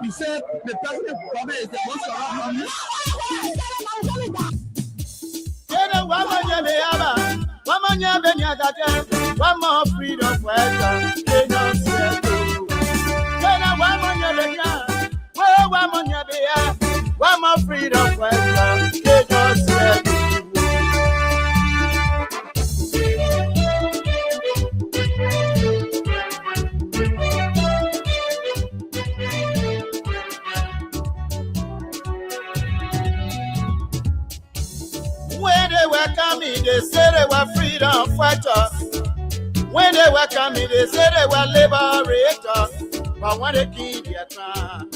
He said the president problem is the most one more freedom When they welcome me, they say they were freedom fighters. When they welcome me, they say they were liberators. But when they kill their crown,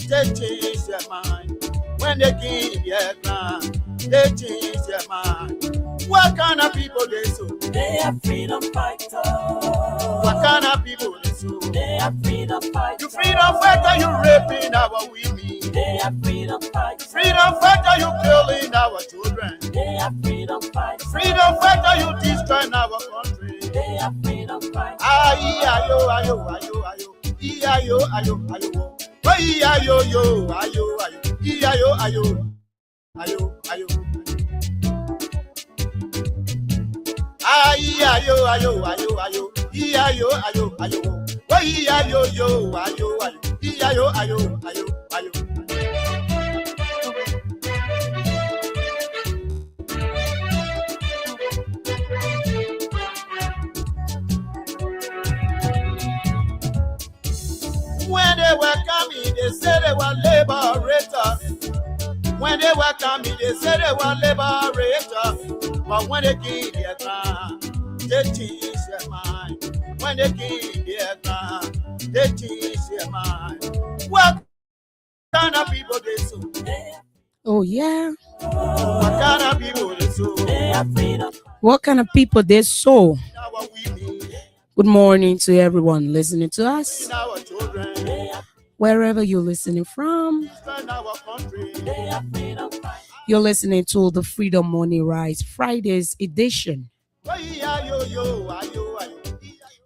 they change their mind. When they kill their crown, they change their mind. What kind of people they so? They are freedom fighters. What kind of people they so? They are freedom fighters. You freedom fighter, you raping our women. They are freedom fighters. Freedom fighter, you killing our children. They are freedom fighters. Freedom fighter, you destroying our country. They are freedom fighters. Ayo, ayo, ayo, ayo. Ayo, ayo, ayo. Oh, ayo, yo, ayo, ayo. Ayo, ayo. Ayo, ayo. Ayo, ayo, ayo, ayo. Ayo, ayo, ayo. Oh, ayo, yo, ayo, ayo. Ayo, ayo, ayo, ayo. When they welcome me, they say they were liberators. When they welcome me, they say they were liberators. But when they give their ground, they change their mind. When they give their ground, they change their mind. What kind of people they so? Oh, yeah. What kind of people they so? They are freedom. What kind of people they so? Good morning to everyone listening to us. Wherever you're listening from, you're listening to the Freedommorning Rise Fridays edition.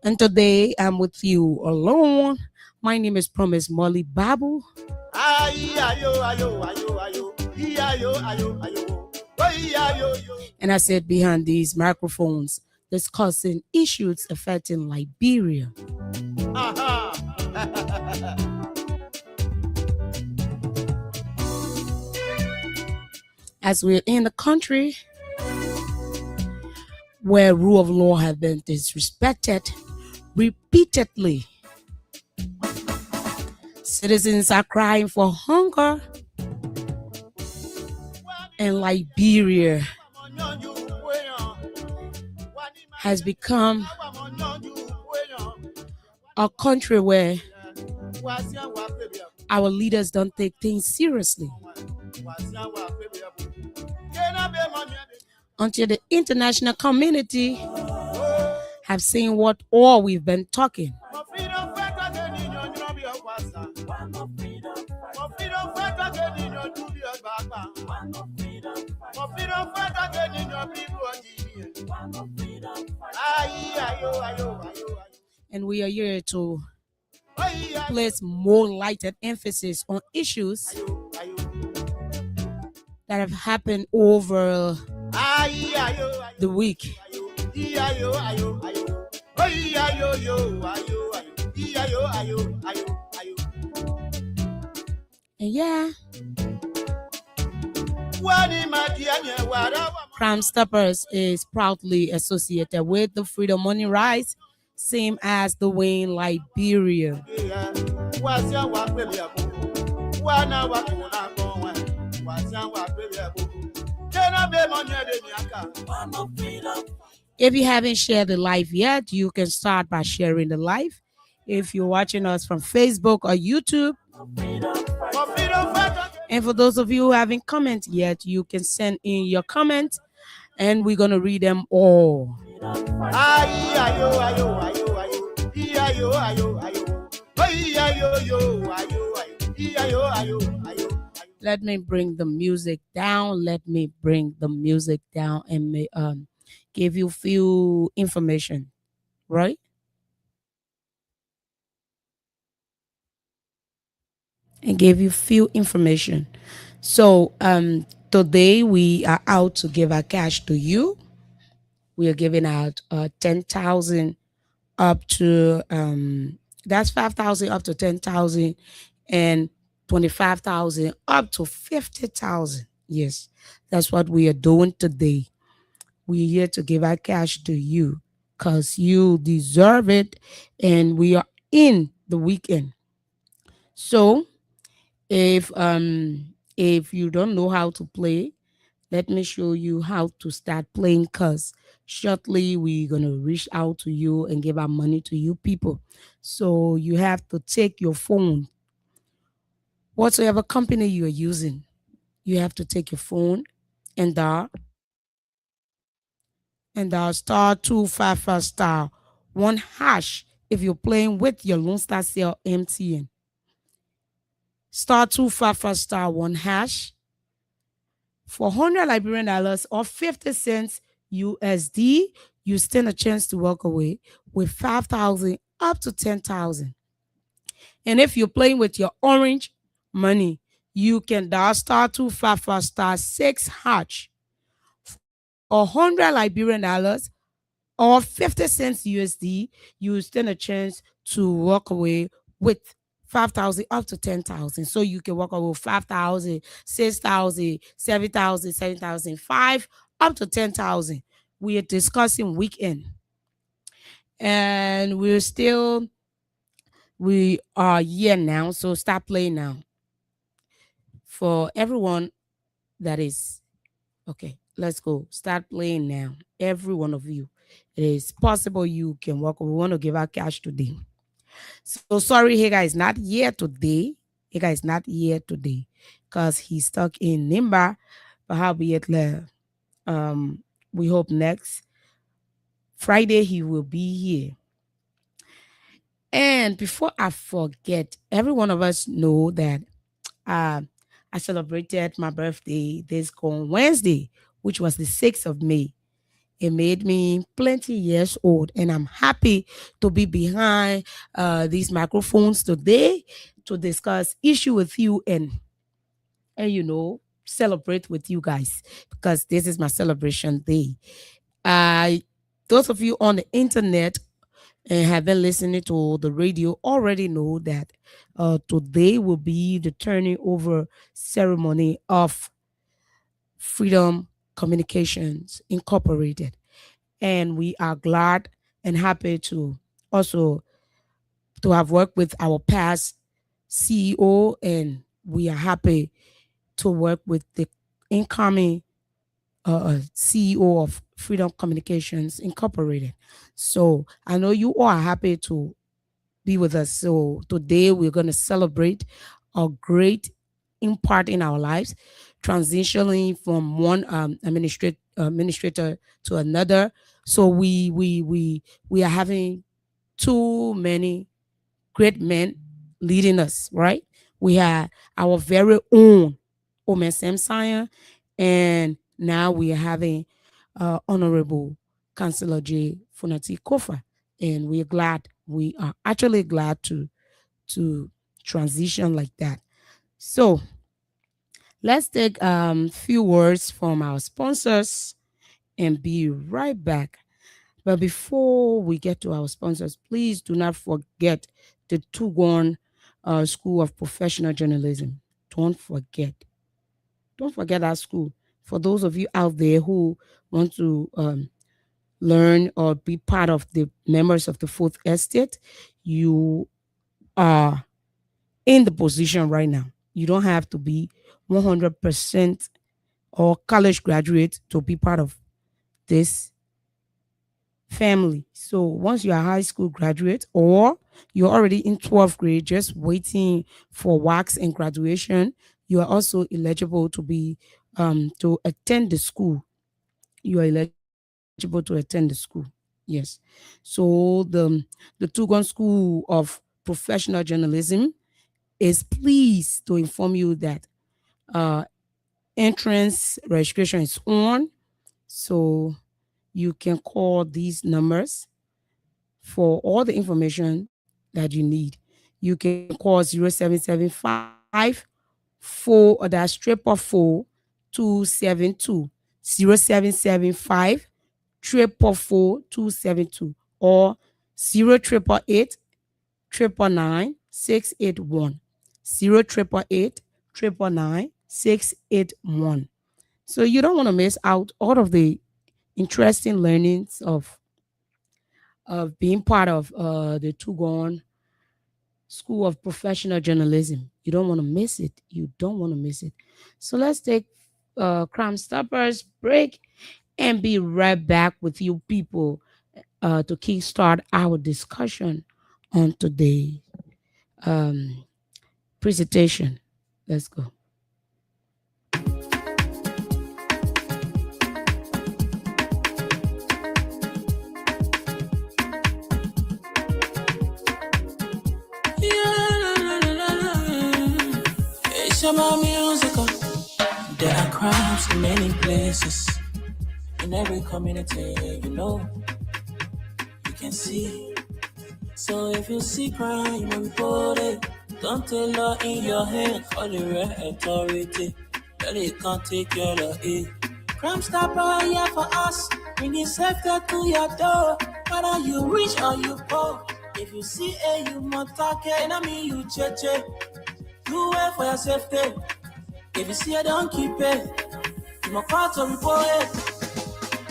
And today I'm with you alone. My name is Promise Molly Babu. And I sit behind these microphones discussing issues affecting Liberia. As we're in a country where rule of law has been disrespected repeatedly, citizens are crying for hunger, and Liberia has become a country where our leaders don't take things seriously. Until the international community have seen what all we've been talking. And we are here to place more light and emphasis on issues that have happened over the week. And yeah, Crime Stoppers is proudly associated with the Freedommorning Rise, same as the way in Liberia. If you haven't shared the live yet, you can start by sharing the live. If you're watching us from Facebook or YouTube, And for those of you who haven't commented yet, you can send in your comments and we're going to read them all. Aye, ayo, ayo, ayo, ayo. Ayo, ayo, ayo. Aye, ayo, yo, ayo, ayo. Ayo, ayo, ayo. Let me bring the music down. Let me bring the music down and give you few information, right? And give you few information. So today we are out to give our cash to you. We are giving out 10,000 up to that's 5,000 up to 10,000 and 25,000 up to 50,000. Yes, that's what we are doing today. We're here to give our cash to you because you deserve it, and we are in the weekend. So if you don't know how to play, let me show you how to start playing, because shortly we're going to reach out to you and give our money to you people. So you have to take your phone, whatsoever company you are using, you have to take your phone and star 255 star 1 hash if you're playing with your Lone Star Cell MTN. Star 255 star 1 hash for 100 Liberian dollars or 50 cents USD. You stand a chance to walk away with 5,000 up to 10,000. And if you're playing with your orange money, you can dial star 255 star 6 hash for 100 Liberian dollars or 50 cents USD. You stand a chance to walk away with 5,000 up to 10,000. So you can walk away with 5,000, 6,000, 7,000, 7,005 up to 10,000. We are discussing weekend, and we are here now. So start playing now. For everyone that is okay, let's go. Start playing now. Every one of you, it is possible you can walk. We want to give out cash today. So sorry, Higa is not here today. Higa is not here today because he's stuck in Nimba. But how be it, we hope next Friday he will be here. And before I forget, every one of us know that I celebrated my birthday this gone Wednesday, which was the 6th of May. It made me plenty years old, and I'm happy to be behind these microphones today to discuss issue with you and celebrate with you guys, because this is my celebration day. Those of you on the internet and have been listening to the radio already know that today will be the turning over ceremony of Freedom Communications Incorporated. And we are glad and happy to also to have worked with our past CEO, and we are happy to work with the incoming CEO of Freedom Communications Incorporated. So I know you all are happy to be with us. So today we're going to celebrate a great impact in our lives, transitioning from one administrator to another. So we are having too many great men leading us, right? We had our very own Omen Samsaya, and now we are having Honorable Councillor J. Funati Kofa, and we are actually glad to transition like that. So let's take few words from our sponsors and be right back. But before we get to our sponsors, please do not forget the Tugon School of Professional Journalism. Don't forget that school. For those of you out there who want to learn or be part of the members of the Fourth Estate, you are in the position right now. You don't have to be 100% or college graduate to be part of this family. So once you're a high school graduate or you're already in 12th grade just waiting for wax and graduation, You are also eligible to be to attend the school. You are eligible to attend the school. Yes. So the Tugon School of Professional Journalism is pleased to inform you that uh, entrance registration is on. So you can call these numbers for all the information that you need. You can call 0775 4 that's 444 0775 444 or 0888 999 681 0888 999 681. So you don't want to miss out all of the interesting learnings of being part of the Tugon School of Professional Journalism. You don't want to miss it. You don't want to miss it. So let's take Crime Stoppers break and be right back with you people to kickstart our discussion on today um, presentation. Let's go. It's my musical. There are crimes in many places, in every community, you can see. So if you see crime, report it. Don't take law in your hand, call the right authority. Well, it can't take care of it. Crime Stopper here for us, bringing safety to your door. Whether you rich or you poor, if you see a you must talk it, and I mean you cheche. Do it for your safety. If you see it, don't keep it. You must call to report it.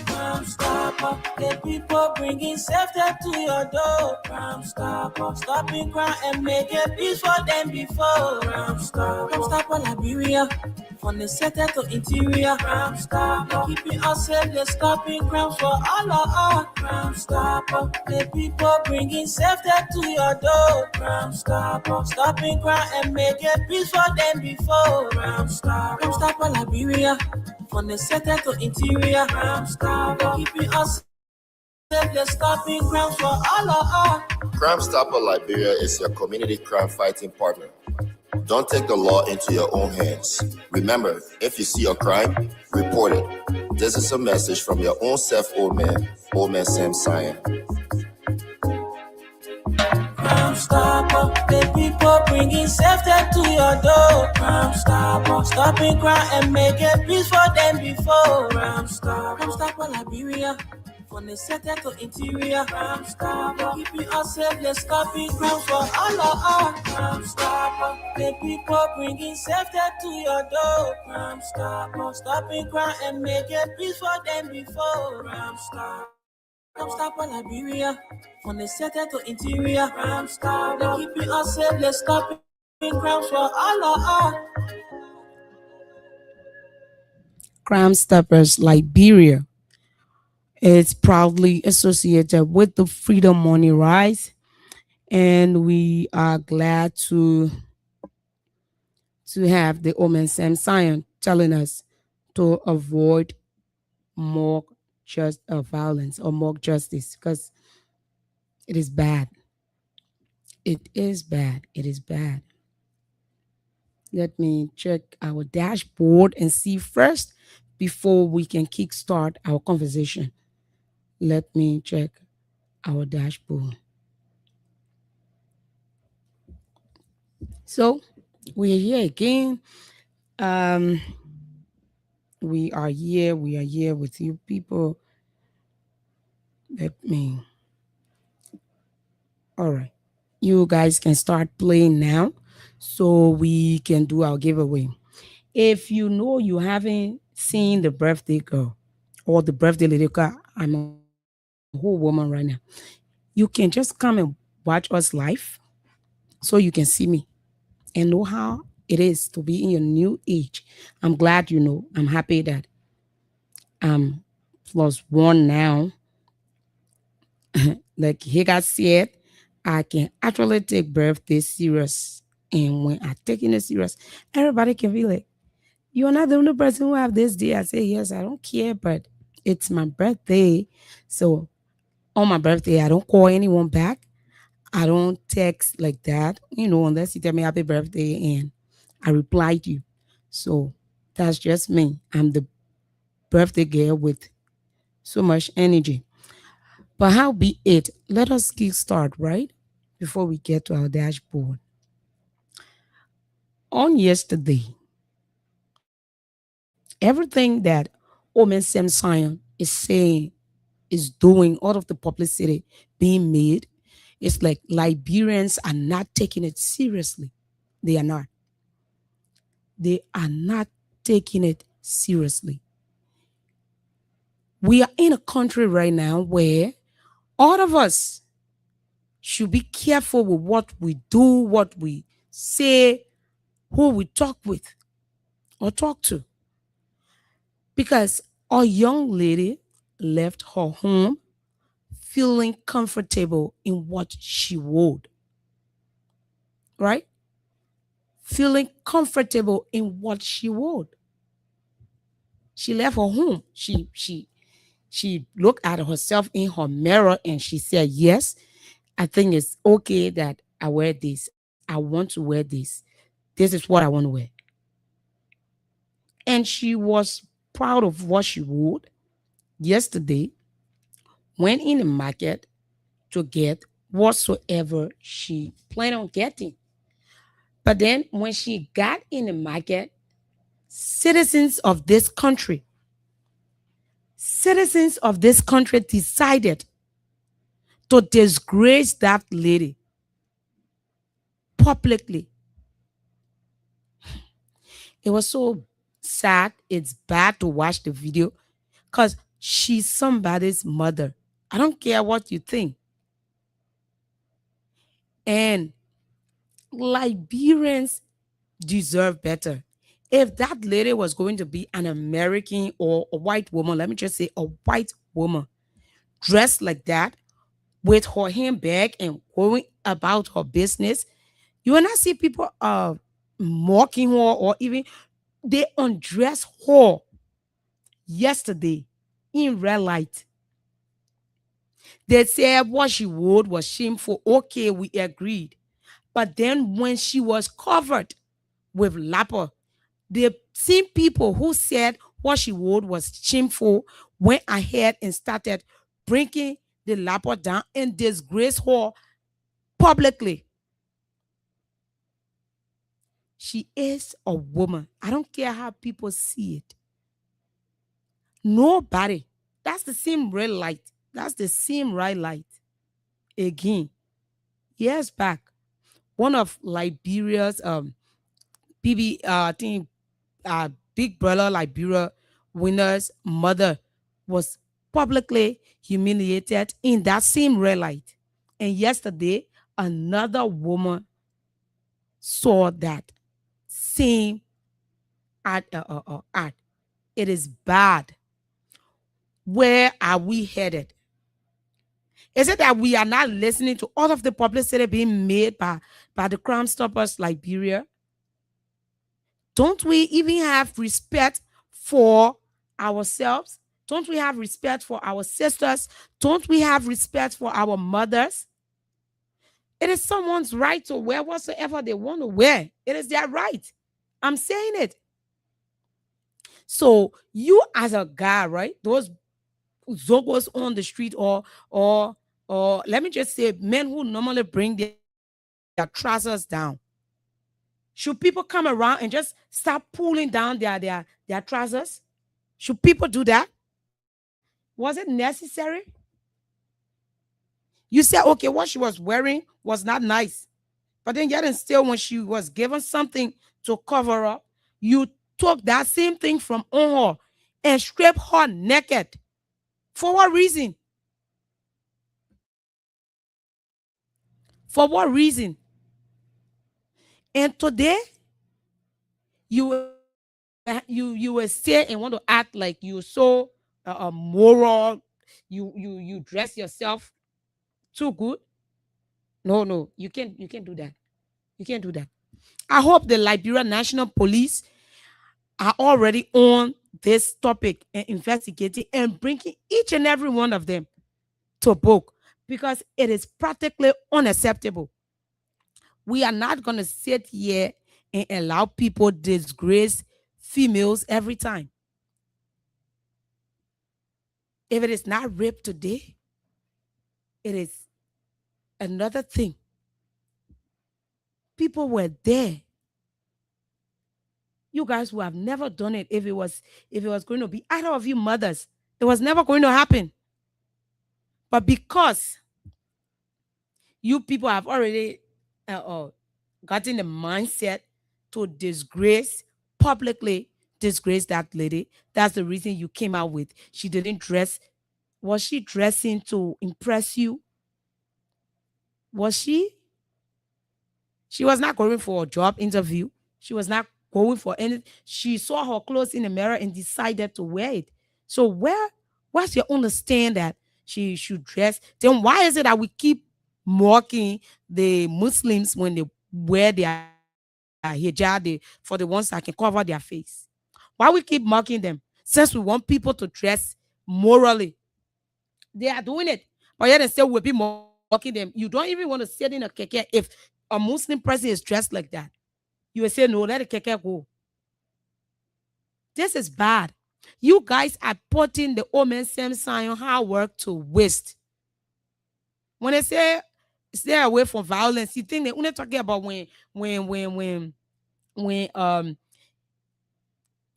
Crime Stopper, the people bringing safety to your door. Crime Stopper, stopping crime and making peace for them before. Crime Stopper, Liberia, from the center to interior. Crime Stopper, keeping us safe, they're stopping crimes for all of us. Crime Stopper, the people bringing safety to your door. Crime Stopper, stopping crime and making peace for them before. Crime Stopper, Liberia, from the center to interior. Crime Stopper, keeping us safe, they're stopping crimes for all of us. Crime Stopper Liberia is your community crime fighting partner. Don't take the law into your own hands. Remember, if you see a crime, report it. This is a message from your own self, old man Sam Cyan. Crime Stopper, the people bringing safety to your door. Crime Stopper, stopping crime and making peace for them before. Crime Stopper, Liberia, from the center to interior. Crime Stopper, keeping us safe, they're stopping crimes for all of us. Crime Stopper, the people bringing safety to your door. Crime Stopper, stopping crime and making peace for them before. Crime Stopper, Liberia, from the center to interior. Crime Stopper, keeping us safe, they're stopping crimes for all of us. Crime Stoppers Liberia. It's proudly associated with the Freedommorning Rise, and we are glad to have the Omen Sam Sion telling us to avoid mock just violence or mock justice because it is bad. It is bad. It is bad. Let me check our dashboard and see first before we can kickstart our conversation. Let me check our dashboard. So we're here again. Um, we are here. We are here with you people. Let me. All right. You guys can start playing now so we can do our giveaway. If you know you haven't seen the birthday girl or the birthday lady, 'cause I'm a whole woman right now, you can just come and watch us live so you can see me and know how it is to be in your new age. I'm glad you know. I'm happy that I'm +1 now. Like he got said, I can actually take birthday serious And when I taking it serious, everybody can be like, you're not the only person who have this day. I say, yes, I don't care, but it's my birthday. So on my birthday, I don't call anyone back. I don't text like that, unless you tell me happy birthday and I replied you. So that's just me. I'm the birthday girl with so much energy. But how be it? Let us kick start, right? Before we get to our dashboard. On yesterday, everything that Omen Samsung is saying, is doing, all of the publicity being made, it's like Liberians are not taking it seriously. They are not. They are not taking it seriously. We are in a country right now where all of us should be careful with what we do, what we say, who we talk with or talk to. Because a young lady left her home feeling comfortable in what she would, right? Feeling comfortable in what she would. She left her home. She looked at herself in her mirror and she said, yes, I think it's okay that I wear this. I want to wear this. This is what I want to wear. And she was proud of what she wore yesterday, went in the market to get whatsoever she planned on getting. But then when she got in the market, citizens of this country, citizens of this country decided to disgrace that lady publicly. It was so sad. It's bad to watch the video because she's somebody's mother. I don't care what you think. And Liberians deserve better. If that lady was going to be an American or a white woman, let me just say a white woman, dressed like that, with her handbag and going about her business, you will not see people mocking her or even they undressed her yesterday in red light. They said what she wore was shameful. Okay, we agreed. But then when she was covered with lapper, the same people who said what she wore was shameful went ahead and started bringing the lapper down and disgraced her publicly. She is a woman. I don't care how people see it. Nobody. That's the same red light. That's the same red light. Again, years back, one of Liberia's BB I think Big Brother Liberia winner's mother was publicly humiliated in that same red light. And yesterday, another woman saw that same ad. It is bad. Where are we headed? Is it that we are not listening to all of the publicity being made by the Crime Stoppers Liberia? Don't we even have respect for ourselves? Don't we have respect for our sisters? Don't we have respect for our mothers? It is someone's right to wear whatsoever they want to wear. It is their right. I'm saying it. So you as a guy, right? Those zogos on the street or let me just say men who normally bring their trousers down. Should people come around and just start pulling down their trousers? Should people do that? Was it necessary? You said, okay, what she was wearing was not nice. But then yet and still, when she was given something to cover up, you took that same thing from on her and stripped her naked. For what reason? For what reason? And today, you will say and want to act like you're so moral. You dress yourself too good. No, you can't do that. You can't do that. I hope the Liberia National Police are already on this topic and investigating and bringing each and every one of them to book, because it is practically unacceptable. We are not going to sit here and allow people disgrace females every time. If it is not rape today, it is another thing. People were there. You guys who have never done it, if it was going to be either of you mothers, it was never going to happen. But because you people have already gotten the mindset to disgrace, publicly disgrace that lady, that's the reason you came out with she didn't dress. Was she dressing to impress you? Was she? She was not going for a job interview. She was not going for any. She saw her clothes in the mirror and decided to wear it. So what's your understand that she should dress? Then why is it that we keep mocking the Muslims when they wear their hijab for the ones that can cover their face? Why we keep mocking them? Since we want people to dress morally. They are doing it. But yet and still we'll be mocking them. You don't even want to sit in a keke if a Muslim person is dressed like that. You will say, no, let the keke go. This is bad. You guys are putting the omen same sign on hard work to waste. When they say stay away from violence, you think they're only talking about when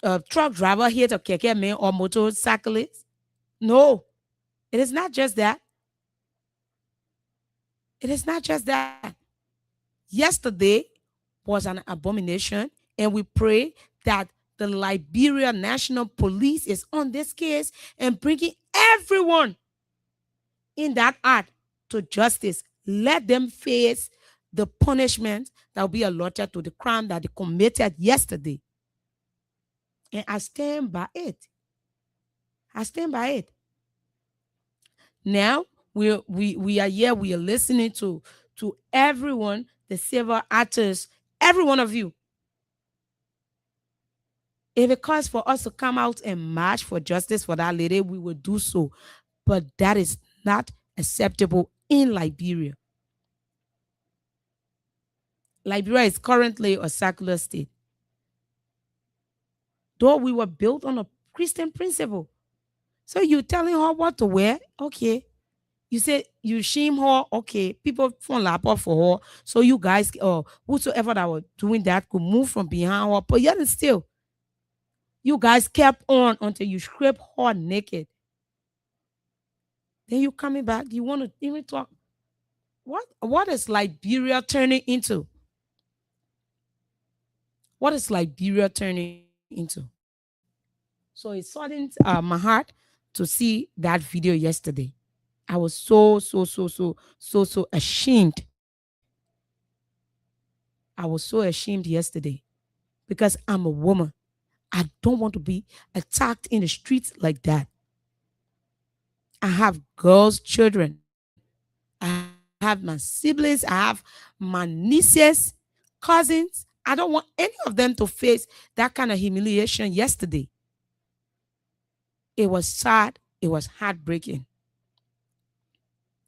a truck driver hit a keke man or motorcyclist. No, it is not just that. It is not just that. Yesterday was an abomination, and we pray that the Liberia National Police is on this case and bringing everyone in that act to justice. Let them face the punishment that will be allotted to the crime that they committed yesterday. And I stand by it. I stand by it. Now we are here, we are listening to everyone, the civil actors, every one of you. If it calls for us to come out and march for justice for that lady, we will do so. But that is not acceptable in Liberia. Liberia is currently a secular state. Though we were built on a Christian principle. So you telling her what to wear? Okay. You say you shame her, okay. People phone lap up for her. So you guys, or whosoever that were doing that could move from behind her. But yet and still, you guys kept on until you scrape her naked. Then you coming back. You want to even talk? What is Liberia turning into? What is Liberia turning into? So it saddened my heart to see that video yesterday. I was so ashamed. I was so ashamed yesterday because I'm a woman. I don't want to be attacked in the streets like that. I have girls, children. I have my siblings. I have my nieces, cousins. I don't want any of them to face that kind of humiliation yesterday. It was sad. It was heartbreaking.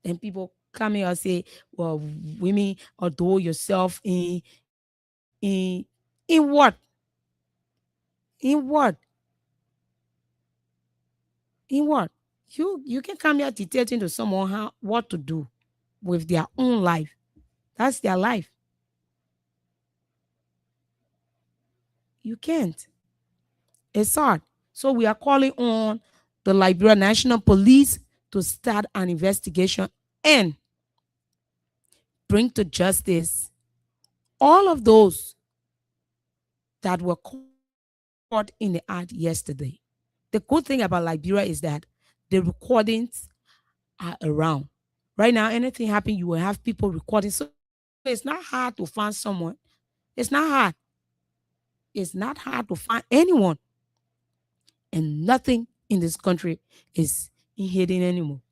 And people come here and say, well, women adore yourself in what? In what? In what? You can come here dictating to someone how what to do with their own life. That's their life. You can't. It's hard. So we are calling on the Liberia National Police to start an investigation and bring to justice all of those that were caught in the act yesterday. The good thing about Liberia is that the recordings are around. Right now, anything happen, you will have people recording. So it's not hard to find someone. It's not hard. It's not hard to find anyone. And nothing in this country is hidden anymore.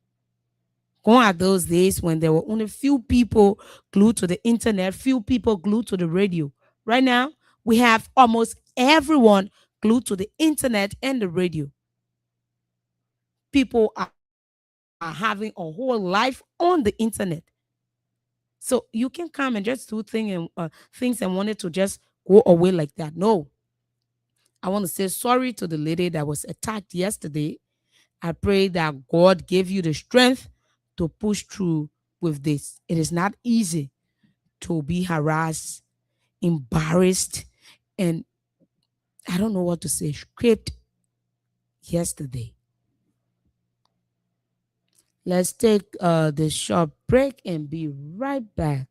Going at those days when there were only few people glued to the internet, few people glued to the radio. Right now, we have almost everyone glued to the internet and the radio. People are having a whole life on the internet. So you can come and just do things and want it to just go away like that. No, I want to say sorry to the lady that was attacked yesterday. I pray that God gave you the strength to push through with this. It is not easy to be harassed, embarrassed, and I don't know what to say, scraped yesterday. Let's take the short break and be right back.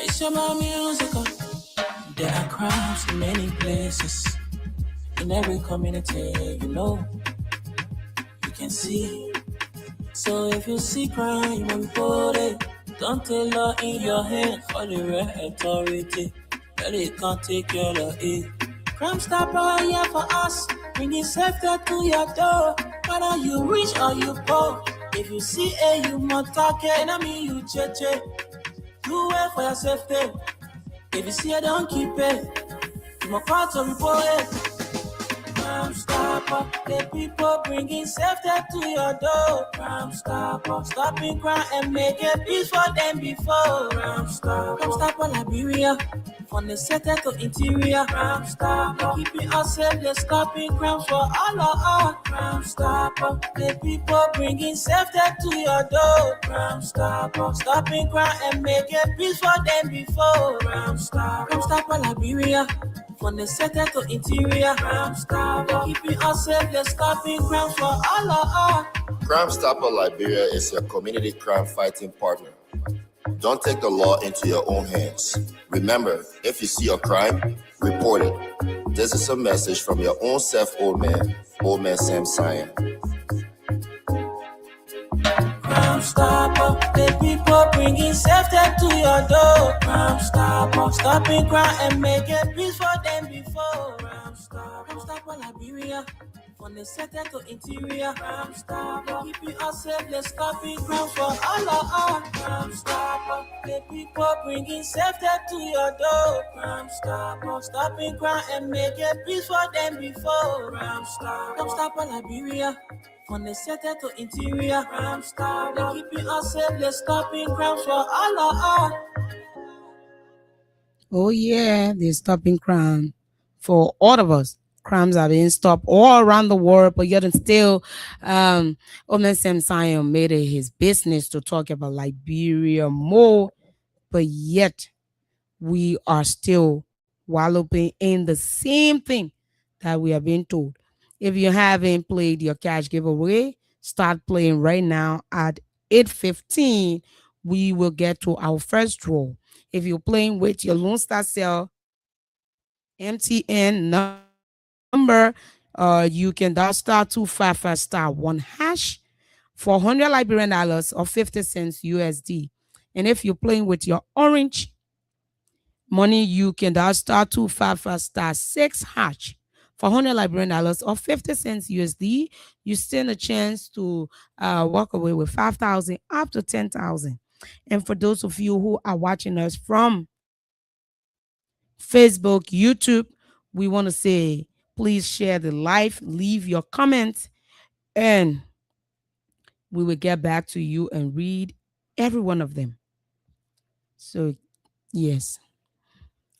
It's about musical. There are crowds in many places. In every community, you can see. So if you see crime and body, don't take law in your hand for the right authority. Well, it can't take your law. Crime stopper here for us, bringing safety to your door. Whether you rich or you poor, if you see a human talking, I mean you cheche. Do it for your safety. If you see it, don't keep it. You must call to report it. Crime Stopper, the people bringing safety to your door. Crime Stopper, stopping crime and making peace for them before. Crime Stopper, Liberia, from the center to interior. Crime Stopper, keeping us safe, they're stopping crimes for all of us. Crime Stopper, the people bringing safety to your door. Crime Stopper, stopping crime and making peace for them before. Crime Stopper, Liberia. From the center to interior, Crime Stopper, keeping us safe, they're stopping crimes for all of us. Crime Stopper Liberia is your community crime fighting partner. Don't take the law into your own hands. Remember, if you see a crime, report it. This is a message from your own self, Old Man Sam Sion. Crime Stopper, the people bringing safety to your door. Crime Stopper, stopping crime and making peace for them before. Crime Stopper, Liberia. From the center to interior, Crime Stopper, keeping us safe, they're stopping crimes for all of us. Crime Stopper, the people bringing safety to your door. Crime Stopper, stopping crime and making peace for them before. Crime Stopper, Liberia. From the center to interior, Crime Stopper, keeping us safe, they're stopping crimes for all of us. Oh yeah, they're stopping crime for all of us. Crimes are being stopped all around the world, but yet and still, Omen Sam Sion made it his business to talk about Liberia more, but yet we are still wallowing in the same thing that we are being told. If you haven't played your cash giveaway, start playing right now at 8:15. We will get to our first draw. If you're playing with your Lone Star Cell MTN number, you can dial *255*1# for $100 or 50 cents USD. And if you're playing with your orange money, you can dial *255*6# for $100 or 50 cents USD. You stand a chance to walk away with 5,000 up to 10,000. And for those of you who are watching us from Facebook, YouTube, we want to say please share the live, leave your comments, and we will get back to you and read every one of them. So, yes,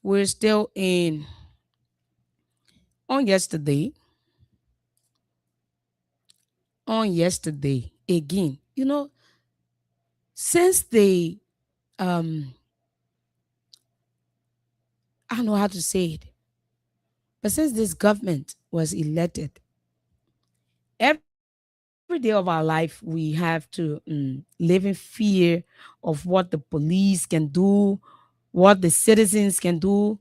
we're still in on yesterday. On yesterday, again, since they, I don't know how to say it, but since this government was elected, every day of our life we have to live in fear of what the police can do, what the citizens can do,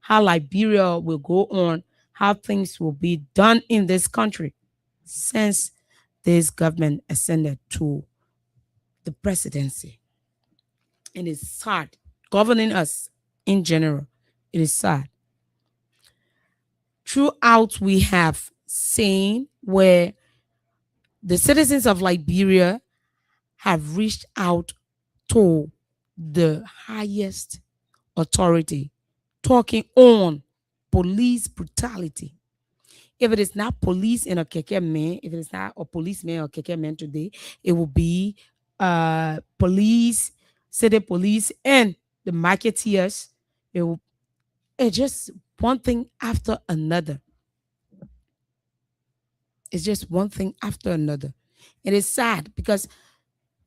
how Liberia will go on, how things will be done in this country since this government ascended to the presidency. And it's hard governing us. in general. It is sad. Throughout, we have seen where the citizens of Liberia have reached out to the highest authority, talking on police brutality. If it is not police in a keke man, if it is not a policeman or keke man today, it will be police, city police, and the marketeers. It will, it's just one thing after another. It's just one thing after another. It is sad because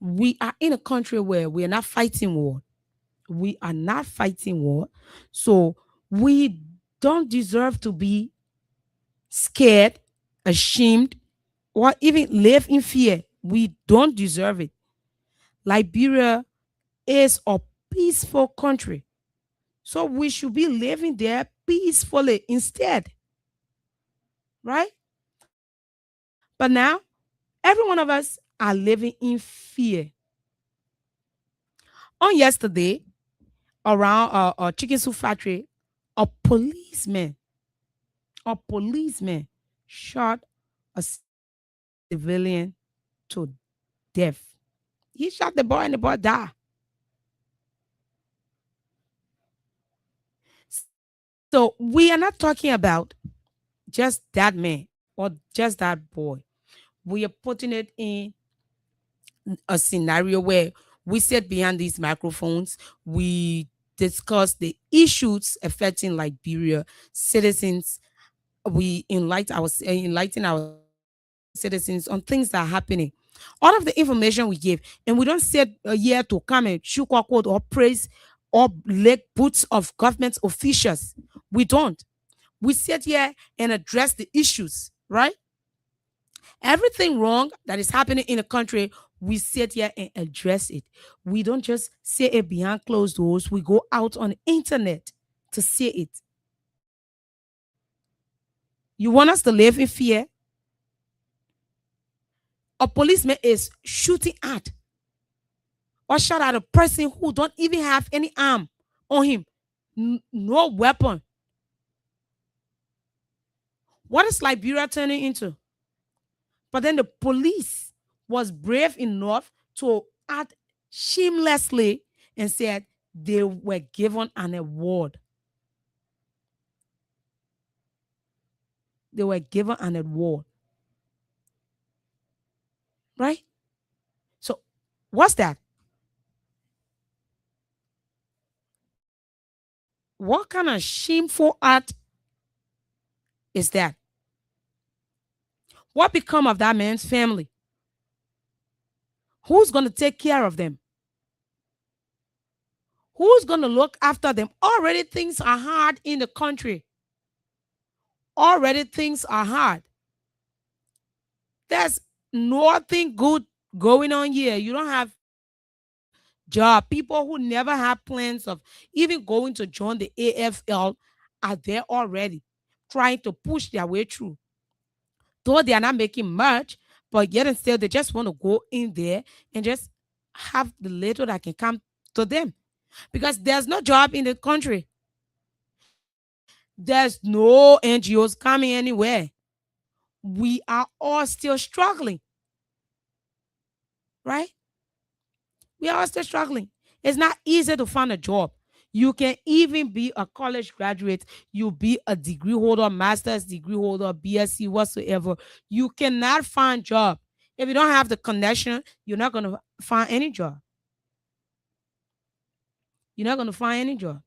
we are in a country where we are not fighting war. We are not fighting war. So we don't deserve to be scared, ashamed, or even live in fear. We don't deserve it. Liberia is a peaceful country. So we should be living there peacefully instead, right? But now, every one of us are living in fear. On yesterday, around a chicken soup factory, a policeman shot a civilian to death. He shot the boy and the boy died. So we are not talking about just that man or just that boy. We are putting it in a scenario where we sit behind these microphones, we discuss the issues affecting Liberia citizens, we enlighten our citizens on things that are happening. All of the information we give, and we don't sit here to come and shoot quote or praise or lick boots of government officials. We don't. We sit here and address the issues, right? Everything wrong that is happening in the country, we sit here and address it. We don't just say it behind closed doors. We go out on the internet to say it. You want us to live in fear? A policeman is shooting at or shot at a person who don't even have any arm on him, no weapon. What is Liberia turning into? But then the police was brave enough to act shamelessly and said they were given an award. They were given an award. Right? So, what's that? What kind of shameful act is that? What become of that man's family? Who's going to take care of them? Who's going to look after them? Already things are hard in the country. Already things are hard. There's nothing good going on here. You don't have job. People who never have plans of even going to join the AFL are there already, trying to push their way through. Though they are not making much, but yet and still they just want to go in there and just have the little that can come to them. Because there's no job in the country. There's no NGOs coming anywhere. We are all still struggling, right? We are all still struggling. It's not easy to find a job. You can even be a college graduate, you be a degree holder, master's degree holder, BSc, whatsoever. You cannot find job. If you don't have the connection, you're not going to find any job. You're not going to find any job.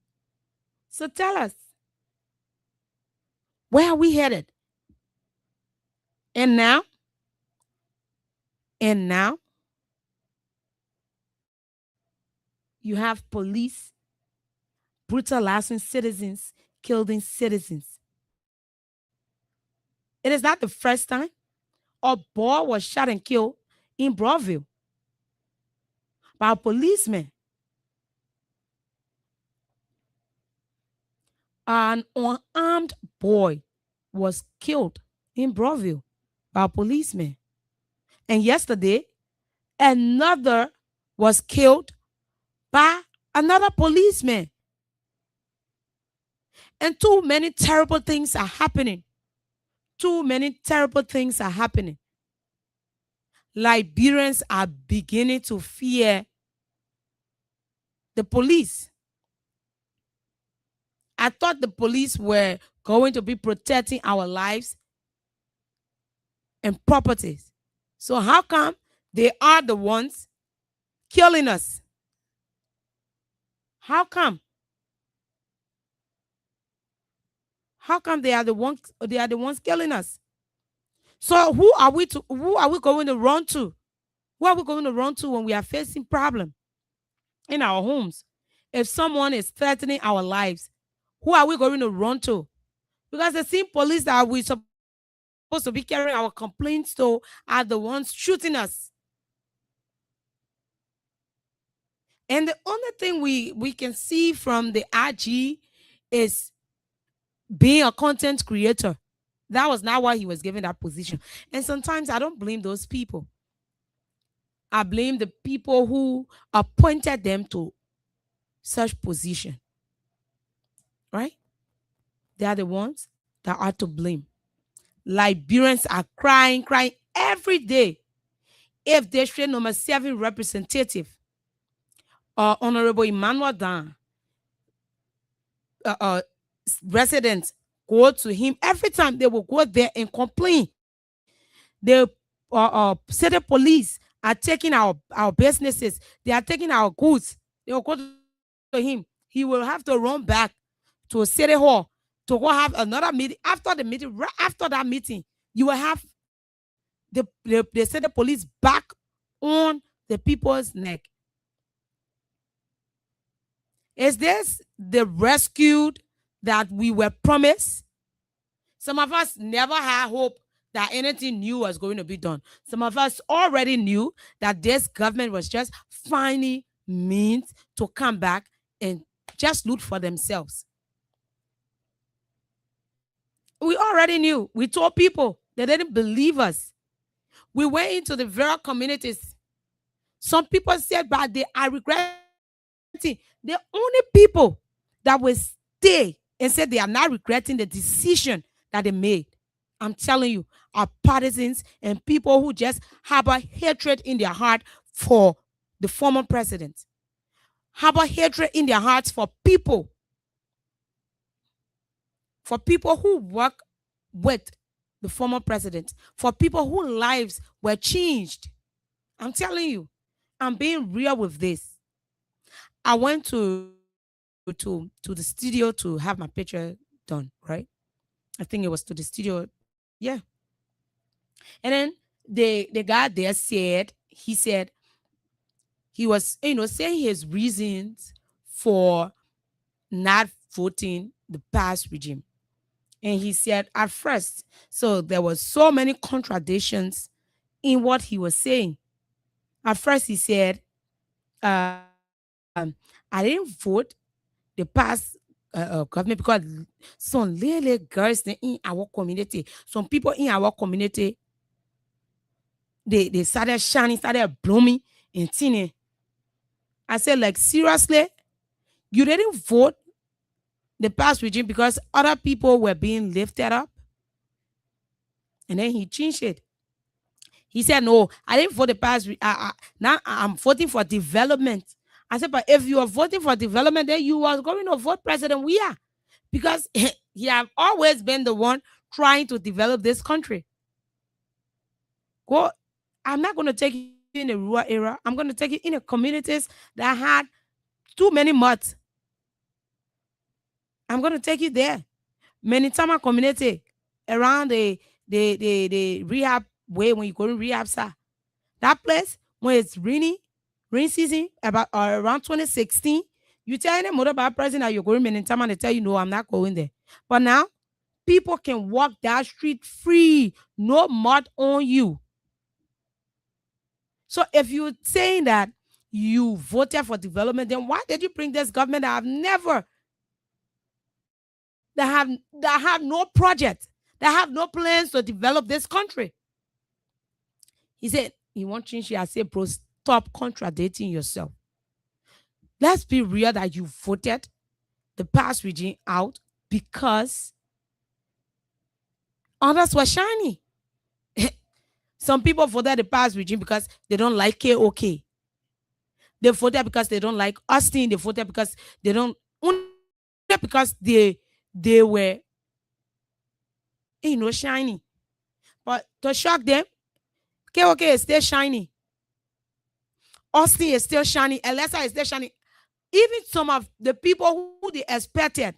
So tell us, where are we headed? And now, and now, you have police brutalizing citizens, killing citizens. It is not the first time a boy was shot and killed in Broadville by a policeman. An unarmed boy was killed in Broadville by a policeman. And yesterday, another was killed by another policeman. And too many terrible things are happening. Too many terrible things are happening. Liberians are beginning to fear the police. I thought the police were going to be protecting our lives and properties. So how come they are the ones killing us? How come? How come they are the ones killing us? So who are we going to run to? Who are we going to run to when we are facing problem in our homes? If someone is threatening our lives, who are we going to run to? Because the same police that we supposed to be carrying our complaints to are the ones shooting us. And the only thing we can see from the IG is being a content creator. That was not why he was given that position. And sometimes I don't blame those people. I blame the people who appointed them to such position. Right? They are the ones that are to blame. Liberians are crying every day. If district number 7 representative, Honorable Emmanuel Dan, residents go to him, every time they will go there and complain. The city police are taking our businesses. They are taking our goods. They will go to him. He will have to run back to a city hall to go have another meeting. After the meeting, right after that meeting, you will have the city police back on the people's neck. Is this the rescued that we were promised? Some of us never had hope that anything new was going to be done. Some of us already knew that this government was just finding means to come back and just loot for themselves. We already knew. We told people. They didn't believe us. We went into the various communities. Some people said, but they are regretting. The only people that will stay and said they are not regretting the decision that they made, I'm telling you, are partisans and people who just harbor hatred in their heart for the former president. Harbor hatred in their hearts for people who work with the former president, for people whose lives were changed. I'm telling you, I'm being real with this. I went to the studio to have my picture done, right? I think it was to the studio, yeah. And then the guy there said, he was, saying his reasons for not voting the past regime. And he said at first, so there was so many contradictions in what he was saying. At first he said, I didn't vote the past government because some little girls in our community, some people in our community, they started shining, started blooming and thinning. I said, like, seriously, you didn't vote the past regime because other people were being lifted up? And then he changed it. He said, no, I didn't vote the past. Now I'm voting for development. I said, but if you are voting for development, then you are going to vote President Weah, because he have always been the one trying to develop this country. Go, I'm not going to take you in a rural area. I'm going to take you in a communities that had too many mutts. I'm going to take you there. Menitama community around the rehab way, when you go to rehab, sir. That place, when it's rain season, about around 2016, you tell any mother about president that you're going to Menitama, and they tell you, no, I'm not going there. But now, people can walk that street free, no mud on you. So if you're saying that you voted for development, then why did you bring this government that have no project, that have no plans to develop this country? He said, he won't change it. I said, bro, stop contradicting yourself. Let's be real that you voted the past regime out. because others were shiny. Some people voted the past regime because they don't like KOK. They voted because they don't like Austin. They voted because they don't, because they were, shiny. But to shock them, KOK is still shiny. Austin is still shiny. Alessa is still shiny. Even some of the people who they expected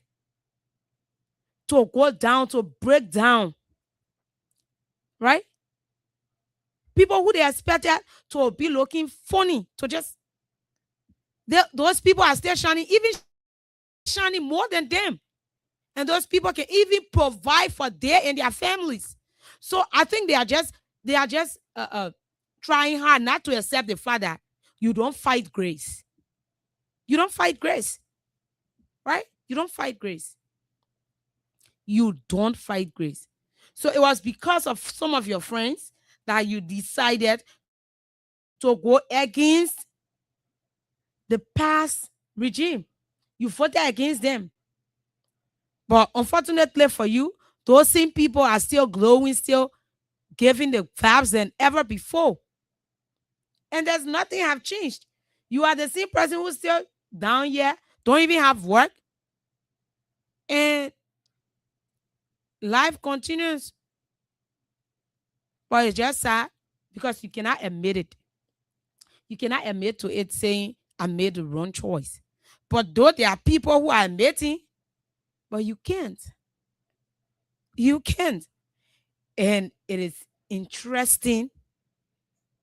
to go down, to break down, right? People who they expected to be looking funny, to just, those people are still shining, even shining more than them. And those people can even provide for their and their families. So I think they are just trying hard not to accept the fact that you don't fight grace. You don't fight grace, right? You don't fight grace. You don't fight grace. So it was because of some of your friends that you decided to go against the past regime. You voted against them. But unfortunately for you, those same people are still glowing, still giving the vibes than ever before. And there's nothing have changed. You are the same person who's still down here, don't even have work. And life continues. But it's just sad because you cannot admit it. You cannot admit to it saying, I made the wrong choice. But though there are people who are admitting, but you can't. You can't. And it is interesting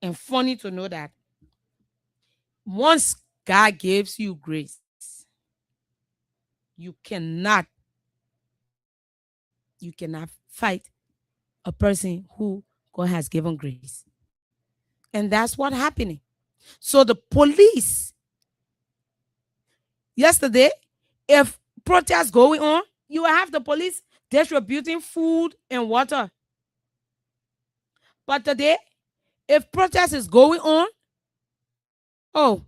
and funny to know that once God gives you grace, you cannot fight a person who God has given grace. And that's what's happening. So the police, yesterday, if protests going on, you will have the police distributing food and water. But today, if protest is going on, oh,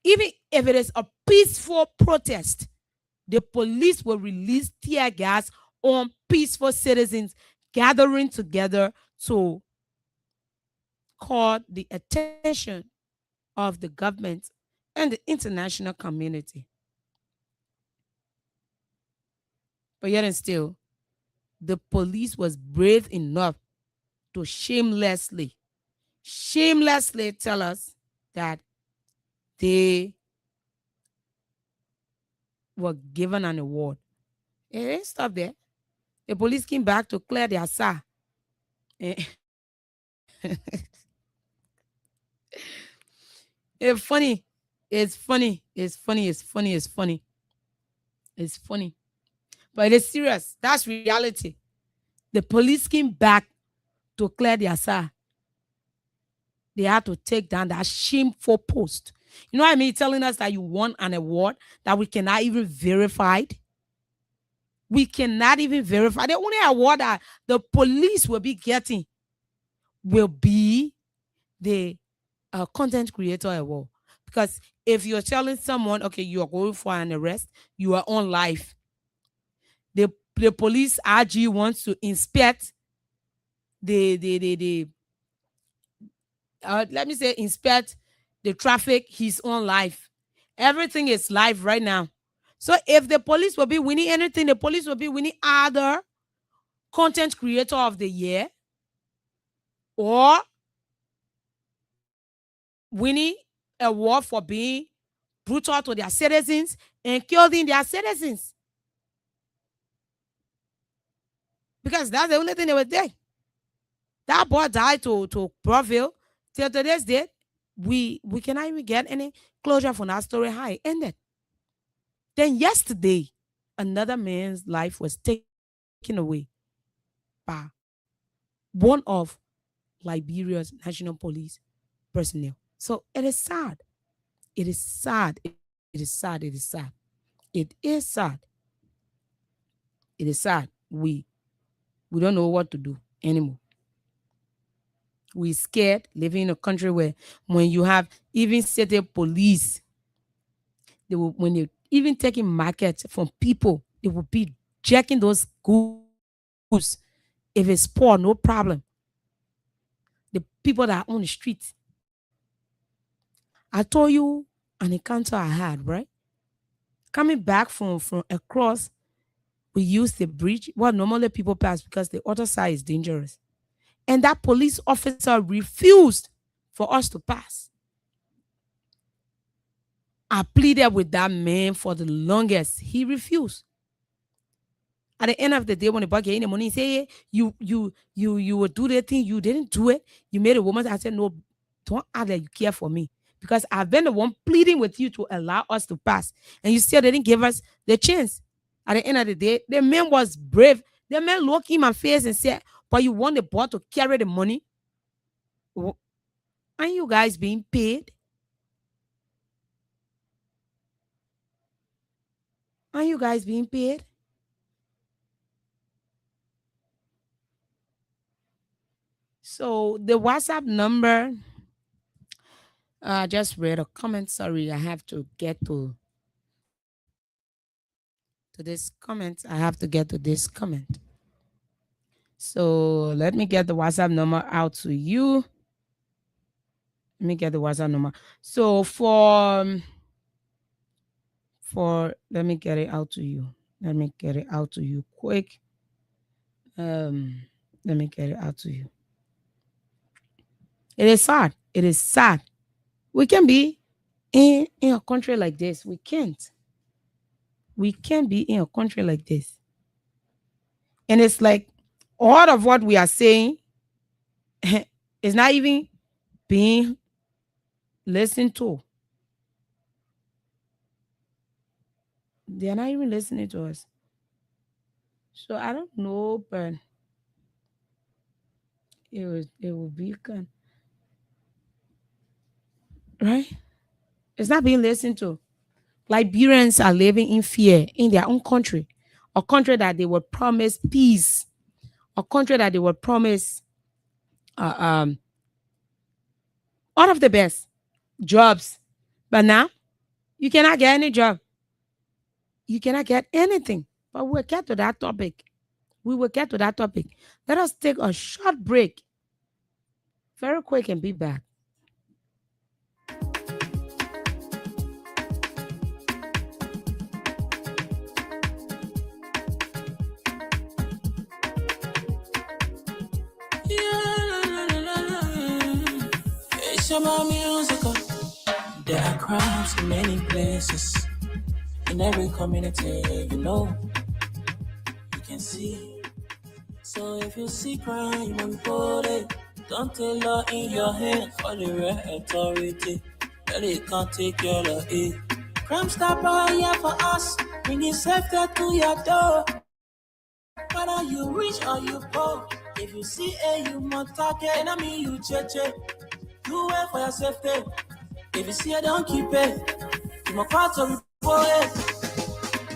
even if it is a peaceful protest, the police will release tear gas on peaceful citizens gathering together to call the attention of the government and the international community. But yet and still, the police was brave enough to shamelessly tell us that they were given an award. It didn't stop there. The police came back to clear their side. It's funny. It's funny. It's funny. It's funny. It's funny. It's funny. But it's serious. That's reality. The police came back to clear their side. They had to take down that shameful post. You know what I mean? Telling us that you won an award that we cannot even verify. We cannot even verify. The only award that the police will be getting will be the content creator award. Because if you're telling someone, okay, you are going for an arrest, you are on live. The police RG wants to inspect let me say inspect the traffic. He's on live. Everything is live right now. So if the police will be winning anything, the police will be winning either content creator of the year or winning award for being brutal to their citizens and killing their citizens. Because that's the only thing they were doing. That boy died to Broadville. Till today's date, we cannot even get any closure from that story, how it ended. Then yesterday, another man's life was taken away by one of Liberia's national police personnel. So it is sad. It is sad. It is sad. It is sad. It is sad. It is sad. We don't know what to do anymore. We're scared living in a country where when you have even state police, when they even taking markets from people. They will be checking those goods. If it's poor, no problem. The people that are on the street. I told you an encounter I had, right? Coming back from across, we use the bridge. Well, normally people pass because the other side is dangerous. And that police officer refused for us to pass. I pleaded with that man for the longest. He refused. At the end of the day, when the boy gave the money, he said, "Hey, you would do the thing. You didn't do it. You made a woman." I said, "No, don't act like you care for me. Because I've been the one pleading with you to allow us to pass. And you still didn't give us the chance." At the end of the day, the man was brave. The man looked in my face and said, "But you want the boy to carry the money? Aren't you guys being paid? Aren't you guys being paid?" So the WhatsApp number, I just read a comment. Sorry, I have to get to this comment. I have to get to this comment. So let me get the WhatsApp number out to you. Let me get the WhatsApp number. So let me get it out to you. Let me get it out to you quick. Let me get it out to you. It is sad. It is sad. We can be in a country like this. We can't. We can't be in a country like this. And it's like all of what we are saying is not even being listened to. They're not even listening to us. So I don't know, but it will be good. Right? It's not being listened to. Liberians are living in fear in their own country, a country that they were promised peace, a country that they were promised all of the best jobs. But now you cannot get any job. You cannot get anything. But we'll get to that topic. We will get to that topic. Let us take a short break. Very quick and be back. It's about musical. There are crimes in many places. In every community, you can see. So if you see crime and it, don't take law in your hand for the right authority. That it can't take care of it. Crime stopper here for us, bringing safety to your door. Whether you rich or you poor, if you see a human target, enemy you cheche. Do it for your safety. If you see it, don't keep it. You must call to report it.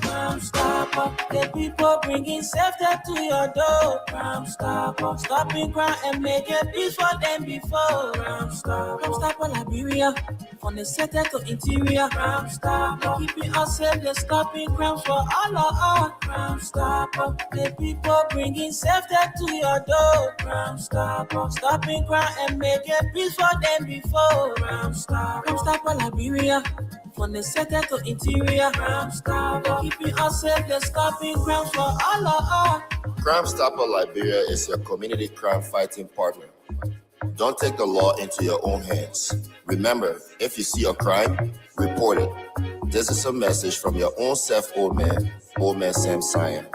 Crime stopper, the people bringing safety to your door. Crime stopper, stopping crime and make it peace for them before. Crime stopper, Liberia, from the center to interior. Crime stopper, keeping us safe, they're stopping crimes for all of us. Crime stopper, the people bringing safety to your door. Crime stopper, stopping crime and make it peace for them before. Crime stopper, Liberia. From the center to interior, Crime Stopper, keeping us safe, they're stopping crimes for all of us. Crime Stopper Liberia is your community crime fighting partner. Don't take the law into your own hands. Remember, if you see a crime, report it. This is a message from your own self, Old Man Sam Sion.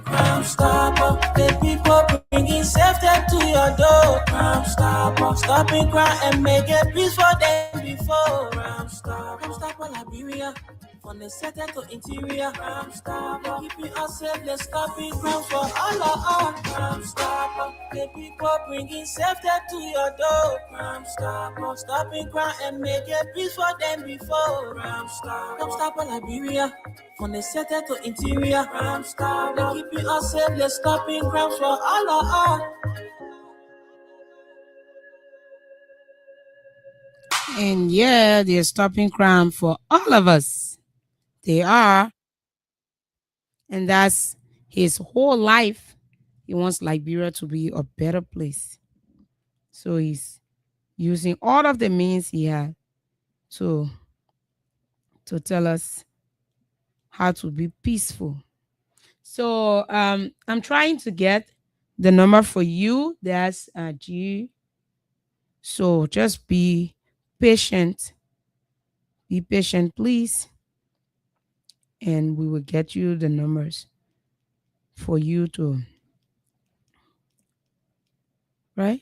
Crime Stopper, the people bringing safety to your door. Crime Stopper, stopping crime and make it peace for them before. Crime Stopper, Liberia, from the center to interior. Crime Stopper, keeping us safe, they're stopping crimes for all of us. Crime Stopper, the people bringing safety to your door. Crime Stopper, stopping crime and make it peace for them before. Crime Stopper, Liberia, from the center to interior. Crime Stopper, keeping us safe, they're stopping crimes for all of us. And yeah, they're stopping crime for all of us. They are. And that's his whole life. He wants Liberia to be a better place. So he's using all of the means he had to tell us how to be peaceful. So I'm trying to get the number for you. That's G. So just be patient. Be patient, please. And we will get you the numbers for you to, right?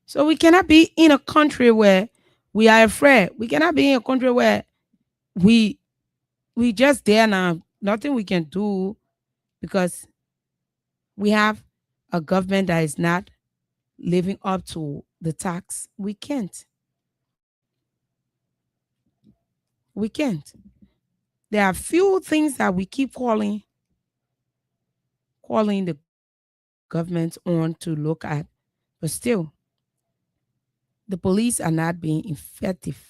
So we cannot be in a country where we are afraid. We cannot be in a country where we we just there now. Nothing we can do because we have a government that is not living up to the tax. We can't. We can't. There are few things that we keep calling the government on to look at, but still, the police are not being effective,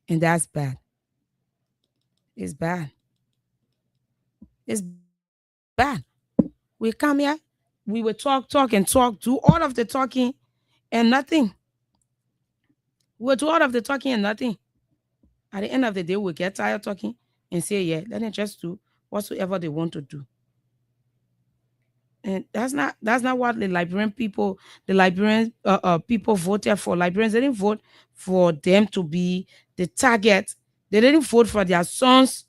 and that's bad. It's bad. It's bad. We come here, we will talk and talk, do all of the talking and nothing. We'll do all of the talking and nothing. At the end of the day, we'll get tired talking and say, yeah, let them just do whatsoever they want to do. And that's not what the Liberian people, the Liberian people voted for. Liberians didn't vote for them to be the target. They didn't vote for their sons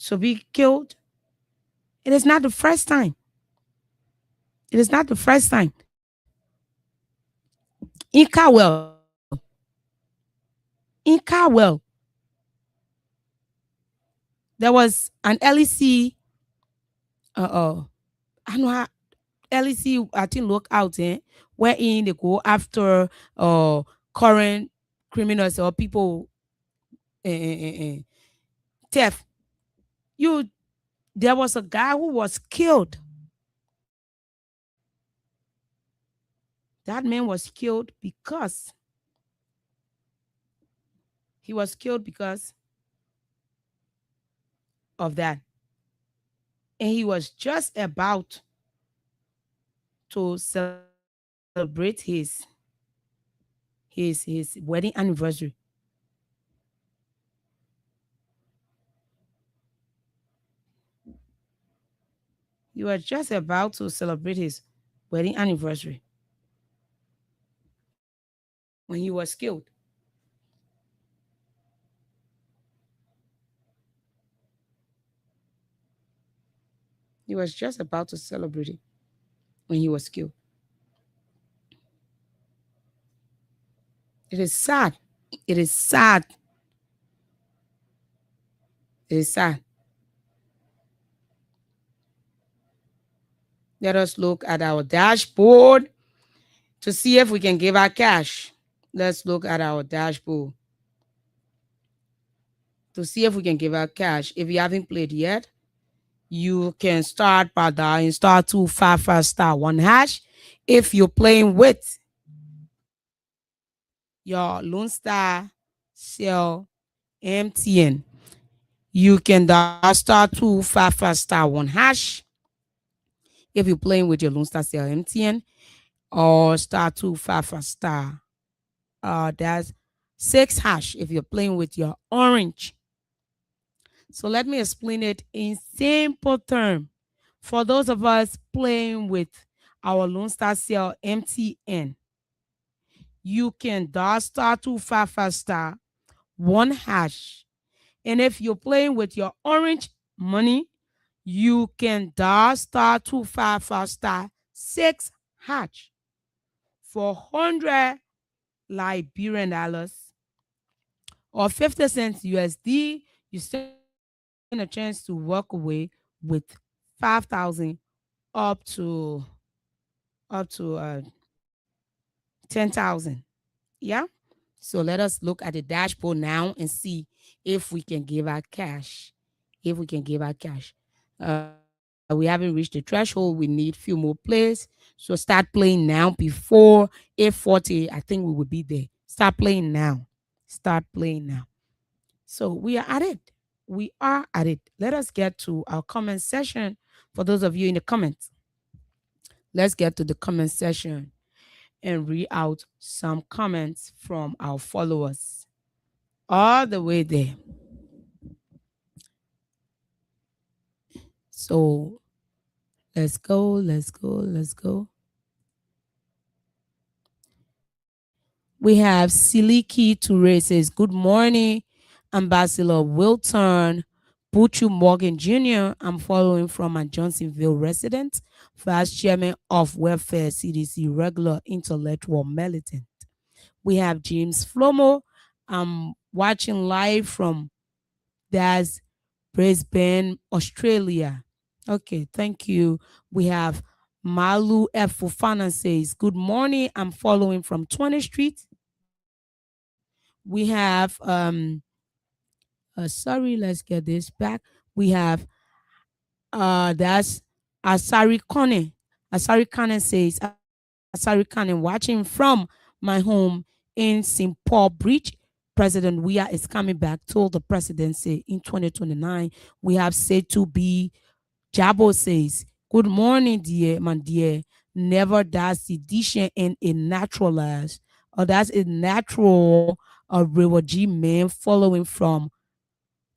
to be killed. It is not the first time. It is not the first time. In Cowell, in Cowell, there was an LEC. I know how LEC. I think look out wherein they go after current criminals or people theft. You There was a guy who was killed. That man was killed because of that. And he was just about to celebrate his wedding anniversary. He was just about to celebrate his wedding anniversary when he was killed. He was just about to celebrate it when he was killed. It is sad. It is sad. It is sad. Let us look at our dashboard to see if we can give out cash. Let's look at our dashboard to see if we can give out cash. If you haven't played yet, you can start by dialing *255*1#. If you're playing with your Lone Star Cell MTN, you can dial *255*1#. If you're playing with your Lone Star Cell MTN, or *255*, that's 6# if you're playing with your orange. So let me explain it in simple terms. For those of us playing with our Lone Star Cell MTN, you can dial *255*1#. And if you're playing with your orange money, you can dial *255*6# for 100 Liberian dollars or 50 cents USD. You stand a chance to walk away with 5,000 up to 10,000. Yeah. So let us look at the dashboard now and see if we can give out cash. If we can give out cash. We haven't reached the threshold. We need few more plays. So start playing now before 8:40. I think we will be there. Start playing now. Start playing now. So we are at it. We are at it. Let us get to our comment session. For those of you in the comments, let's get to the comment session and read out some comments from our followers all the way there. So let's go, let's go, let's go. We have Siliki Toure says, good morning, Ambassador Wilton Buchu Morgan Jr. I'm following from a Johnsonville resident, Vice Chairman of Welfare CDC, regular intellectual militant. We have James Flomo. I'm watching live from that's Brisbane, Australia. Okay, thank you. We have Malu F. Fufana says, good morning. I'm following from 20th Street. We have sorry, let's get this back. We have that's Asari Kone. Asari Kane says, Asari Kane watching from my home in St. Paul Bridge. President Weah is coming back, told the presidency in 2029. We have said to be Jabo says, good morning, dear, my dear. Never does sedition in a naturalized, or that's a natural refugee man following from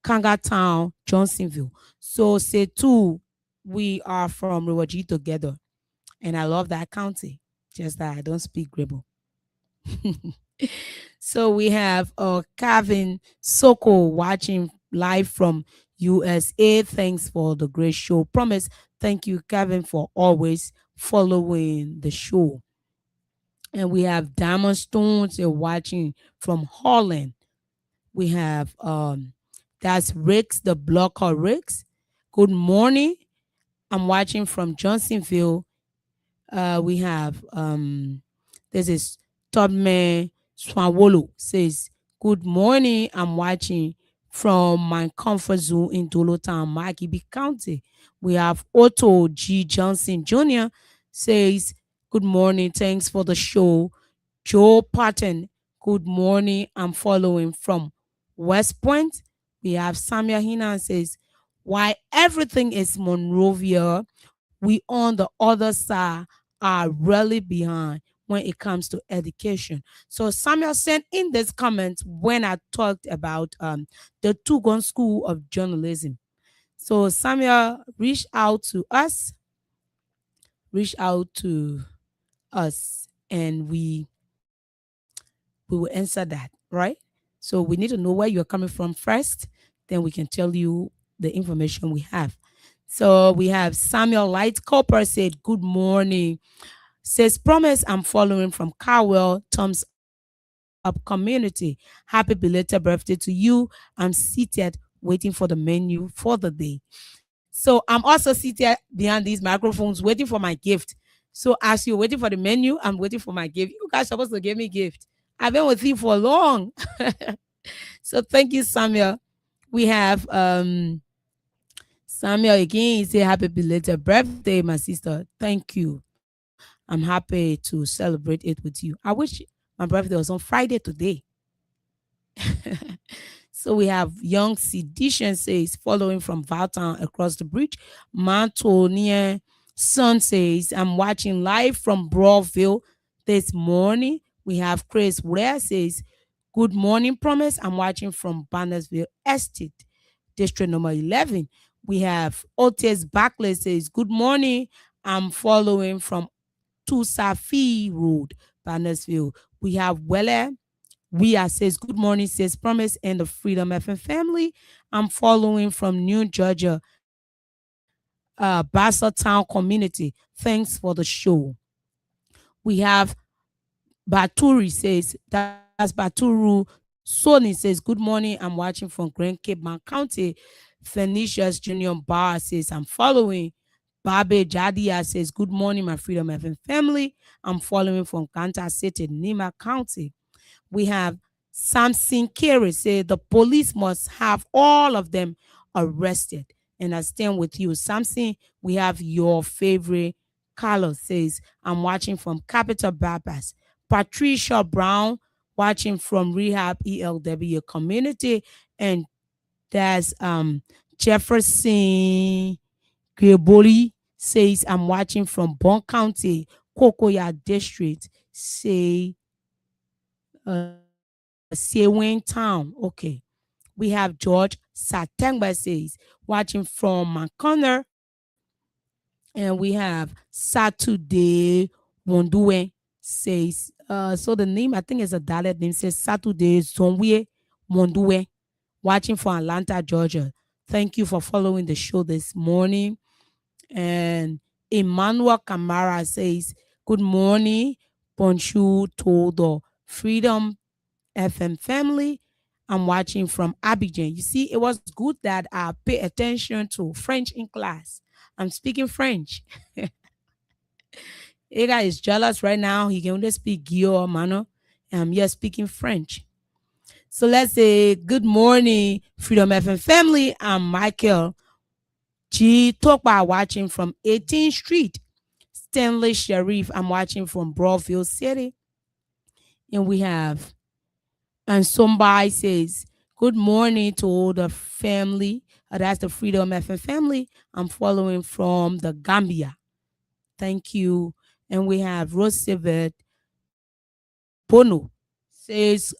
Kangatown, Johnsonville. So say two, we are from refugee together. And I love that county. Just that I don't speak Grebo. So we have Kevin Soko watching live from USA. Thanks for the great show. Promise. Thank you, Kevin, for always following the show. And we have Diamond Stones watching from Holland. We have that's Ricks, the blocker Ricks. Good morning. I'm watching from Johnsonville. We have this is Tubman Swawolo says, good morning. I'm watching from my comfort zone in Dolotown, Makibi County. We have Otto G. Johnson Jr. says, good morning. Thanks for the show. Joe Patton, good morning. I'm following from West Point. We have Samia Hina says, why everything is Monrovia, we on the other side are really behind when it comes to education. So Samuel sent in this comment when I talked about the Tugon School of Journalism. So Samuel reached out to us, and we will answer that, right? So we need to know where you're coming from first, then we can tell you the information we have. So we have Samuel Light Copper said, good morning. Says, promise I'm following from Cowell, thumbs up community. Happy belated birthday to you. I'm seated waiting for the menu for the day. So I'm also seated behind these microphones waiting for my gift. So as you're waiting for the menu, I'm waiting for my gift. You guys are supposed to give me gift. I've been with you for long. So thank you, Samuel. We have Samuel again. He said, happy belated birthday, my sister. Thank you. I'm happy to celebrate it with you. I wish my birthday was on Friday today. So we have Young Sedition says, following from Valtown across the bridge. Mantonia Son says, I'm watching live from Broadville this morning. We have Chris Ware says, good morning, Promise. I'm watching from Bannersville Estate, District number 11. We have Otis Barclay says, good morning. I'm following from Tusafi Road, Bannersville. We have Weller. Says, good morning, says Promise and the Freedom FM family. I'm following from New Georgia, Basel Town community. Thanks for the show. We have Baturi says, that's Baturu. Sony says, good morning. I'm watching from Grand Cape Mount County. Phoenicia's Junior Bar says, I'm following. Babe Jadia says, good morning, my Freedom FM family. I'm following from Kansas City, Nima County. We have Samson Carey say the police must have all of them arrested. And I stand with you. Samson, we have your favorite. Carlos says, I'm watching from Capital Baptist. Patricia Brown watching from Rehab ELW community, and that's Jefferson Grebori says, I'm watching from Bon County, Kokoya District, say Sewing Town. Okay. We have George Satengba says, watching from McConnell. And we have Saturday Wondue says, so the name, I think it's a dialect name, says Saturday Zonwe Wondue, watching from Atlanta, Georgia. Thank you for following the show this morning. And Emmanuel Camara says, good morning, bonjour to the Freedom FM family. I'm watching from Abidjan. You see, it was good that I pay attention to French in class. I'm speaking French. Ega is jealous right now. He can only speak Guillaume, Mano. And I'm here speaking French. So let's say, good morning, Freedom FM family. I'm Michael G. Tokpa, watching from 18th Street. Stanley Sharif, I'm watching from Broadville City. And we have, and somebody says, good morning to all the family. That's the Freedom FM family. I'm following from the Gambia. Thank you. And we have Roosevelt Bono says,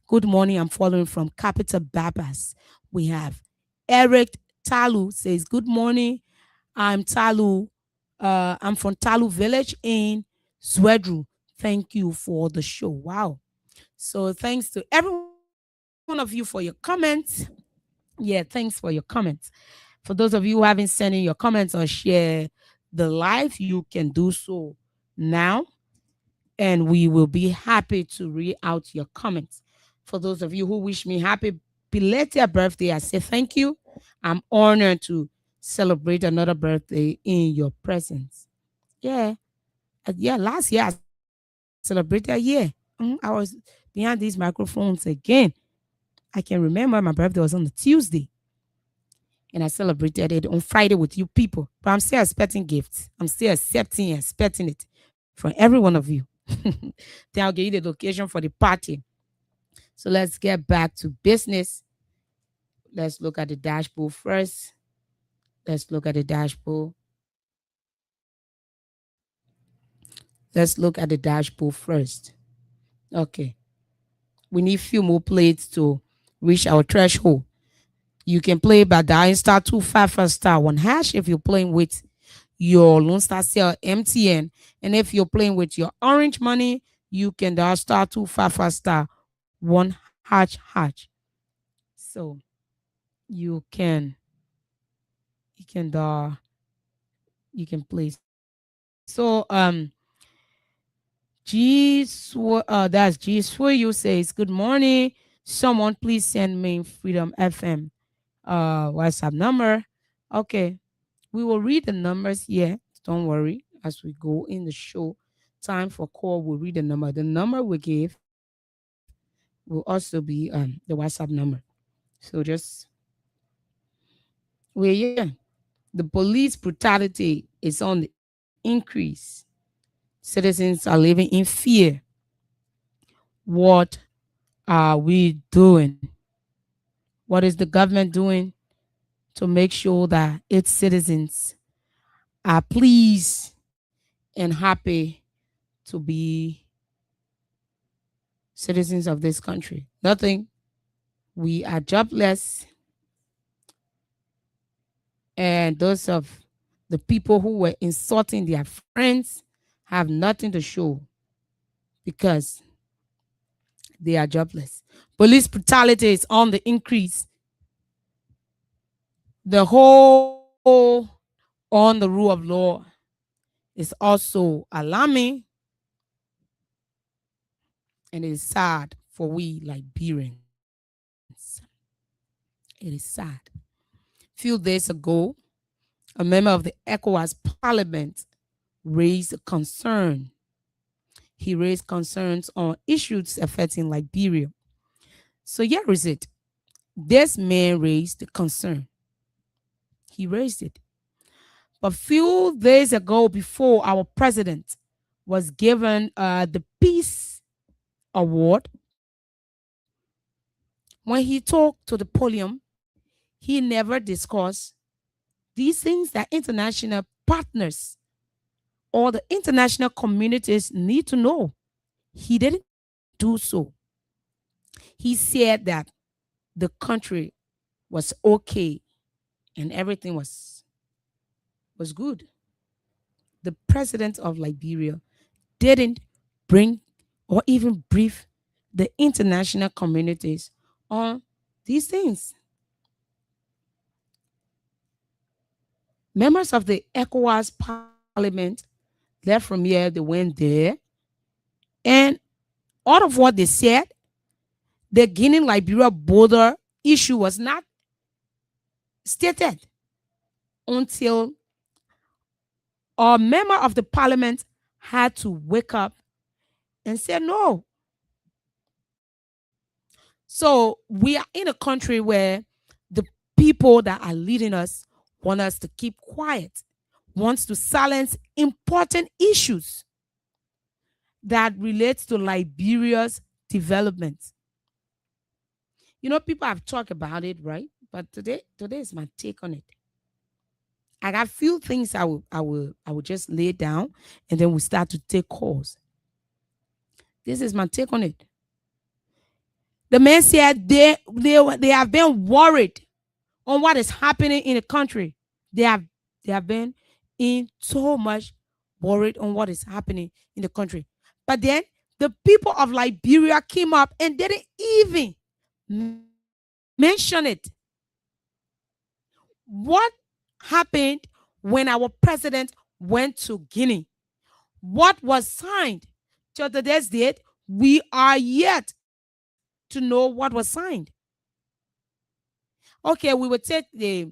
good morning. I'm following from Capital Babas. We have Eric Talu says, good morning. I'm Talu. I'm from Talu Village in Zwedru. Thank you for the show. Wow. So thanks to every one of you for your comments. Yeah, thanks for your comments. For those of you who haven't sent in your comments or share the live, you can do so now. And we will be happy to read out your comments. For those of you who wish me happy belated birthday, I say thank you. I'm honored to celebrate another birthday in your presence. Yeah. Yeah, last year I celebrated a year. I was behind these microphones again. I can remember my birthday was on a Tuesday and I celebrated it on Friday with you people. But I'm still expecting gifts. I'm still accepting and expecting it from every one of you. Then I'll give you the location for the party. So let's get back to business. Let's look at the dashboard first. Let's look at the dashboard. Let's look at the dashboard first. Okay. We need few more plates to reach our threshold. You can play by dialing star 255 star 1 hash if you're playing with your Lone Star Cell MTN. And if you're playing with your Orange Money, you can dial star 255 star 1 hash. So you can dial, you can play. So that's G Swayu says, good morning. Someone please send me Freedom FM WhatsApp number. Okay. We will read the numbers here. Don't worry. As we go in the show, time for call, we'll read the number. The number we give will also be the WhatsApp number. So just yeah. The police brutality is on the increase. Citizens are living in fear. What are we doing? What is the government doing to make sure that its citizens are pleased and happy to be citizens of this country? Nothing. We are jobless. And those of the people who were insulting their friends have nothing to show because they are jobless. Police brutality is on the increase. The whole on the rule of law is also alarming, and it is sad for we Liberians. It is sad. Few days ago, a member of the ECOWAS Parliament raised a concern. He raised concerns on issues affecting Liberia. So here is it. This man raised the concern. He raised it. But few days ago, before our president was given the Peace Award, when he talked to the podium, he never discussed these things that international partners or the international communities need to know. He didn't do so. He said that the country was okay and everything was good. The president of Liberia didn't bring or even brief the international communities on these things. Members of the ECOWAS parliament left from here, they went there, and out of what they said, the Guinea Liberia border issue was not stated until a member of the parliament had to wake up and say no. So we are in a country where the people that are leading us want us to keep quiet, wants to silence important issues that relates to Liberia's development. You know, people have talked about it, right? But today is my take on it. I got few things I will just lay down, and then we start to take calls. This is my take on it. The man said they have been worried on what is happening in the country. They have been in so much worried on what is happening in the country. But then the people of Liberia came up and didn't even mention it. What happened when our president went to Guinea? What was signed? To today's date, we are yet to know what was signed. Okay, we would take the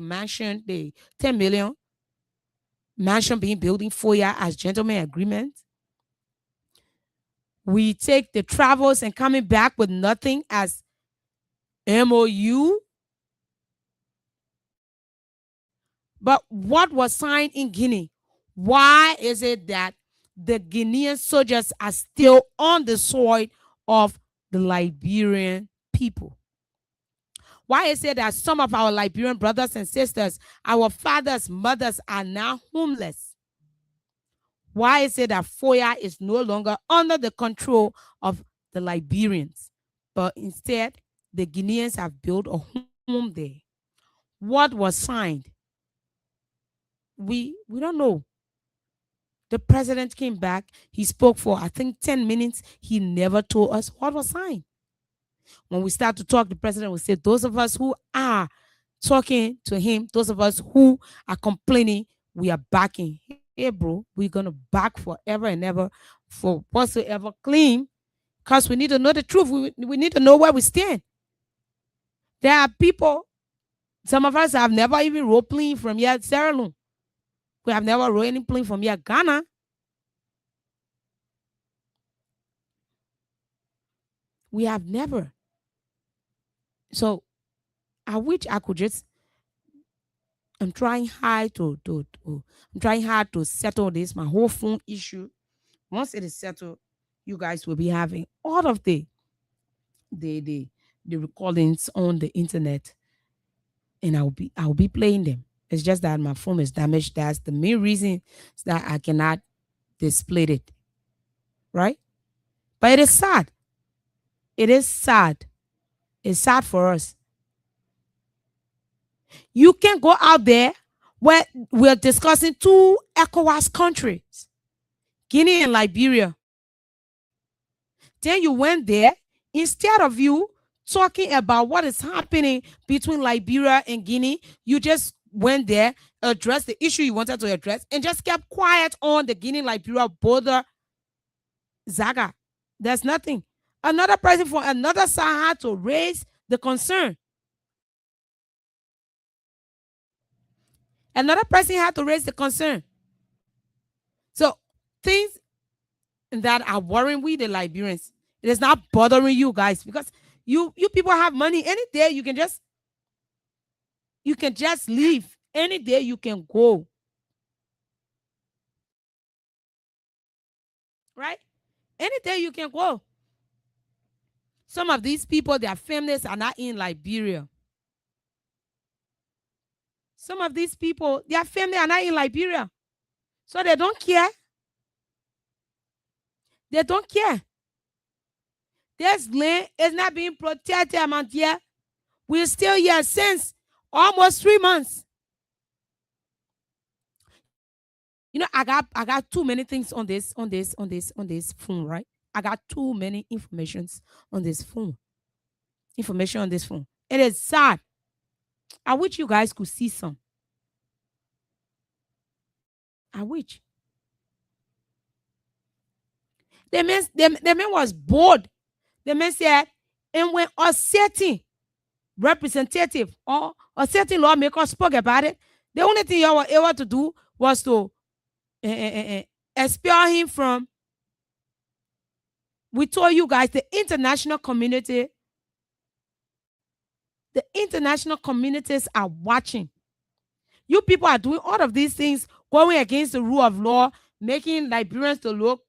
mansion, the 10 million mansion being built in 4 years as gentleman agreement. We take the travels and coming back with nothing as MOU. But what was signed in Guinea? Why is it that the Guinean soldiers are still on the soil of the Liberian people? Why is it that some of our Liberian brothers and sisters, our fathers, mothers are now homeless? Why is it that Foya is no longer under the control of the Liberians, but instead the Guineans have built a home there? What was signed? We don't know. The president came back. He spoke for, I think, 10 minutes. He never told us what was signed. When we start to talk, the president will say, those of us who are talking to him, those of us who are complaining, we are backing. Hey, bro, we're going to back forever and ever for whatsoever claim, because we need to know the truth. We need to know where we stand. There are people, some of us have never even rode plane from here, Sierra Leone. We have never rode any plane from here, Ghana. We have never. So I wish I could just. I'm trying hard to settle this, my whole phone issue. Once it is settled, you guys will be having all of the recordings on the internet, and I'll be playing them. It's just that my phone is damaged. That's the main reason that I cannot display it. Right? But it is sad. It is sad. It's sad for us. You can go out there where we're discussing two ECOWAS countries, Guinea and Liberia. Then you went there, instead of you talking about what is happening between Liberia and Guinea, you just went there, addressed the issue you wanted to address, and just kept quiet on the Guinea-Liberia border Zaga. There's nothing. Another person from another side had to raise the concern. Another person had to raise the concern. So things that are worrying we the Liberians, it is not bothering you guys, because you people have money. Any day you can just leave. Any day you can go. Right? Any day you can go. Some of these people, their families are not in Liberia. Some of these people, their family are not in Liberia. So they don't care. They don't care. This land is not being protected among here. We're still here since almost 3 months. You know, I got too many things on this phone, right? I got too many informations on this phone. Information on this phone. It is sad. I wish you guys could see some. I wish. The man was bored. The man said, and when a certain representative or a certain lawmaker spoke about it, the only thing you were able to do was to expel him from. We told you guys the international communities are watching. You people are doing all of these things, going against the rule of law, making Liberians to look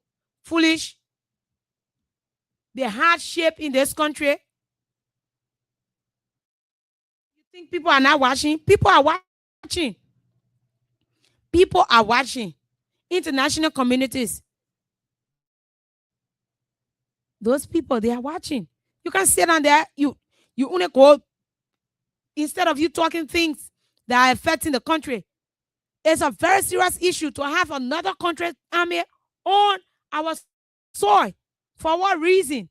foolish. The hardship in this country. You think people are not watching? People are watching. People are watching. International communities. Those people, they are watching. You can sit down there. You only go, instead of you talking things that are affecting the country. It's a very serious issue to have another country's army on our soil. For what reason?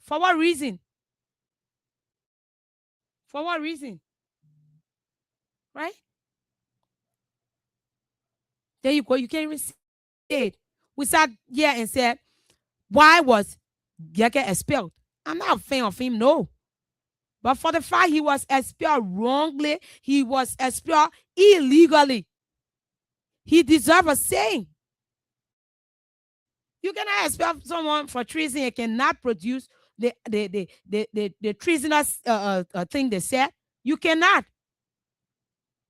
For what reason? For what reason? Right? There you go. You can't even say it. We sat here and said, why was Yeke expelled? I'm not a fan of him, no. But for the fact he was expelled wrongly, he was expelled illegally, he deserves a saying. You cannot expel someone for treason and cannot produce the treasonous thing they said. You cannot.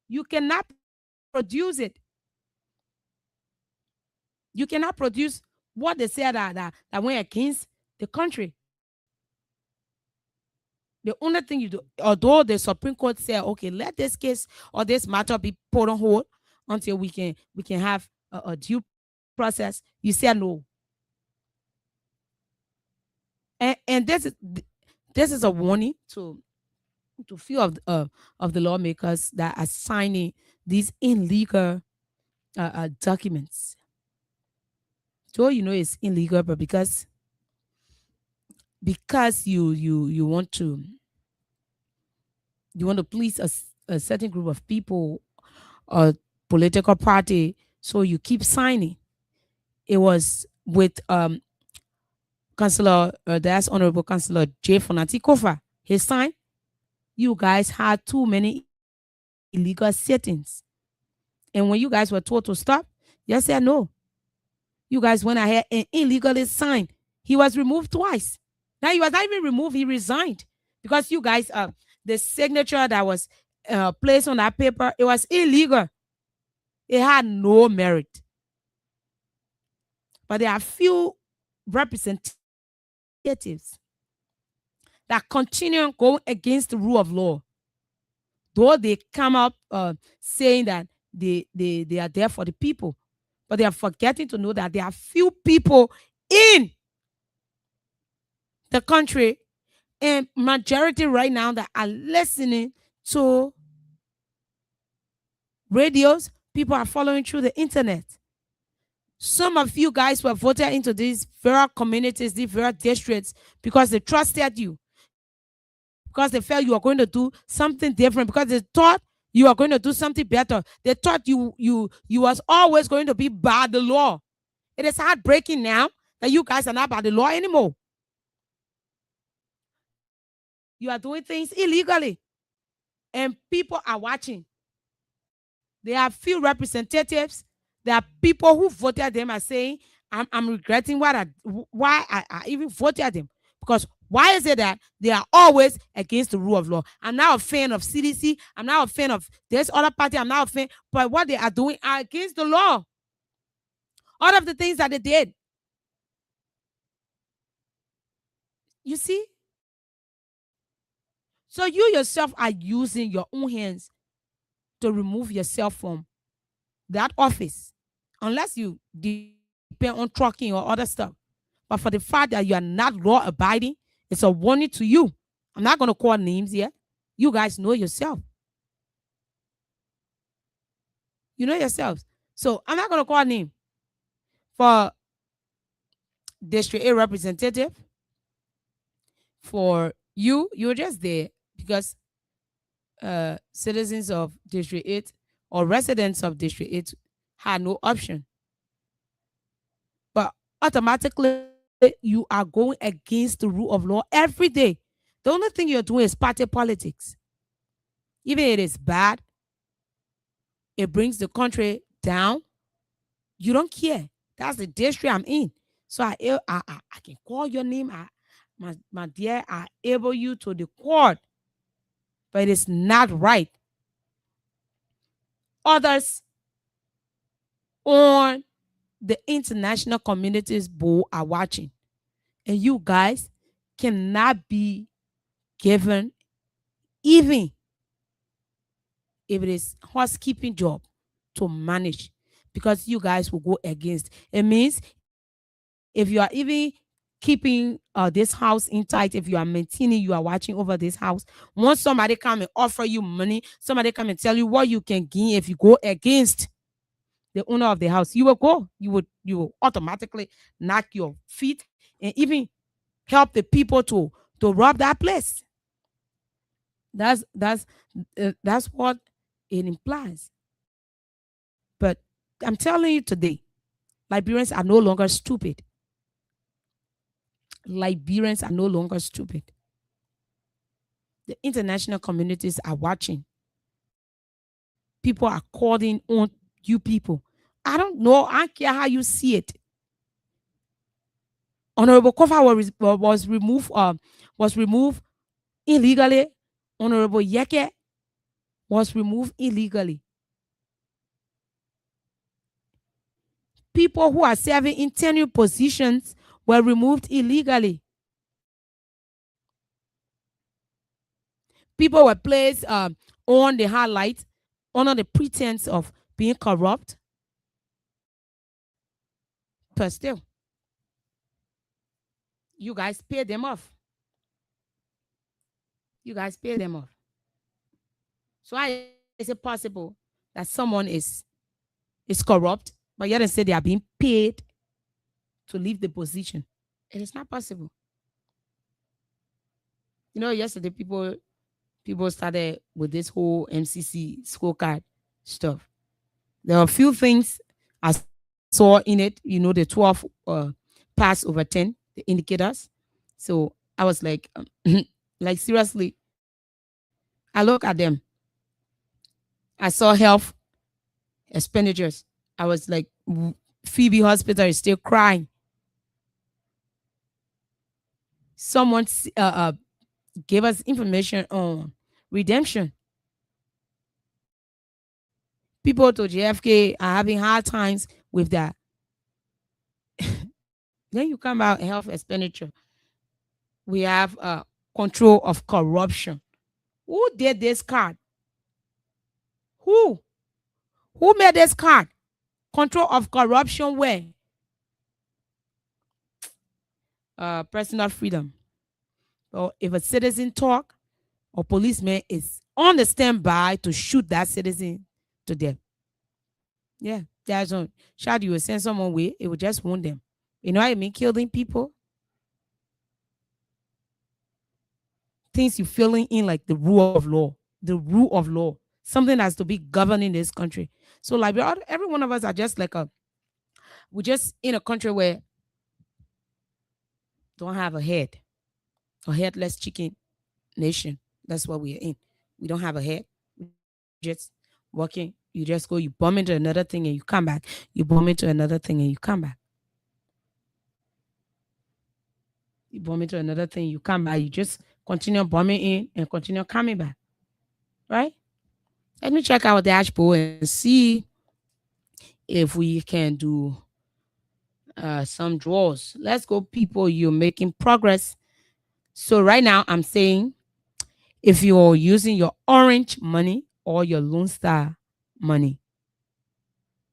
You cannot produce it. You cannot produce what they said that went against the country. The only thing you do, although the Supreme Court said, okay, let this case or this matter be put on hold until we can have a due process, you said no. And this is a warning to few of the lawmakers that are signing these illegal documents. So you know it's illegal, but because you want to please a certain group of people or political party, so you keep signing. It was with Councillor, that's Honorable Councillor J. Fonati Kofa. He signed. You guys had too many illegal settings. And when you guys were told to stop, you said no. You guys went ahead and illegally signed. He was removed twice. Now he was not even removed, he resigned. Because you guys, the signature that was placed on that paper, it was illegal. It had no merit. But there are few representatives that continue going against the rule of law. Though they come up saying that they are there for the people, but they are forgetting to know that there are few people in the country and majority right now that are listening to radios. People are following through the internet. Some of you guys were voted into these very communities, these very districts, because they trusted you, because they felt you were going to do something different, because they thought you are going to do something better. They thought you was always going to be by the law. It is heartbreaking now that you guys are not by the law anymore. You are doing things illegally, and people are watching. There are few representatives. There are people who voted them are saying, I'm regretting why I even voted them. Because why is it that they are always against the rule of law? I'm not a fan of CDC. I'm not a fan of this other party. I'm not a fan. But what they are doing are against the law. All of the things that they did. You see? So you yourself are using your own hands to remove yourself from that office, unless you depend on trucking or other stuff. But for the fact that you are not law abiding, it's a warning to you. I'm not going to call names here. You guys know yourself. You know yourselves. So I'm not going to call name. For District A representative, for you, you're just there because citizens of District 8 or residents of District 8 had no option. But automatically, you are going against the rule of law every day. The only thing you're doing is party politics. Even if it is bad, it brings the country down. You don't care. That's the district I'm in. So I can call your name. My dear, I able you to the court. But it is not right. Others on the international communities board are watching. And you guys cannot be given, even if it is housekeeping job, to manage, because you guys will go against. It means if you are even keeping this house intact, if you are maintaining, you are watching over this house, once somebody come and offer you money, somebody come and tell you what you can gain if you go against the owner of the house, you will go. You will automatically knock your feet and even help the people to rob that place. That's what it implies. But I'm telling you today, Liberians are no longer stupid. Liberians are no longer stupid. The international communities are watching. People are calling on you people. I don't know. I don't care how you see it. Honorable Kofa was removed illegally. Honorable Yeke was removed illegally. People who are serving in tenure positions were removed illegally. People were placed on the highlight under the pretense of being corrupt. But still, you guys pay them off. You guys pay them off. So how is it possible that someone is corrupt, but yet they say they are being paid to leave the position? It is not possible. You know, yesterday people started with this whole MCC scorecard stuff. There are a few things I saw in it, the 12 pass over 10, the indicators. So I was like, like seriously, I look at them. I saw health expenditures. I was like, Phoebe Hospital is still crying. Someone gave us information on redemption. People to JFK are having hard times with that. Then you come out health expenditure. We have control of corruption. Who did this card? Who? Who made this card? Control of corruption where? Personal freedom. Or if a citizen talk, or policeman is on the standby to shoot that citizen to death. Yeah, there's no shot. You will send someone away, it will just wound them. You know what I mean? Killing people. Things you feeling in like the rule of law. The rule of law. Something has to be governing this country. So like every one of us are just like we're just in a country where don't have a head. A headless chicken nation. That's what we're in. We don't have a head. Just walking. You just go, you bump into another thing and you come back. You bump into another thing and you come back. You bump into another thing, you come back. You just continue bumming in and continue coming back. Right? Let me check our dashboard and see if we can do some draws. Let's go, people. You're making progress. So right now I'm saying if you're using your Orange money or your Lone Star money,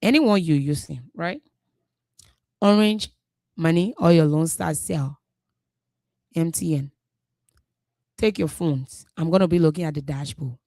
anyone you're using, right? Orange money or your Lone Star cell, MTN. Take your phones. I'm gonna be looking at the dashboard.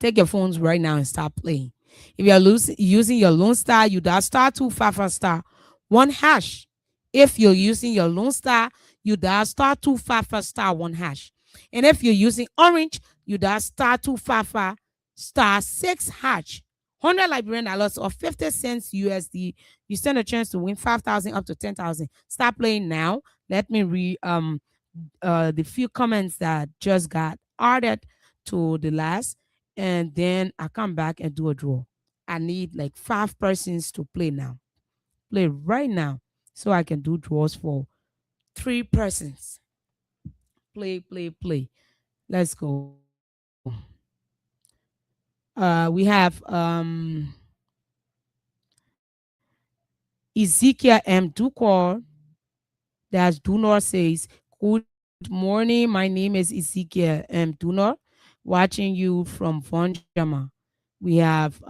Take your phones right now and start playing. If you're using your Lone Star, you dial star 255 star 1#. If you're using your Lone Star, you dial star 255 star 1#. And if you're using Orange, you dial star 255 star 6#. 100 Liberian dollars or 50 cents USD. You stand a chance to win 5,000 up to 10,000. Start playing now. Let me read the few comments that just got added to the last, and then I come back and do a draw. I need like 5 persons to play now. Play right now so I can do draws for 3 persons. Play, play, play. Let's go. We have Ezekiel M. Dukor. That's Dunor says, "Good morning. My name is Ezekiel M. Dunor, watching you from Vonjama." We have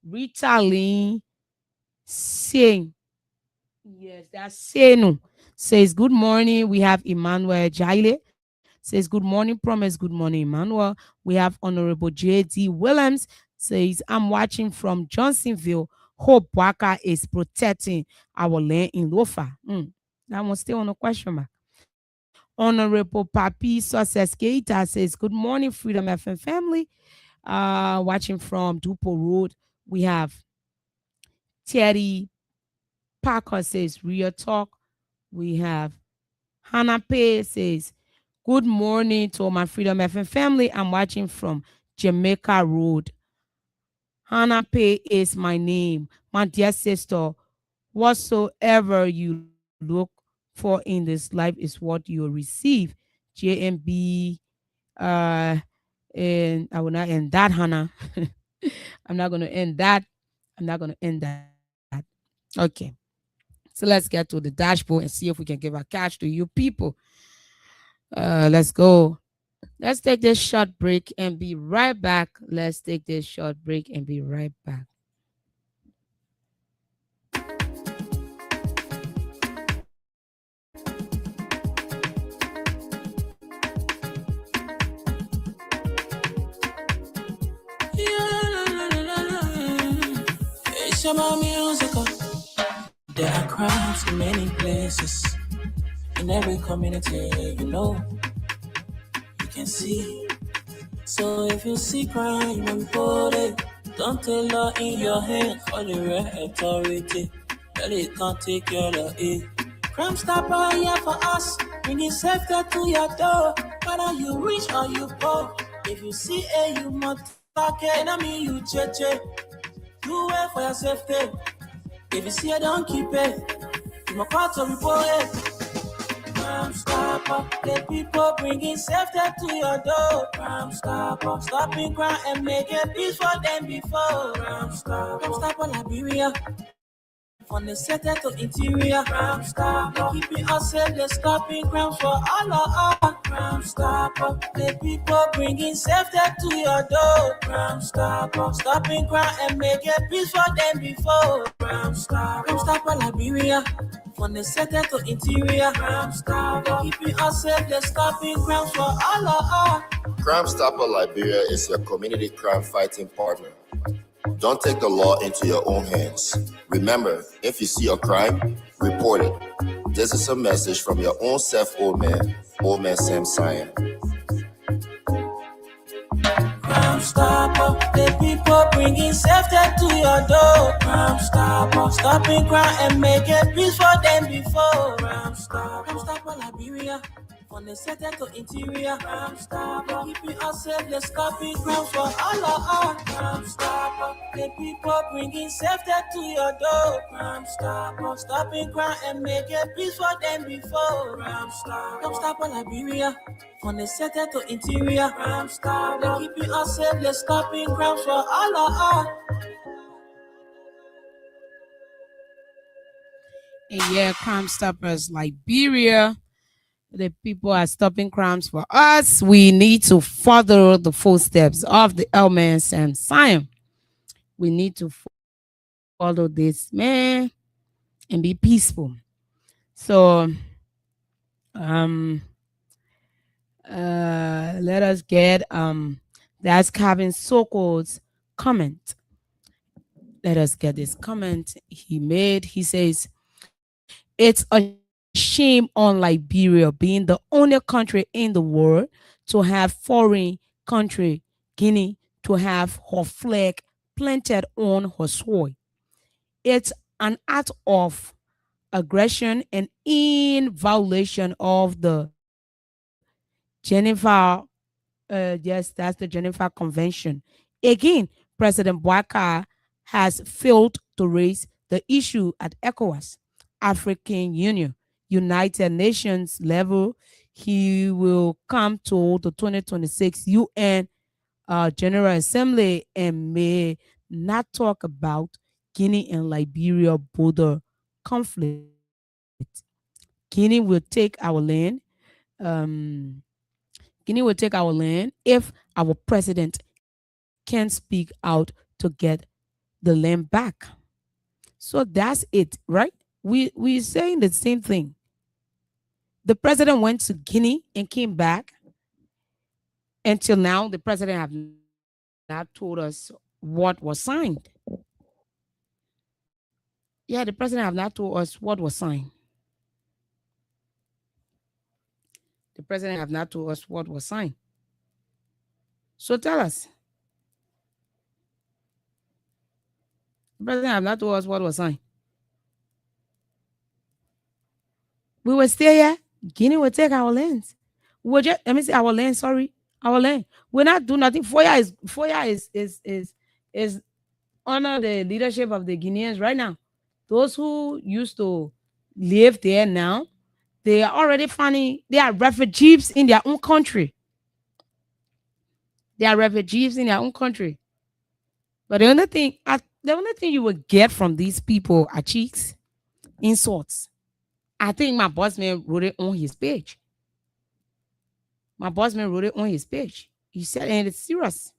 Rita Lee saying, yes, that's Senu. Says, "Good morning." We have Emmanuel Jaile. Says, "Good morning, Promise." Good morning, Emmanuel. We have Honorable J.D. Williams. Says, "I'm watching from Johnsonville. Hope Waka is protecting our land in Lofa." That one's still on a question mark. Honorable Papi Success Keita says, "Good morning, Freedom FM family. Watching from Dupo Road." We have Thierry Parker says, "Real talk." We have Hannah Pay says, "Good morning to my Freedom FM family. I'm watching from Jamaica Road." Hannah Pay is my name. My dear sister, whatsoever you look for in this life is what you receive. JMB, uh, and I will not end that, Hannah. I'm not going to end that. I'm not going to end that. Okay. So let's get to the dashboard and see if we can give a catch to you people. Let's go. Let's take this short break and be right back. Let's take this short break and be right back. It's about music. There are crowds in many places. In every community, you can see. So if you see crime, report it. Don't take law in your hand for the real authority. Well, it can't take care of it. Crime stopper here for us, bringing safety to your door. Whether you rich or you poor, if you see a you must talk it. I mean you cheche. Do it for your safety. If you see it, don't keep it. You must call to report it. Crime stopper, the people bringing safety to your door. Crime stopper, stopping crime and making peace for them before. Crime stopper, Liberia. From the center to interior, Crime Stopper, keeping us safe, they're stopping crimes for all of us. Crime Stopper, the people bringing safety to your door. Crime Stopper, stopping crime and making peace for them before. Crime Stopper, Liberia. From the center to interior, Crime Stopper, keeping us safe, they're stopping crimes for all of us. Crime Stopper Liberia is your community crime fighting partner. Don't take the law into your own hands. Remember, if you see a crime, report it. This is a message from your own self, old man Sam Cyan. Crime Stopper, the people bringing safety to your door. Crime Stopper, stopping crime and making peace for them before. Crime Stopper, Liberia. From the center to interior, Crime Stopper, keeping us safe, they're stopping crimes for all of us. Crime Stopper, the people bringing safety to your door. Crime Stopper, stopping crime and making peace for them before. Crime Stopper, Liberia. From the center to interior, Crime Stopper, keeping us safe, they're stopping crimes for all of us. And yeah, Crime Stoppers Liberia. The people are stopping crimes for us. We need to follow the footsteps of the elements and Zion. We need to follow this man and be peaceful. So um let us get that's Kevin Sokol's comment. Let us get this comment he made. He says, it's a shame on Liberia being the only country in the world to have foreign country, Guinea, to have her flag planted on her soil. It's an act of aggression and in violation of the Geneva, yes, that's the Geneva Convention. Again, President Bouacar has failed to raise the issue at ECOWAS, African Union, United Nations level. He will come to the 2026 UN General Assembly and may not talk about Guinea and Liberia border conflict. Guinea will take our land. Um, Guinea will take our land if our president can speak out to get the land back. So that's it, right? We're saying the same thing. The president went to Guinea and came back. Until now, the president have not told us what was signed. Yeah, the president have not told us what was signed. The president have not told us what was signed. So tell us. The president have not told us what was signed. We will stay here. Guinea will take our lands. We'll just let me say our land, sorry. Our land. We're not doing nothing. Foya is under the leadership of the Guineans right now. Those who used to live there now, they are already finding they are refugees in their own country. They are refugees in their own country. But the only thing you will get from these people are cheeks, insults. I think my boss man wrote it on his page. My boss man wrote it on his page. He said, and it's serious.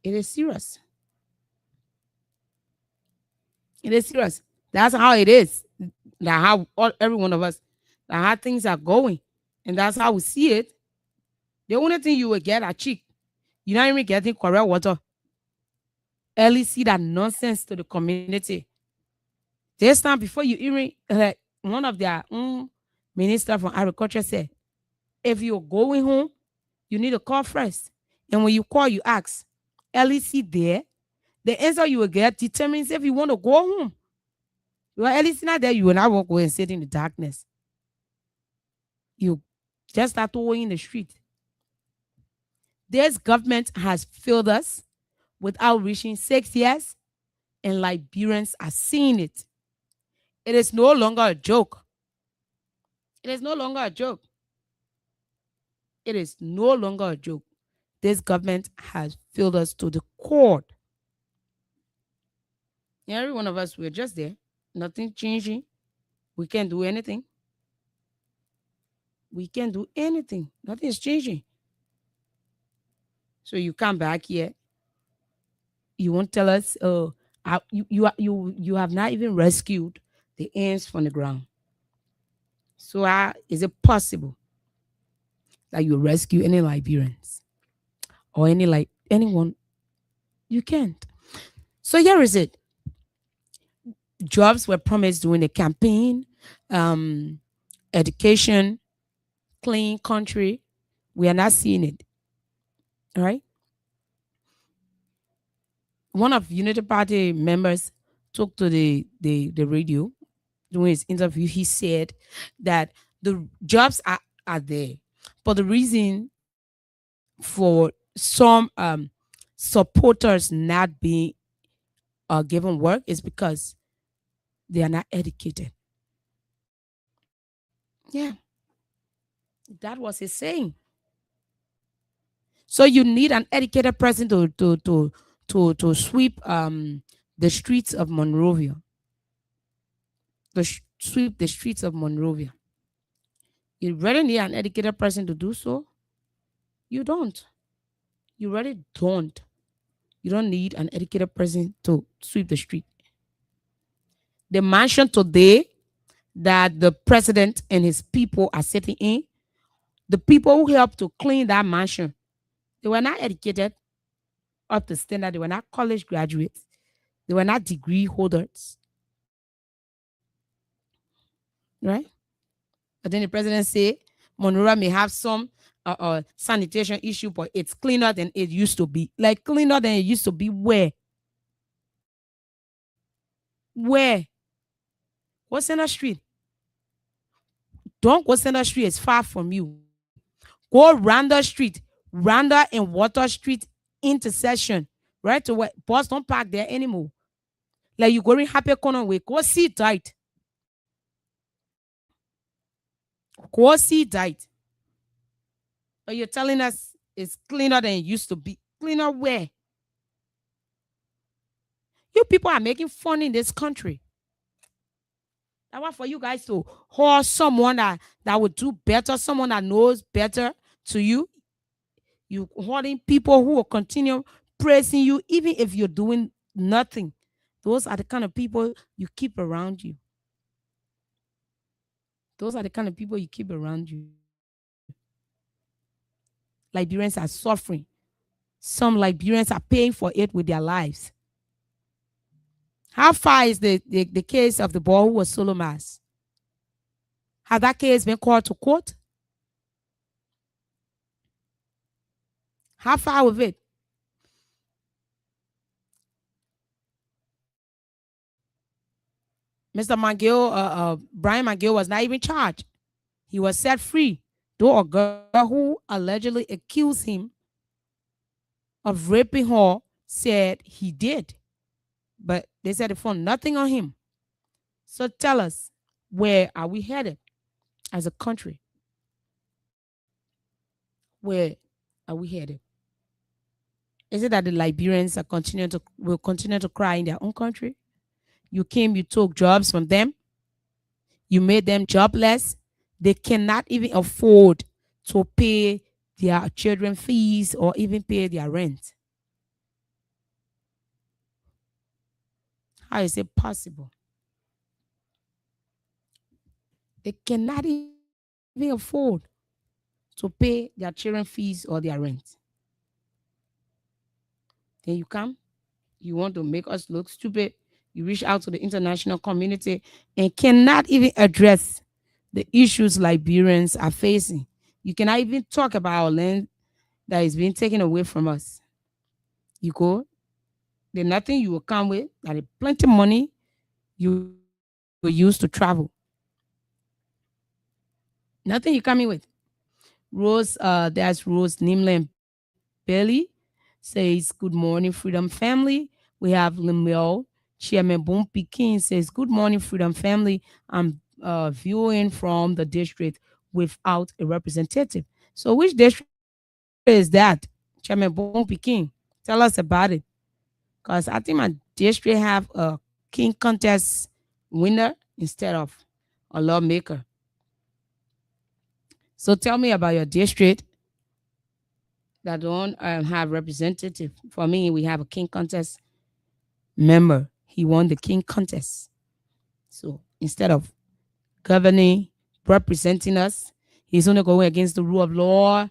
It is serious. It is serious. That's how it is. That's how every one of us, that's how things are going. And that's how we see it. The only thing you will get are cheek. You're not even getting correct water. Early see that nonsense to the community. This time before you even like one of their own minister from agriculture said, if you're going home, you need to call first. And when you call, you ask, LEC there? The answer you will get determines if you want to go home. You are LEC not there, you will not walk away and sit in the darkness. You just start throwing in the street. This government has failed us without reaching 6 years, and Liberians are seeing it. It is no longer a joke. It is no longer a joke. It is no longer a joke. This government has failed us to the core. Yeah, every one of us, we're just there. Nothing changing. We can't do anything. We can't do anything. Nothing is changing. So you come back here. You won't tell us, you have not even rescued the ants from the ground. So is it possible that you rescue any Liberians or anyone? You can't. So here is it. Jobs were promised during the campaign, education, clean country. We are not seeing it. All right. One of Unity Party members took to the radio during his interview. He said that the jobs are there, but the reason for some supporters not being given work is because they are not educated. Yeah, that was his saying. So you need an educated person to sweep the streets of Monrovia. Sweep the streets of Monrovia. You really need an educated person to do so? You don't. You really don't. You don't need an educated person to sweep the street. The mansion today that the president and his people are sitting in, the people who helped to clean that mansion, they were not educated up to standard. They were not college graduates. They were not degree holders, right? But then the president said Monroe may have some sanitation issue, but it's cleaner than it used to be. Like cleaner than it used to be. Where? Where? What's in the street? Don't go Center Street. It's far from you. Go Randa Street, Randa and Water Street intersection, right to where bus don't park there anymore. Like you going Happy Corner way, go see it right. Go see it right. But you're telling us it's cleaner than it used to be. Cleaner where? You people are making fun in this country. I want for you guys to hold someone that would do better, someone that knows better to you. You holding people who will continue praising you, even if you're doing nothing. Those are the kind of people you keep around you. Those are the kind of people you keep around you. Liberians are suffering. Some Liberians are paying for it with their lives. How far is the case of the boy who was solo mass? Has that case been called to court? How far with it? Mr. McGill, Brian McGill was not even charged. He was set free, though a girl who allegedly accused him of raping her said he did. But they said they found nothing on him. So tell us, where are we headed as a country? Where are we headed? Is it that the Liberians will continue to cry in their own country? You came, you took jobs from them, you made them jobless. They cannot even afford to pay their children fees or even pay their rent. How is it possible? They cannot even afford to pay their children fees or their rent. Then you come, you want to make us look stupid. You reach out to the international community and cannot even address the issues Liberians are facing. You cannot even talk about our land that is being taken away from us. You go, there's nothing you will come with, that is plenty of money you will use to travel. Nothing you coming with. Rose, there's Rose Nimland Bailey says, good morning, Freedom Family. We have Lemuel Chairman Boom Pekin says, good morning, Freedom Family. I'm viewing from the district without a representative. So which district is that? Chairman Boom Pekin, tell us about it. Because I think my district have a king contest winner instead of a lawmaker. So tell me about your district that don't have representative. For me, we have a king contest member. He won the king contest. So instead of governing, representing us, he's only going against the rule of law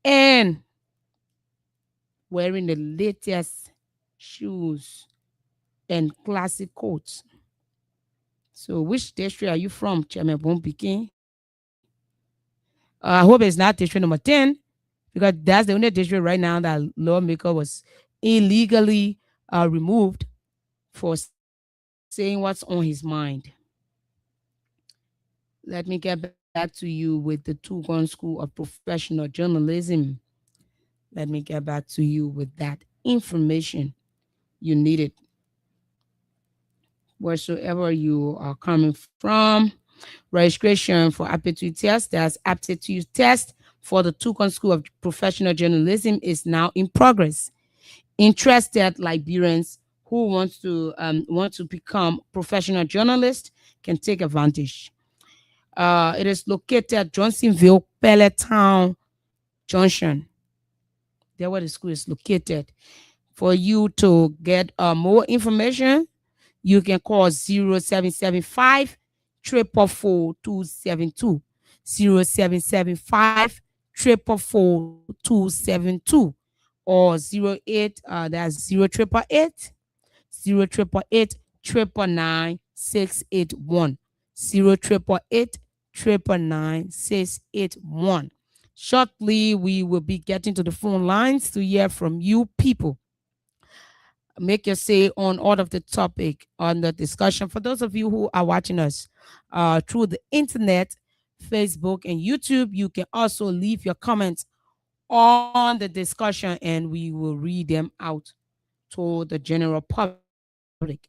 and wearing the latest shoes and classic coats. So which district are you from, Chairman Boom Pekin? I hope it's not district number 10, because that's the only district right now that lawmaker was illegally removed for saying what's on his mind. Let me get back to you with the Tugon School of Professional Journalism. Let me get back to you with that information you needed. Wheresoever you are coming from, registration for aptitude test, that's aptitude test for the Tugon School of Professional Journalism is now in progress. Interested Liberians who want to become professional journalists can take advantage. It is located at Johnsonville, Pellet Junction. There where the school is located. For you to get more information, you can call 0775 444 272. 0775 444 272 or 08 that's 0888 0888 999 681. 0888 999 681. Shortly, we will be getting to the phone lines to hear from you people. Make your say on all of the topic on the discussion. For those of you who are watching us through the internet, Facebook, and YouTube, you can also leave your comments on the discussion and we will read them out to the general public.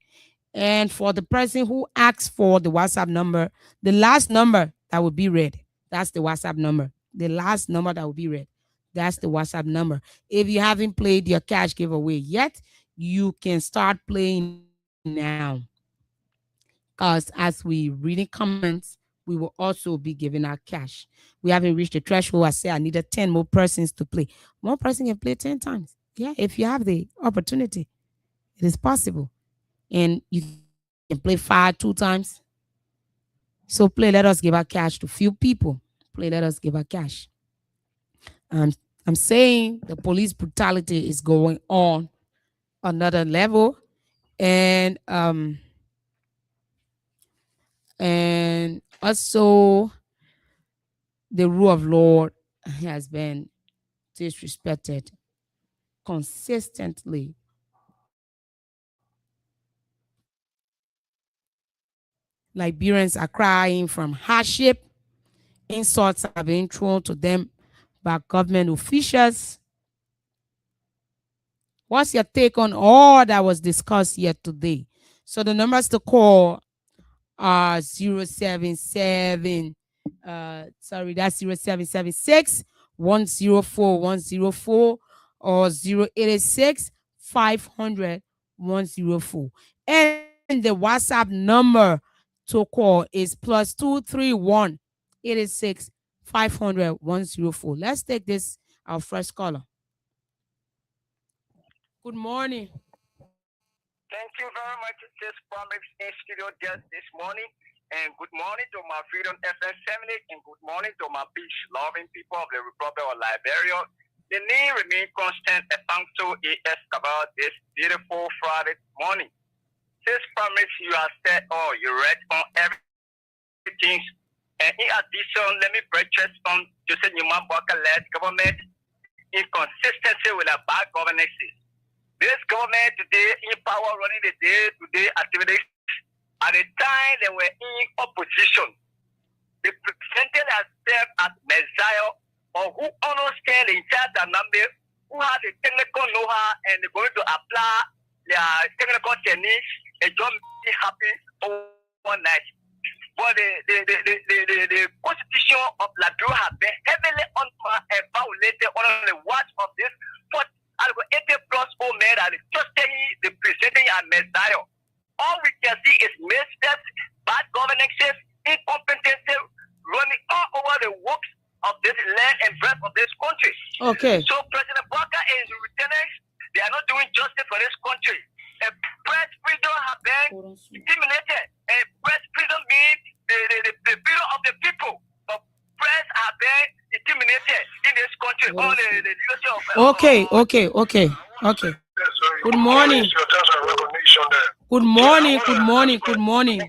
And for the person who asks for the WhatsApp number, the last number that will be read, that's the WhatsApp number. The last number that will be read, that's the WhatsApp number. If you haven't played your cash giveaway yet, you can start playing now. Because as we reading comments, we will also be giving out cash. We haven't reached the threshold. I say I needed 10 more persons to play. One person can play 10 times. Yeah, if you have the opportunity, it is possible. And you can play 5 2 times. So play, let us give out cash to few people. Play, let us give out cash. I'm saying the police brutality is going on another level, and also the rule of law has been disrespected consistently. Liberians are crying from hardship. Insults are being thrown to them by government officials. What's your take on all that was discussed here today? So the numbers to call are 077 that's 0776 104 104 or 0886 500 104. And the WhatsApp number to call is +231 86 500 104. Let's take this, our first caller. Good morning. Thank you very much. This Promise in studio just this morning. And good morning to my Freedom FM family. And good morning to my peace-loving people of the Republic of Liberia. The name remains constant and punctual AS about this beautiful Friday morning. This Promise you have said, you read on everything. And in addition, let me purchase on Joseph Newman Barker-led government in consistency with our bad governance. This government today in power running the day-to-day activities at the time they were in opposition. They presented themselves as Messiah or who understand the entire dynamic, who have the technical know-how and they're going to apply their technical techniques and just be happy overnight. But the constitution of Liberia has been heavily violated under the watch of this. But I go 80 plus old men that is just saying the presenting and Messiah. All we can see is missteps, bad governances, incompetency, running all over the works of this land and breadth of this country. Okay. So President Barker and his lieutenants, they are not doing justice for this country. And press freedom has been intimidated. And press freedom means the freedom of the people. But press have been intimidated in this country. All the leadership of Okay. Good morning. Good morning.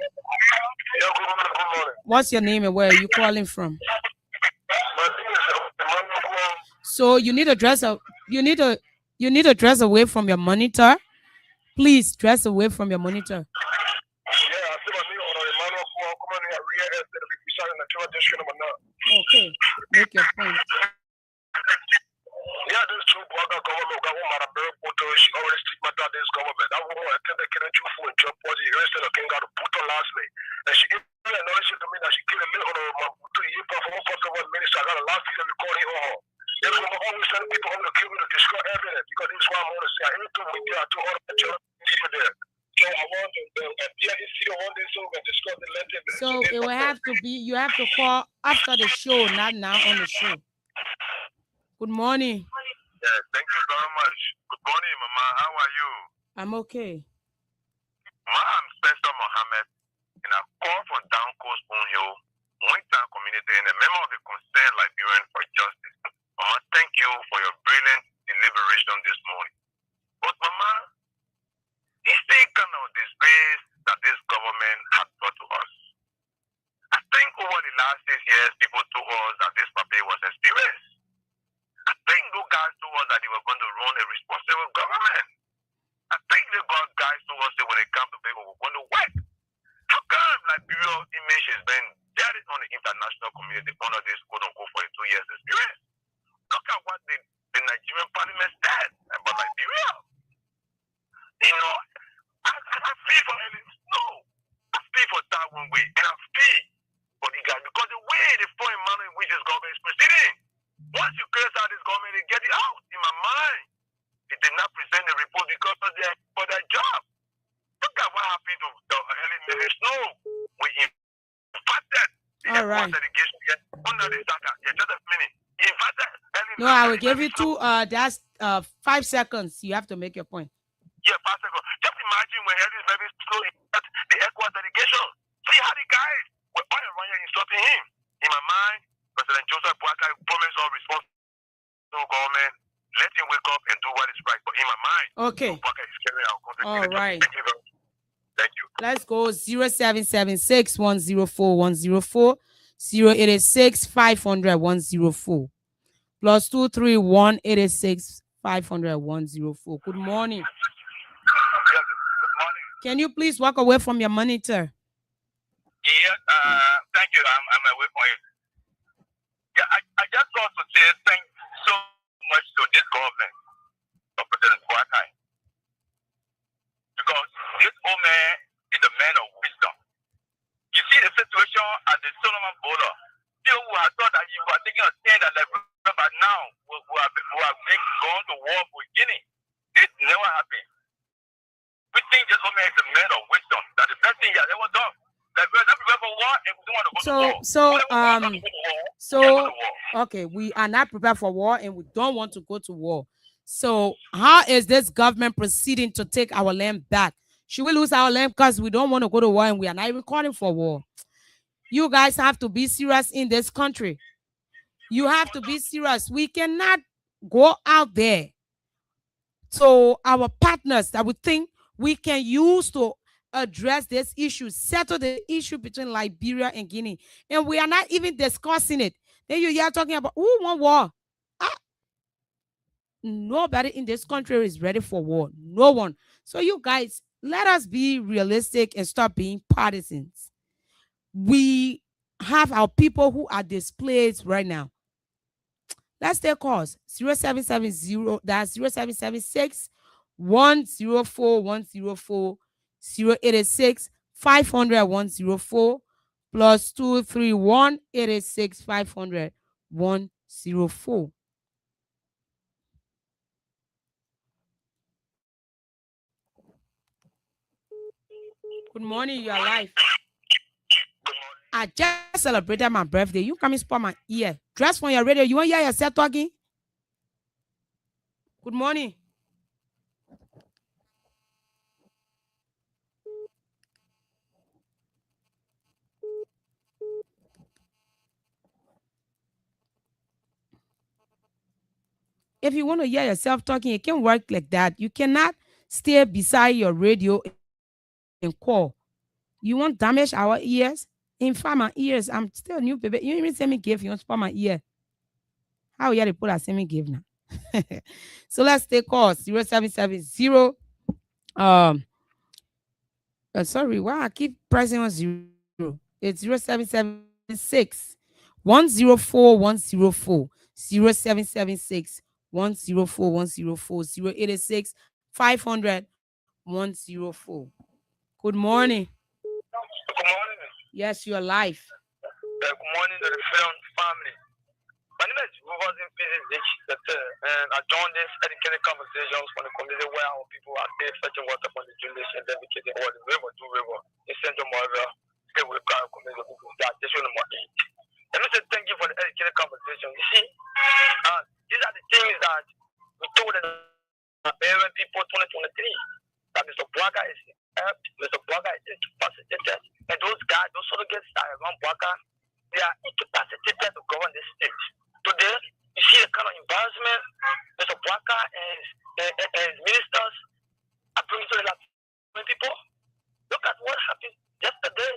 What's your name and where are you calling from? So you need to dress up. You need to dress away from your monitor. Please dress away from your monitor. Okay, make your point. Yeah, this true government she already stigmatized this government. That woman attended killing two food and chop body. You instead of king got a puto last night. And she gave me a knowledge to me that she killed a million on my puto year for 1 minister. I got a last year recording on her. They're going to always send people home to kill me to destroy evidence because this is why I want to say anything we do, I do all the children there. So I want to appear in you one day so we can discuss the letter. So it will have to be, you have to call after the show, not now on the show. Good morning. Yeah, thank you very much. Good morning, Mama. How are you? I'm okay. Ma, I'm Spencer Mohammed, and I call from Down Coast Spoon Hill, Wingtown community, and a member of the Concerned Liberian for Justice. Mama, thank you for your brilliant deliberation this morning. But Mama, it's the kind of disgrace that this government has brought to us. I think over the last 6 years, people told us that this paper was experienced. I think those guys told us that they were going to run a responsible government. I think the guys told us that when it comes to people, we're going to work. How come Liberia's image has been buried on the international community under this quote-unquote 42 years experience? Look at what the Nigerian parliament said about Liberia. You know, I feel for Ellen Snow. I feel for Taiwan Way. And I feel for the guy because the way the foreign manner in which this government is proceeding, once you criticize this government, they get it out. In my mind, they did not present the report because of their job. Look at what happened to Ellen Snow. We invited the All right. delegation under the Saka. Yeah, just a minute. He invited Ellen No, I will give you that's 5 seconds. You have to make your point. Yeah, 5 seconds. Just imagine when Ellen Snow invited the ECOWAS delegation. See how the guys were all around here insulting him. In my mind, President Joseph Boakai promised all responsible government, let him wake up and do what is right. But in my mind, Okay. Boakai is carrying out content. All right. Thank you very much. Thank you. Let's go 0776 104 104 0886 500 104 plus 231 886 500 104. Good morning. Yes, good morning. Can you please walk away from your monitor? Yes, thank you. I'm away from you. Yeah, I just want to say thank you so much to this government of President Boakai. Because this old man is a man of wisdom. You see the situation at the Solomon border. People who had thought that you were taking a stand at the river, but now we have gone to war with Guinea. It never happened. We think this old man is a man of wisdom. That the best thing he has ever done. That we're not prepared for war and we don't want to go to war. Okay, we are not prepared for war and we don't want to go to war. So how is this government proceeding to take our land back? Should we lose our land because we don't want to go to war and we are not even calling for war? You guys have to be serious in this country. You have to be serious. We cannot go out there. So our partners that we think we can use to address this issue, settle the issue between Liberia and Guinea, and we are not even discussing it. Then you are talking about who want war. Nobody in this country is ready for war. No one. So you guys, let us be realistic and stop being partisans. We have our people who are displaced right now. Let's take calls. 0770, that's 0776 104 104 0886 500 104 plus 231 886 500 104. Good morning, you are live. I just celebrated my birthday. You come and spoil my ear. Dress from your radio. You want to hear yourself talking? Good morning. If you want to hear yourself talking, it can work like that. You cannot stay beside your radio and call. You want damage our ears? In fact, my ears, I'm still new, baby. You even send me gift, you want to spoil my ear. How you put a send me gift now? So let's take calls. 0770. Sorry, why I keep pressing on 0. It's 0776 104 104 0776 104 104 0886 500 104. Good morning. Good morning. Yes, you're live. Good morning to the film family. My name is Movers in Peace Ditch, the third. And I joined this educated conversations from the community where our people are there fetching water from the drainage and dedicating all the river to river in Central Moravia. They will cry community of people that this number 8. Let me say thank you for the educated conversation. You see, these are the things that we told the Nigerian people 2023 that Mr. Braga is helped, Mr. Braga is incapacitated, and those guys, those surrogates that are around Braga, they are incapacitated to govern this state. Today, you see the kind of embarrassment Mr. Braga and his ministers are bringing to the people. Look at what happened yesterday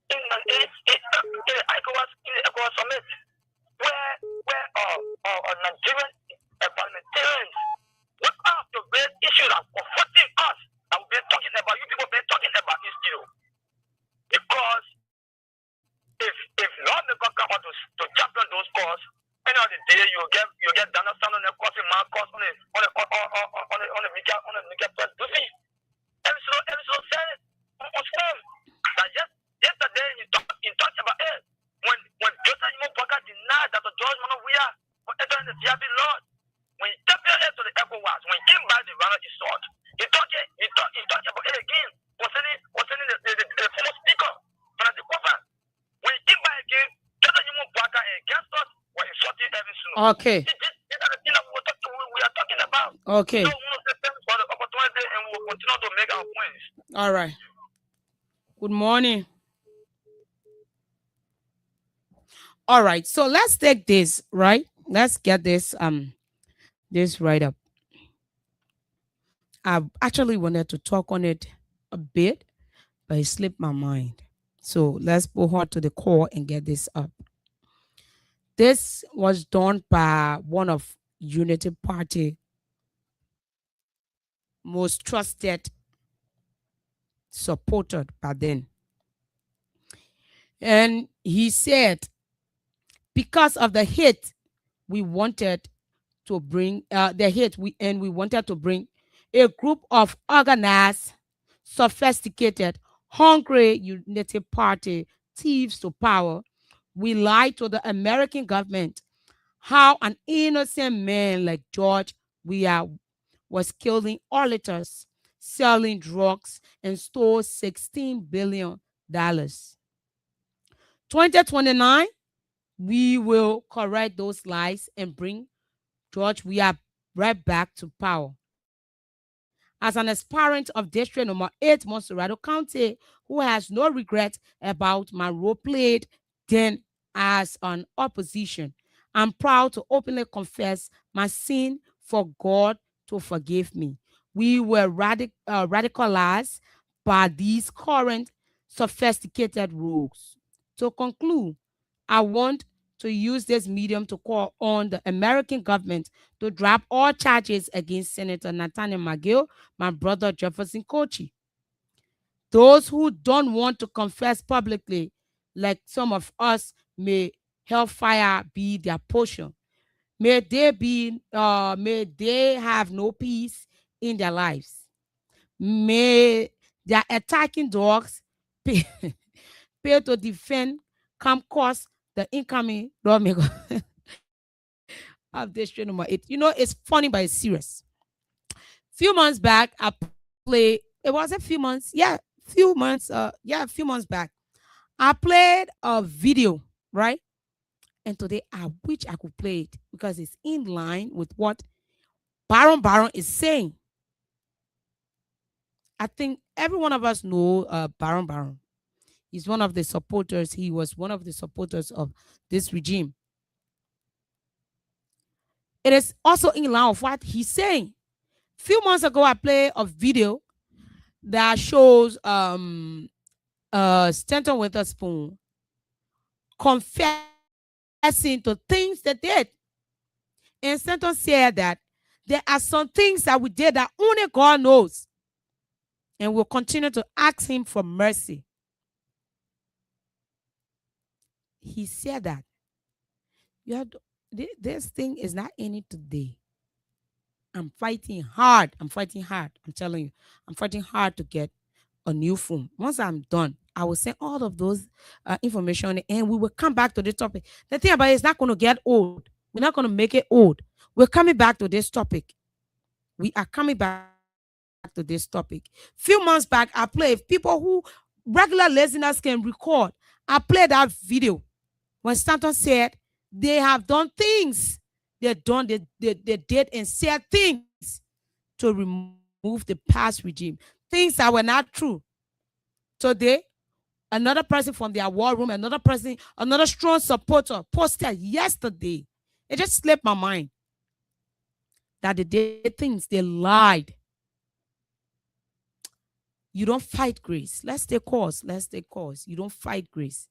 in the ECOWAS summit, where Nigerian parliamentarians look out the great issues that are confronting us that we've been talking about, you people have been talking about this deal. Because if lawmakers come out to champion those cause, end of the day you get Donald Trump on the course in my course on the media press briefing. Emerson said it on film that yesterday he talked about it when Joseph Mubarak denied that the George Monowia was entering the VIP Lord. When he tapped it to the ECOWAS, when he came back the Rana he sought, he talked about it again concerning the former speaker, Francis Kofa. When he came back again, Joseph Mubarak against us were insulting Emerson. Okay. These are the things that we are talking about. Okay. So we want to thank for the opportunity and we will continue to make our points. All right. Good morning. All right. So let's take this, right? Let's get this right up. I actually wanted to talk on it a bit, but it slipped my mind. So let's go hard to the core and get this up. This was done by one of Unity Party most trusted supported by then. And he said, because of the hit we wanted to bring, we wanted to bring a group of organized, sophisticated, hungry Unity Party thieves to power, we lied to the American government how an innocent man like George Weah was killing auditors, selling drugs, and stole $16 billion. 2029, we will correct those lies and bring George Weah right back to power. As an aspirant of District Number 8, Montserrado County, who has no regret about my role played then as an opposition, I'm proud to openly confess my sin for God to forgive me. We were radicalized by these current sophisticated rogues. To conclude, I want to use this medium to call on the American government to drop all charges against Senator Nathaniel McGill, my brother Jefferson Kochi. Those who don't want to confess publicly, like some of us, may hellfire be their portion. May they have no peace in their lives. May their attacking dogs pay to defend come cost the incoming lawmaker of District Number 8. You know, it's funny, but it's serious. Few months back, I played, it was a few months, a few months back. I played a video, right? And today I wish I could play it because it's in line with what Baron is saying. I think every one of us know Baron. He's one of the supporters. He was one of the supporters of this regime. It is also in line with what he's saying. A few months ago, I played a video that shows Stanton Witherspoon confessing to things they did. And Stanton said that there are some things that we did that only God knows. And we'll continue to ask him for mercy. He said that this thing is not ending today. I'm fighting hard. I'm telling you, I'm fighting hard to get a new phone. Once I'm done, I will send all of those information, and we will come back to this topic. The thing about it is not going to get old. We're not going to make it old. We're coming back to this topic. We are coming back to this topic. Few months back, I played people who regular listeners can record. I played that video when Stanton said they have done things. They did and said things to remove the past regime. Things that were not true. Today, another person from their war room, another person, another strong supporter posted yesterday. It just slipped my mind that they did things, they lied. You don't fight grace. Let's take course. You don't fight grace.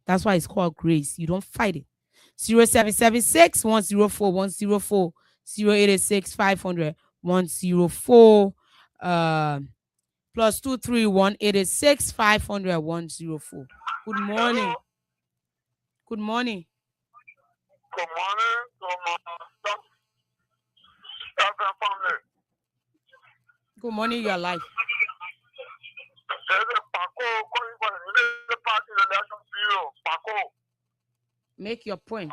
That's why it's called grace. You don't fight it. 0776 104 104 0886 500 104 plus 231 886 500 104. Good morning. Hello. Good morning. Good morning to my family. Good morning. You are live. This is Paco calling for the Unity Party Election Bureau. Paco. Make your point.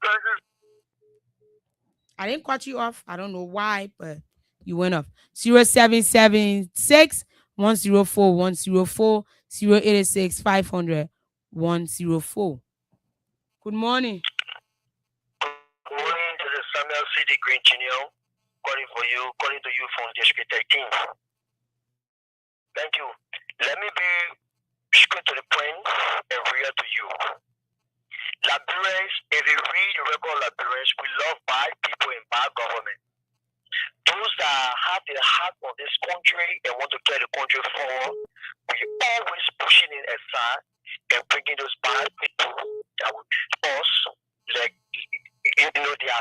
Thank you. I didn't cut you off. I don't know why, but you went off. 0776 104 104 0886 500 104. Good morning. Good morning to the Samuel C.D. Green Jr. calling to you from District 13. Thank you. Let me be straight to the point and real to you. Liberians, if you read the record of Liberians, we love bad people in bad government. Those that have the heart of this country and want to carry the country forward, we always pushing it aside and bringing those bad people that would us, like, they are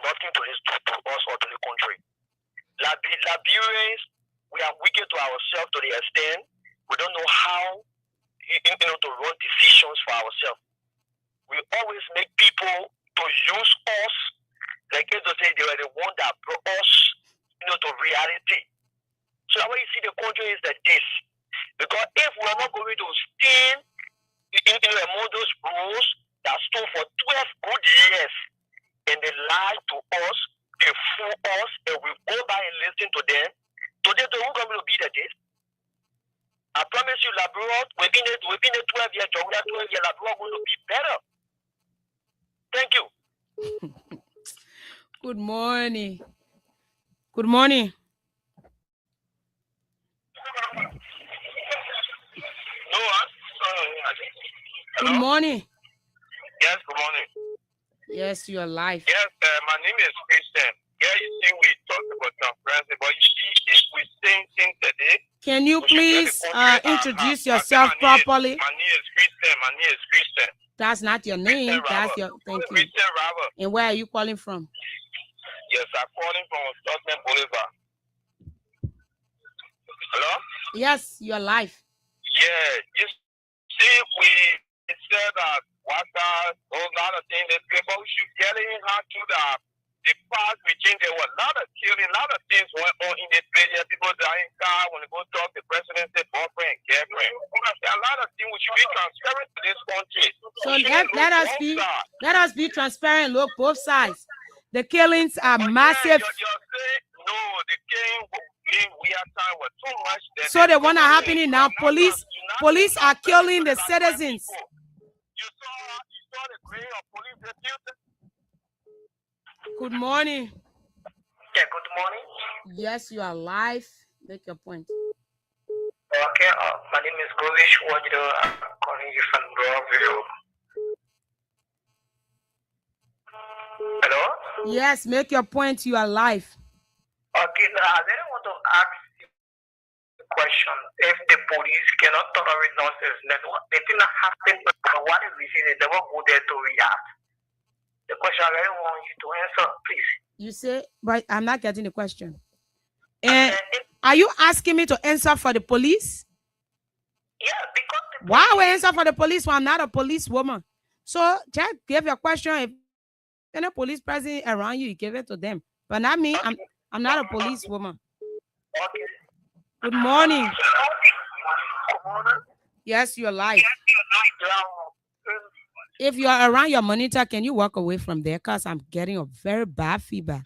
nothing to this to us or to the country. Liberians, we are wicked to ourselves to the extent we don't know how to run decisions for ourselves. We always make people to use us, like to say they were the one that brought us to reality. So that way you see the country is like this. Because if we are not going to stand among those rules that stood for 12 good years and they lie to us, they fool us, and we go by and listen to them, today they're going to be the this. I promise you, Labrador, within the 12 years, 12 years, Labrador will be better. Thank you. Good morning. Good morning. Good morning. Yes, good morning. Yes, you are live. Yes, my name is Christian. Yeah, you see, we talked about transparency, but you see, if we say things today, can you please introduce yourself properly? My name is Christian. That's not your name. That's your. Thank you. Christian Robert. And where are you calling from? Yes, I'm calling from Stockton Boulevard. Hello? Yes, you're live. Yeah, you see, we said that water, a lot of things that people should get in how to the past regime. There were a lot of killing, a lot of things went on in this place. People dying car when they go talk to the president, say boyfriend, girlfriend. There are a lot of things we should be transparent to this country. So let us be transparent. Look, both sides. The killings are massive. You're saying, no, the killing we are time was too much. So the one are happening now. Police are killing the citizens. You saw the grade of police deputy. Good morning. Yeah, good morning. Yes, you are live. Make your point. Okay, my name is Govish Wajdo. I'm calling you from Broadview. Hello? Yes, make your point. You are live. Okay, I really want to ask you a question. If the police cannot tolerate nonsense, then what they did not happen, what is the reason they never go there to react? The question I really want you to answer, please. You say, but I'm not getting the question. And are you asking me to answer for the police? Yeah, because why would I answer for the police when I'm not a policewoman? So just give your question. If any police present around you, you give it to them. But not me. Okay. I'm not a policewoman. Okay. Good morning. Good morning. Yes, you're live. Yeah. If you are around your monitor, can you walk away from there? Because I'm getting a very bad feedback.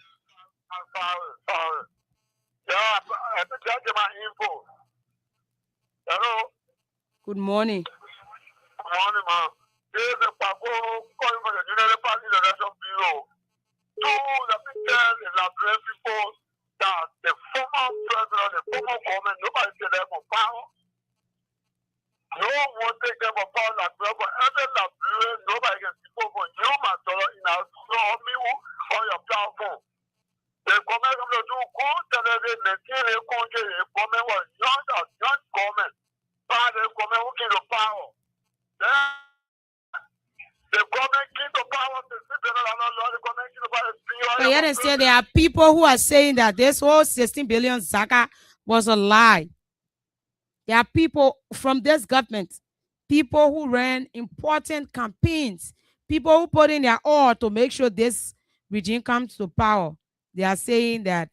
I'm sorry. Yeah, I think that's my info. Hello. Good morning. Good morning, ma'am. There's a Paco calling for the General Party Election Bureau. To the picture, the Labrador people that the former president, the former government, nobody said them for power. No one take them for power like that, but every Labrador, nobody can speak for you, my dollar in our me on your platform. The government of the two good, they maintain the country, the government was young government. But the government who came to power. Then the government came to power, the government came to power. But yet and still, there are people who are saying that this whole 16 billion Zaka was a lie. There are people from this government, people who ran important campaigns, people who put in their all to make sure this regime comes to power. They are saying that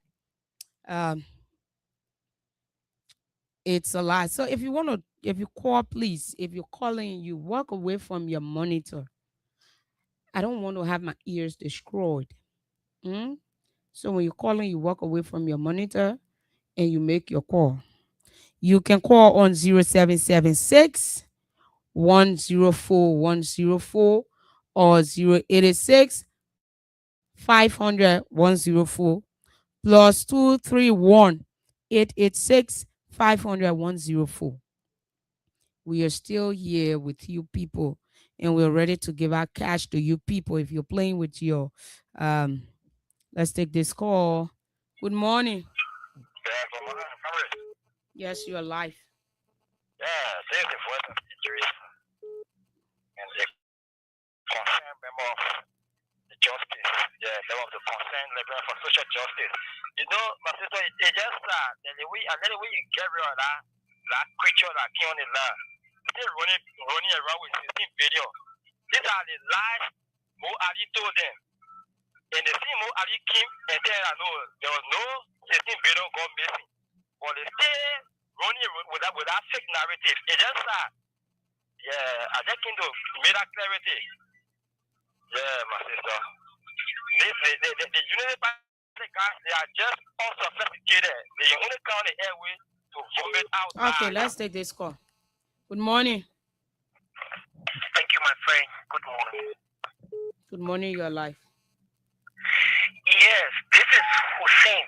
it's a lie. So if you call, please, if you're calling, you walk away from your monitor. I don't want to have my ears destroyed. So when you're calling, you walk away from your monitor and you make your call. You can call on 0776 104 104 or 086 500 104 plus 231 886 500 104. We are still here with you people, and we're ready to give out cash to you people. If you're playing with your let's take this call. Good morning. Yeah, good morning. Yes, you're live. Yeah, this is the voice of Idris. And the concerned member of the justice. Yeah, member of the concerned member for social justice. You know, my sister, it's just that and then we get rid of that creature that came on the land. Still running around with 16 billion. These are the lies Mo Ali told them. And the same Mo Ali came and said, I know there was no 16 billion gone missing. But they still running with that fake narrative. It's just that, I just came to make that clarity. Yeah, my sister. The Unity Party guys, they are just unsophisticated. They only come on the airway to vomit out. Okay, let's take this call. Good morning. Thank you, my friend. Good morning. Good morning, you're live. Yes, this is Hussein.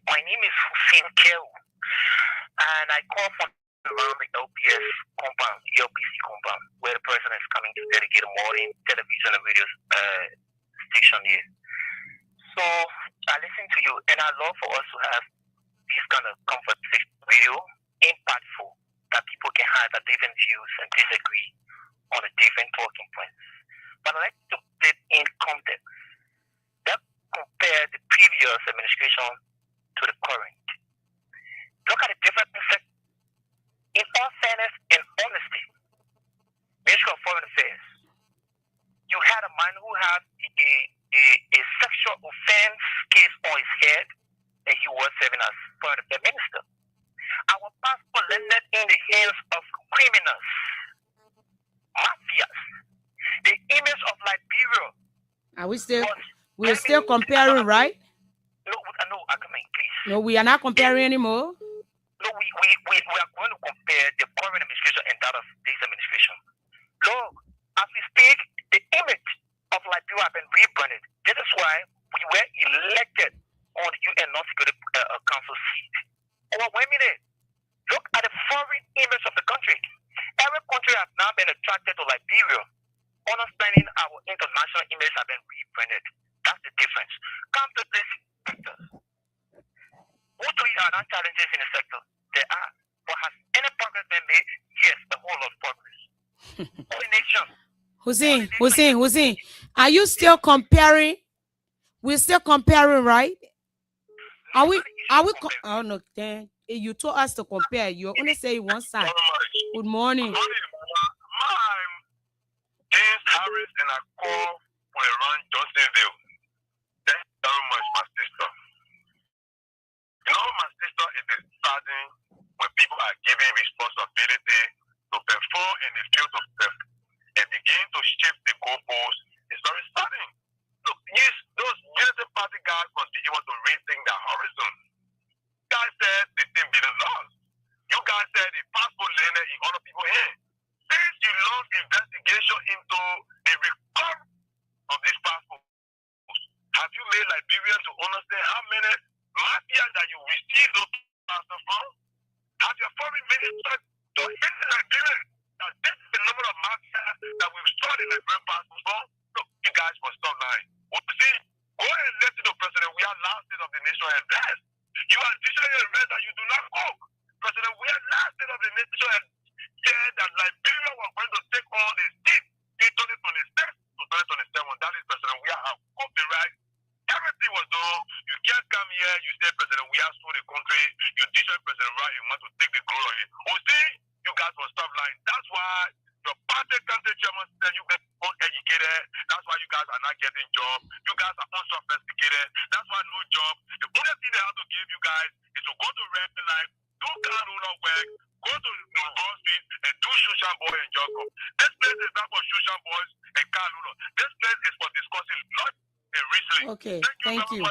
My name is Hussein Kel, and I call from around the LPS compound, LPC compound, where the person is coming to dedicate a morning television and radio station here. So I listen to you, and I love for us to have this kind of conversation video, impactful, that people can have a different views and disagree on a different talking points. But I like to put it in context. That compare the previous administration to the current. Look at the difference. In all fairness and honesty, Ministry of Foreign Affairs, you had a man who had a sexual offense case on his head, and he was serving as Foreign Affairs Minister. Our passport landed in the hands of criminals, mafias. The image of Liberia. Are we still? We're still comparing, right? No, Akaman, please. No, we are not comparing anymore. No, we are going to compare the current administration and that of this administration. Look, as we speak, the image of Liberia has been rebranded. This is why we were elected on the UN Non-Security Council seat. Overwhelmingly, look at the foreign image of the country. Every country has now been attracted to Liberia. Understanding our international image has been rebranded. That's the difference. Come to this sector. What three are not challenges in the sector? There are. But has any progress been made? Yes, a whole lot of progress. Hussein, are you still comparing? We're still comparing, right? Are we? Oh no, then you told us to compare. You only say one side. Good morning. I'm James Harris, and I call for around Johnsonville. Thank you very much, my sister. want to rethink the horizon. You guys said $15 billion. You guys said the passport landed in other people's hands. Since you launched investigation into the recovery of these passports, have you made Liberians to understand how many mafia that you received those passports from? Have your foreign minister to hit Liberians that this is the number of mafia that we've started Liberian passports from? Look, you guys must stop lying. Well, see, go and listen to President. We are last state of the nation at best. You are additionally arrested that you do not cook. President, we are last state of the nation and said that Liberia was going to take all the seats in 2026 to 2027. That is President. We are copyright. Everything was done. You can't come here. You say, President, we are sold the country. You teach President right. You want to take the glory. Oh, see, you guys will stop lying. That's why your party country chairman said you guys are uneducated. That's why you guys are not getting jobs. You guys are unsophisticated. That's why no job. The only thing they have to give you guys is to go to red light, do car owner work, go to Wall Street and do social boy and job. This place is not for social boys and car owner. This place is for discussing lot and reasoning. Okay, Thank you.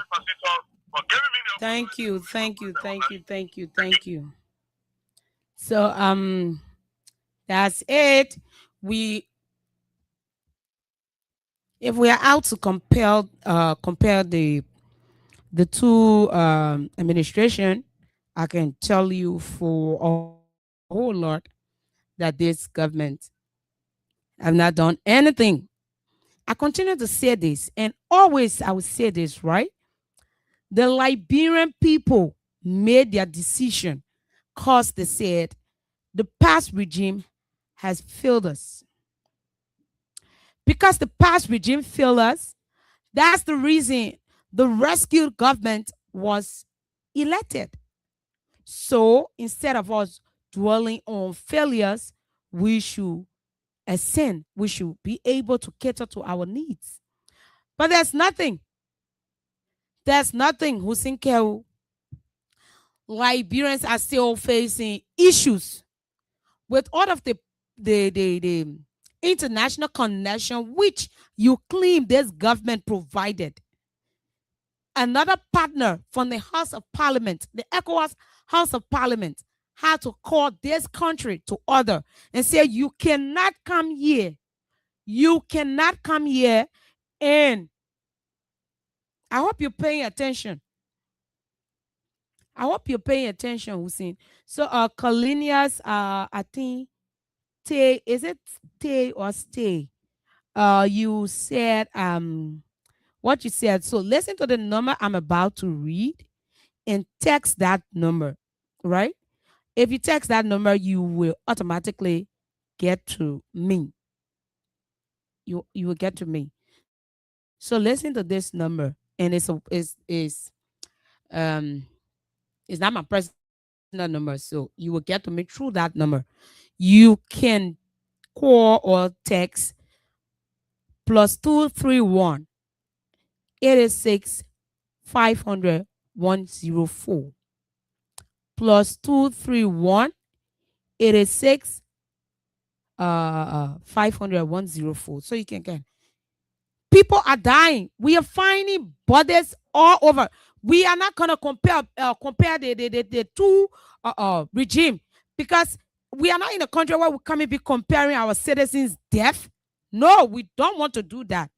Thank you. Thank you. So that's it. If we are out to compare the two administration, I can tell you for a whole lot that this government have not done anything. I continue to say this, and always I will say this, right? The Liberian people made their decision because they said the past regime has failed us. Because the past regime failed us, that's the reason the rescued government was elected. So instead of us dwelling on failures, we should ascend. We should be able to cater to our needs. But there's nothing. There's nothing, Hussein Kew. Liberians are still facing issues with all of the international connection which you claim this government provided. Another partner from the House of Parliament, the ECOWAS House of Parliament, had to call this country to order and say, you cannot come here. You cannot come here. And I hope you're paying attention. I hope you're paying attention, Hussein. So, Colinias, I think, is it Tay or Stay? You said, what you said. So listen to the number I'm about to read and text that number, right? If you text that number, you will automatically get to me. You will get to me. So listen to this number, and it's not my personal number, so you will get to me through that number. You can call or text +231 86 500 104 +231 86 500 104. So you can get. People are dying. We are finding bodies all over. We are not gonna compare the two regime, because we are not in a country where we can't be comparing our citizens' death. No, we don't want to do that.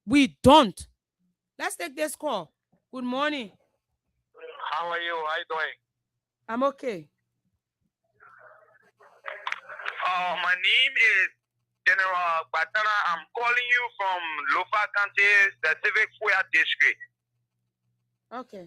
We don't. Let's take this call. Good morning. How are you? How you doing? I'm okay. My name is General Batana. I'm calling you from Lofa County, the Civic Square District. Okay.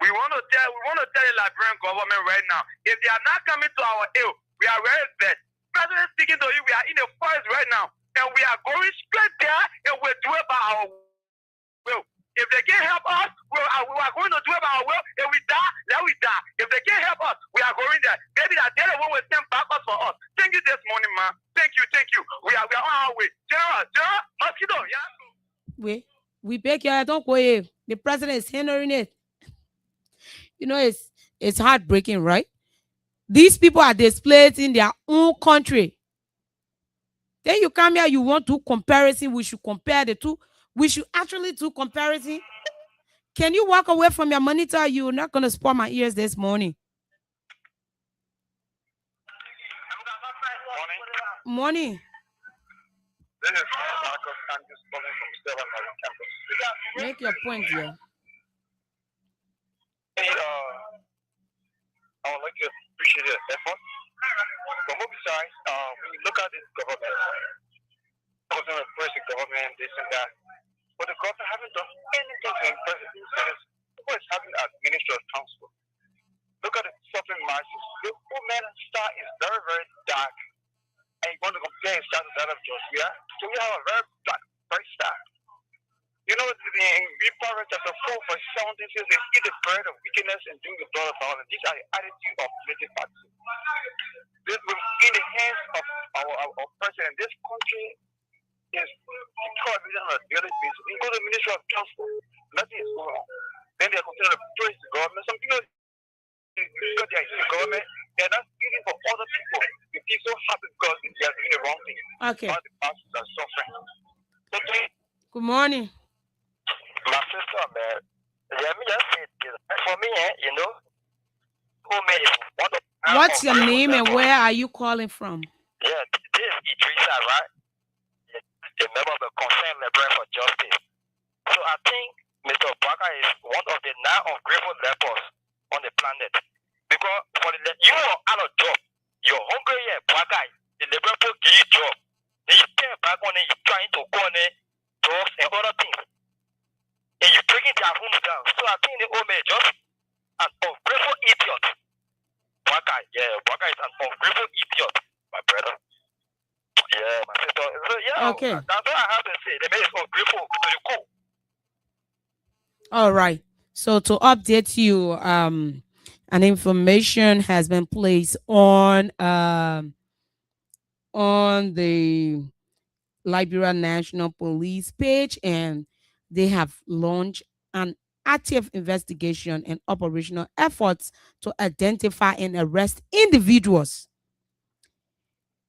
We want to tell the Liberian government right now, if they are not coming to our aid, we are very bad. President speaking to you, we are in the forest right now, and we are going straight there, and we're doing by our will. If they can't help us, we are going to do it by our will. If we die, let we die. If they can't help us, we are going there. Maybe that they're the one will send backups for us. Thank you this morning, man. Thank you. We are on our way. General, mosquito, yeah. We beg you, don't go here. The president is hindering it. You know, it's heartbreaking, right? These people are displaced in their own country. Then you come here, you want to comparison. We should compare the two. We should actually do comparison. Can you walk away from your monitor? You're not going to spoil my ears this morning. Morning. This is Marcus Candice calling from Stella Marine Campus. Make your point here. Hey, I would like to appreciate your effort. From both sides, when you look at this government, I was going to praise the government, this and that. But the government haven't done anything to impress the citizens. What is happening at Ministry of Transport? Look at the suffering masses. The woman star is very, very dark. And you want to compare his star to that of Joshua. So we have a very black, bright star. You know, in Proverbs chapter 4, verse 17 says, they eat the bread of wickedness and drink the blood of violence. These are the attitude of related parties. This will in the hands of our president. This country is deteriorating on a daily basis. We go to the Ministry of Transport, nothing is going on. Then they continue to praise the government. Some people, because they are in the government, they're not speaking for other people. They feel so happy because they are doing the wrong thing. Okay. All the pastors are suffering. Okay. Good morning. My sister, man, let me just say this. For me, you know, who made it? What's your name and where are you calling from? Yeah, this is Idrissa, right? The member of the Concerned Librarian for Justice. So I think Mr. Baka is one of the 9 ungrateful lepers on the planet. Because for you are out of job, you're hungry here, Baka, the liberal give you job. Then you turn back on it, you're trying to go on it, drugs and other things. And you're breaking their homes down. So I think the old man is just an ungrateful idiot. Baka, yeah, Baka is an ungrateful idiot, my brother. Yeah, my sister. So, yeah, okay. That's what I have to say. The man is ungrateful. Cool. All right. So to update you, an information has been placed on the Liberia National Police page, and they have launched an active investigation and operational efforts to identify and arrest individuals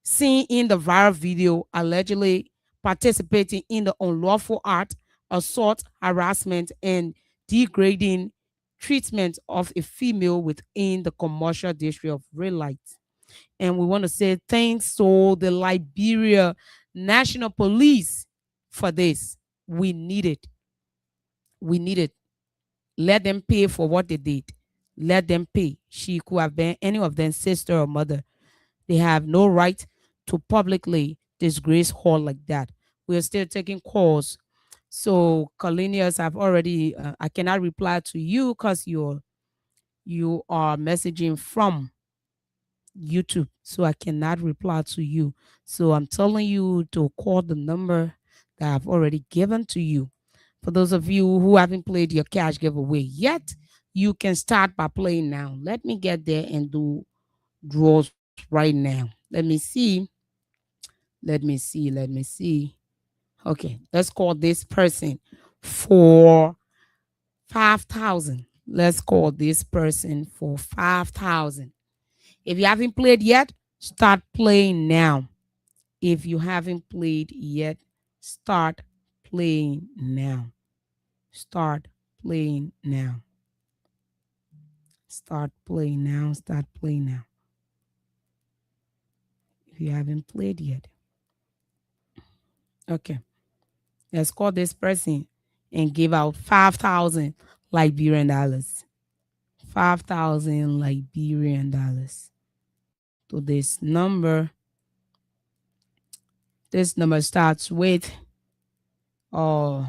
seen in the viral video allegedly participating in the unlawful act, assault, harassment, and degrading treatment of a female within the commercial district of Red Light. And we want to say thanks to the Liberia National Police for this. We need it. We need it. Let them pay for what they did. Let them pay. She could have been any of them, sister or mother. They have no right to publicly disgrace her like that. We are still taking calls. So, Colinius, I've already, I cannot reply to you because you are messaging from YouTube. So I cannot reply to you. So I'm telling you to call the number that I've already given to you. For those of you who haven't played your cash giveaway yet, you can start by playing now. Let me get there and do draws right now. Let me see. Okay, let's call this person for 5,000. Let's call this person for 5,000. If you haven't played yet, start playing now. If you haven't played yet, start playing now. Start playing now. Start playing now. Start playing now. If you haven't played yet. Okay. Let's call this person and give out 5,000 Liberian dollars. 5,000 Liberian dollars to this number. This number starts with 5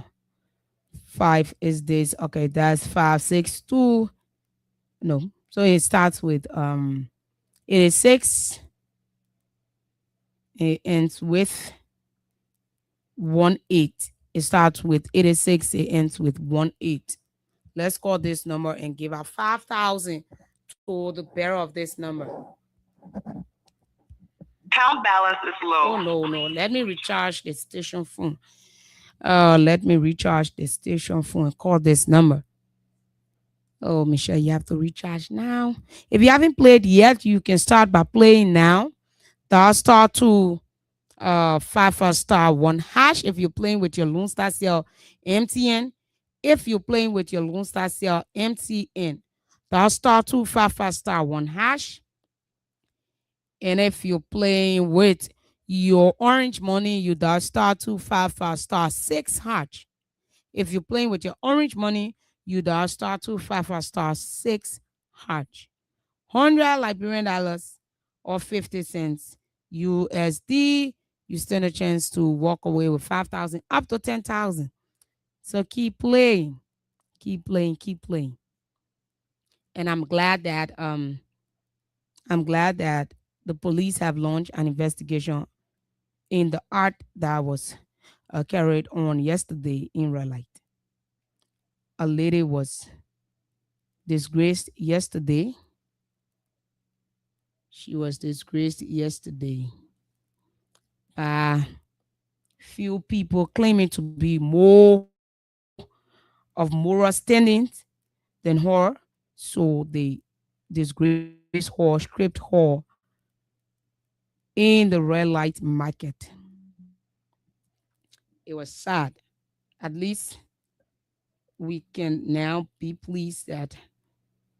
is this. Okay, that's 562. No. So it starts with 86. It ends with 18. It starts with 86. It ends with 18. Let's call this number and give out 5,000 to the bearer of this number. Account balance is low. Oh, no. Let me recharge the station phone. Let me recharge the station phone and call this number. Oh, Michelle, you have to recharge now. If you haven't played yet, you can start by playing now. Dial star 2 5 star 1 hash if you're playing with your Lone Star Cell MTN. If you're playing with your Lone Star Cell MTN, dial star 255 star 1 hash. And if you're playing with your Orange Money, you dial star 255 star 6 hash. If you're playing with your Orange Money, you dial star 255 star 6 hash. 100 Liberian dollars or 50 cents USD. You stand a chance to walk away with 5,000 up to 10,000. So keep playing, keep playing, keep playing. And I'm glad that the police have launched an investigation in the art that was carried on yesterday in Red Light. A lady was disgraced yesterday. She was disgraced yesterday by few people claiming to be more of moral standing than her. So they disgraced her, stripped her in the red light market. It was sad. At least we can now be pleased that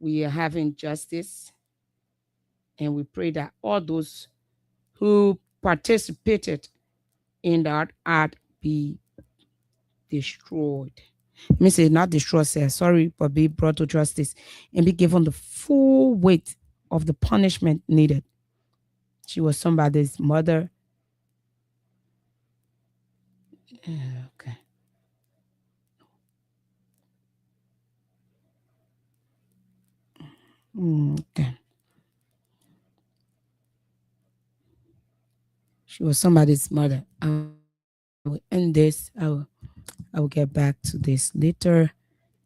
we are having justice, and we pray that all those who participated in that art be destroyed. Let me say not destroyed, sir, sorry, but be brought to justice and be given the full weight of the punishment needed. She was somebody's mother. Okay. Okay. She was somebody's mother. I will end this. I will get back to this later.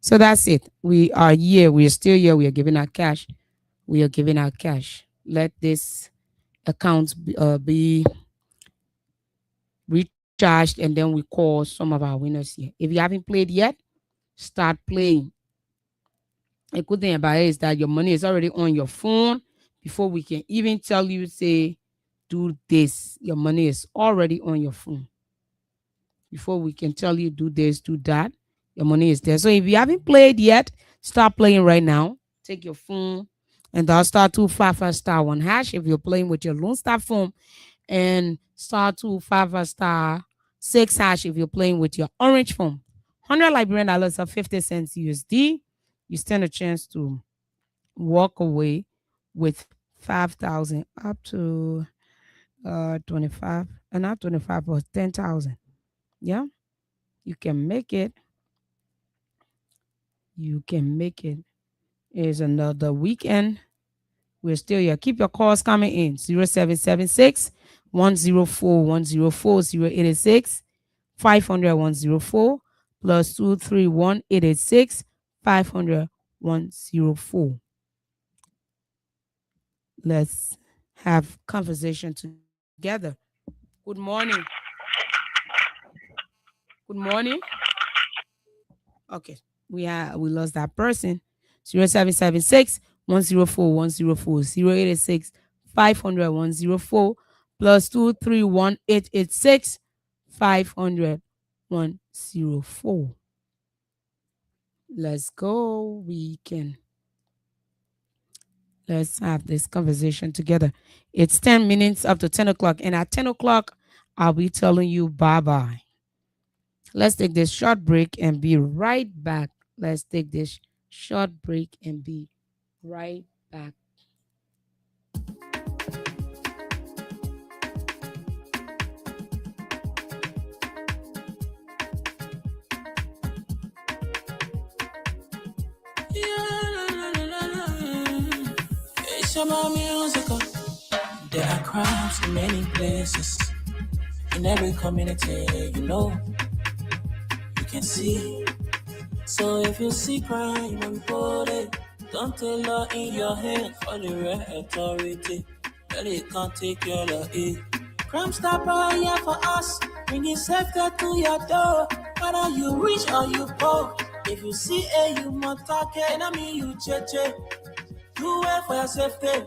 So that's it. We are here. We are still here. We are giving out cash. We are giving out cash. Let this account be recharged, and then we call some of our winners here. If you haven't played yet, start playing. A good thing about it is that your money is already on your phone before we can even tell you, say, do this. Your money is already on your phone. Before we can tell you, do this, do that, your money is there. So if you haven't played yet, start playing right now. Take your phone and dial star 255 star 1 hash if you're playing with your Lone Star phone, and star 255 star 6 hash if you're playing with your Orange phone. 100 Liberian dollars or 50 cents USD. You stand a chance to walk away with 5,000 up to 25, and not 25, but 10,000. Yeah, you can make it. You can make it. It's another weekend. We're still here. Keep your calls coming in. 0776 104 104 0886 500 104 plus 231 886 500 104. Let's have conversation together. Good morning. Good morning. Okay, we lost that person. 0776 104 104 0886 500 104 plus 231 886 500 104. Let's go. Let's have this conversation together. It's 10 minutes up to 10 o'clock. And at 10 o'clock, I'll be telling you bye-bye. Let's take this short break and be right back. Let's take this short break and be right back. There are crimes in many places, in every community, you can see. So if you see crime report it, don't take law in your hand for the right authority. That it can't take your law. Crime stopper here for us, bringing safety to your door. Whether you rich or you poor, if you see a you must take it, I mean you cheche. You wait for your safety.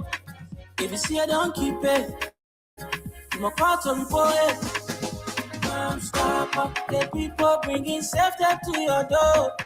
If you see it, don't keep it. You must call to report it. Crime stopper, the people bringing safety to your door.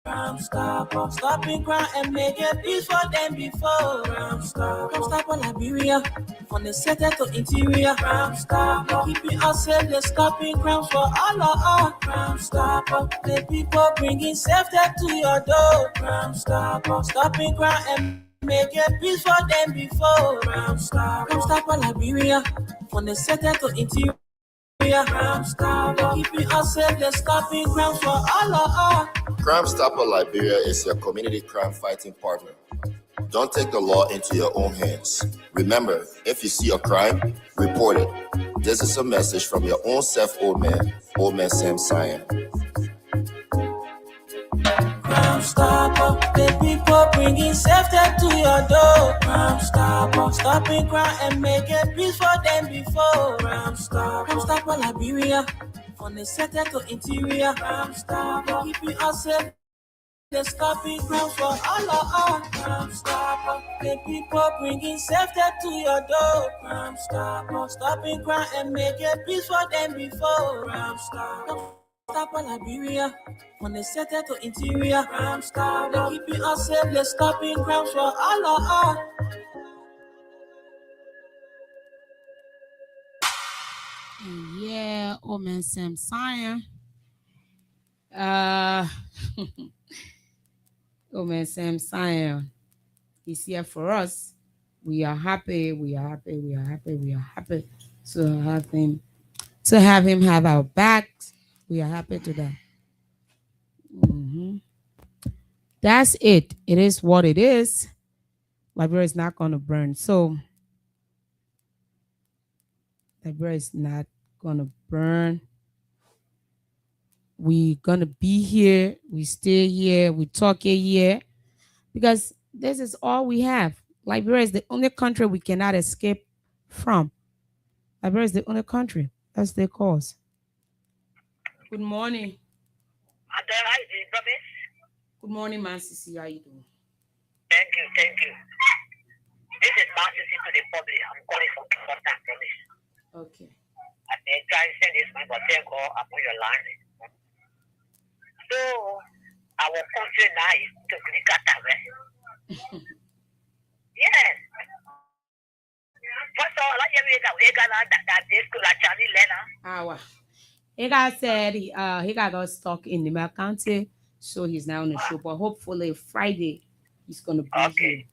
Crime Stopper, stopping crime and making peace for them before. Crime Stopper, Liberia, from the center to interior. Crime Stopper, keeping us safe, they're stopping crimes for all of us. Crime Stopper, the people bringing safety to your door. Crime Stopper, stopping crime and making peace for them before. Crime Stopper, Liberia, from the center to interior. Crime Stopper, keeping us safe, they're stopping crimes for all of us. Crime Stopper Liberia is your community crime fighting partner. Don't take the law into your own hands. Remember, if you see a crime, report it. This is a message from your own self, Old Man Sam Cyan. Crime Stopper, the people bringing safety to your door. Crime Stopper, stopping crime and making peace for them before. Crime Stopper, Liberia, from the center to interior. Crime Stopper, keeping us safe, they're stopping crimes for all of us. Crime Stopper, the people bringing safety to your door. Crime Stopper, stopping crime and making peace for them before. Crime Stopper, Liberia, from the center to interior. Crime Stopper, keeping us safe, they're stopping crimes for all of us. Yeah, Old Man Sam Cyan. Old Man Sam Cyan. He's here for us. We are happy. We are happy. We are happy. We are happy to have him. To have him have our backs. We are happy to that. That's it. It is what it is. Liberia is not going to burn. So, Liberia is not going to burn. We're going to be here. We stay here. We talk here. Because this is all we have. Liberia is the only country we cannot escape from. Liberia is the only country. That's their cause. Good morning. Good morning, man. Sisi. How you doing? Thank you. This is Sisi to the public. I'm calling from Kingston, promise. Okay. And then try to send this my hotel call upon your line. So, our country now is to Glikata, right? Yes. First of all, I hear that this could actually learn. He got said he got stuck in the County, so he's now on the show. But hopefully Friday he's gonna be here.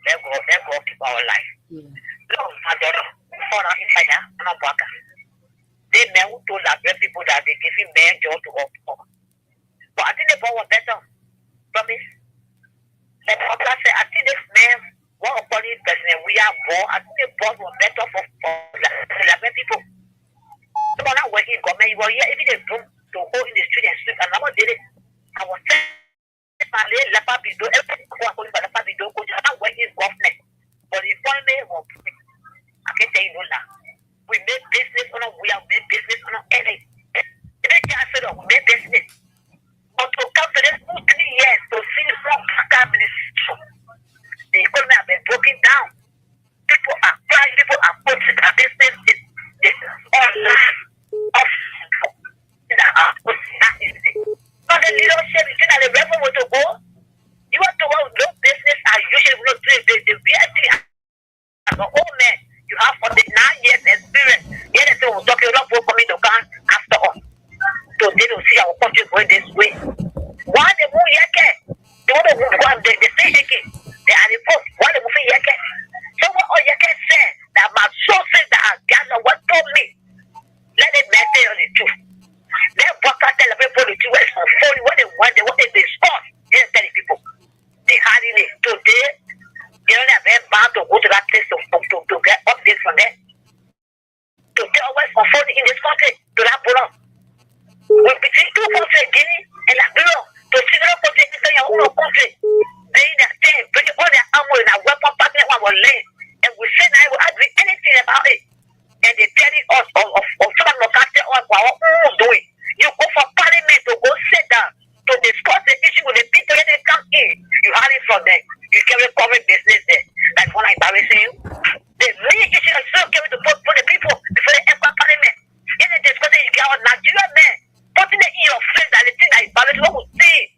Let's go keep our life. Yeah. Look, my daughter, I'm not working. They men who told that people that they give him men job to work for. But I think they bought better. Promise. And I think this man, one of the person we are born, I think they bought was better for 11 people. So when I went in government, you were here, if they room to go in the street and sleep, and I did it. I was saying, everything I went in government. But the economy was, I can tell you now. We made business on we have made business on any. They can't say we made business. But to come to this 2-3 years to see from the economy has been broken down. People are crying, people are putting their business is online. But the leadership is that the revenue want to go. You want to go no business as usual, not the reality as an old man. You have 49 years experience. Yet they will talk about people coming to come after us. So they don't see our country going this way. Why they move here? They want to move on. They say here. They are the first. Why they move here? So what all you can say that my sources that are gathered what told me. Let it matter on the truth. They work out tell people the truth for phone what they want. They want to discuss. They tell the people. They hardly it today. You know they're very bound to go to that place to get updates from them. To tell always for phone in this country to that pull with between two countries, Guinea and Liberia, to see the country in your own country. They that thing, bring all their armor in a weapon partner one will lay. And we say I will agree anything about it. And they telling us of some of our own doing. You go for parliament to go sit down to discuss the issue with the people when they come in. You have it from them. You can recover business there. That's what I'm embarrassing you. The main issue is still giving to put for the people before they enter parliament. In the discussion, you get out Nigeria men putting it in your face that the thing that is embarrassing. What we see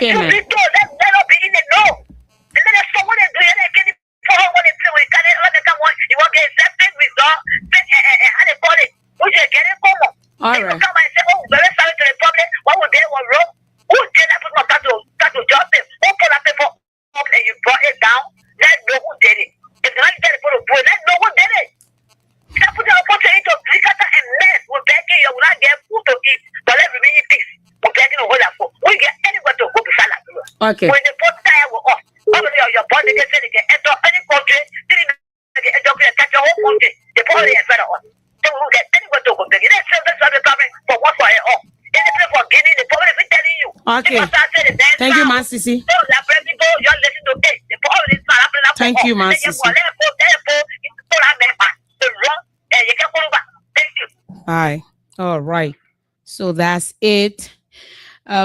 Okay, to man. be told. Let not be in the know. And then there's someone that do it. For when it's we can you want to get accepted result. How they call it? We just get it come on. All They right. come and say, oh, very sorry to the public. What was there was wrong? Who did that? Put my to justice. Who put that paper up and you brought it down? Let's know who did it. If the man tell the boy, let's know who did it. That put the opportunity to Bricata and mess. We're begging you will not get food to eat, but let's be peace. We're begging a whole lot for. We get anybody to go to salad. Okay. When the post tire will off, probably your body gets in again, enter any country, catch your whole country. The body is better on. So we will get anybody to go back. Let's say that's what the problem for one for it off. In the place for Guinea, the problem is telling you. Okay. Thank you, man, Sisi. So the president go, you listen to this. The problem is not happening. Thank you, man, Sisi. Hi. All right. So that's it.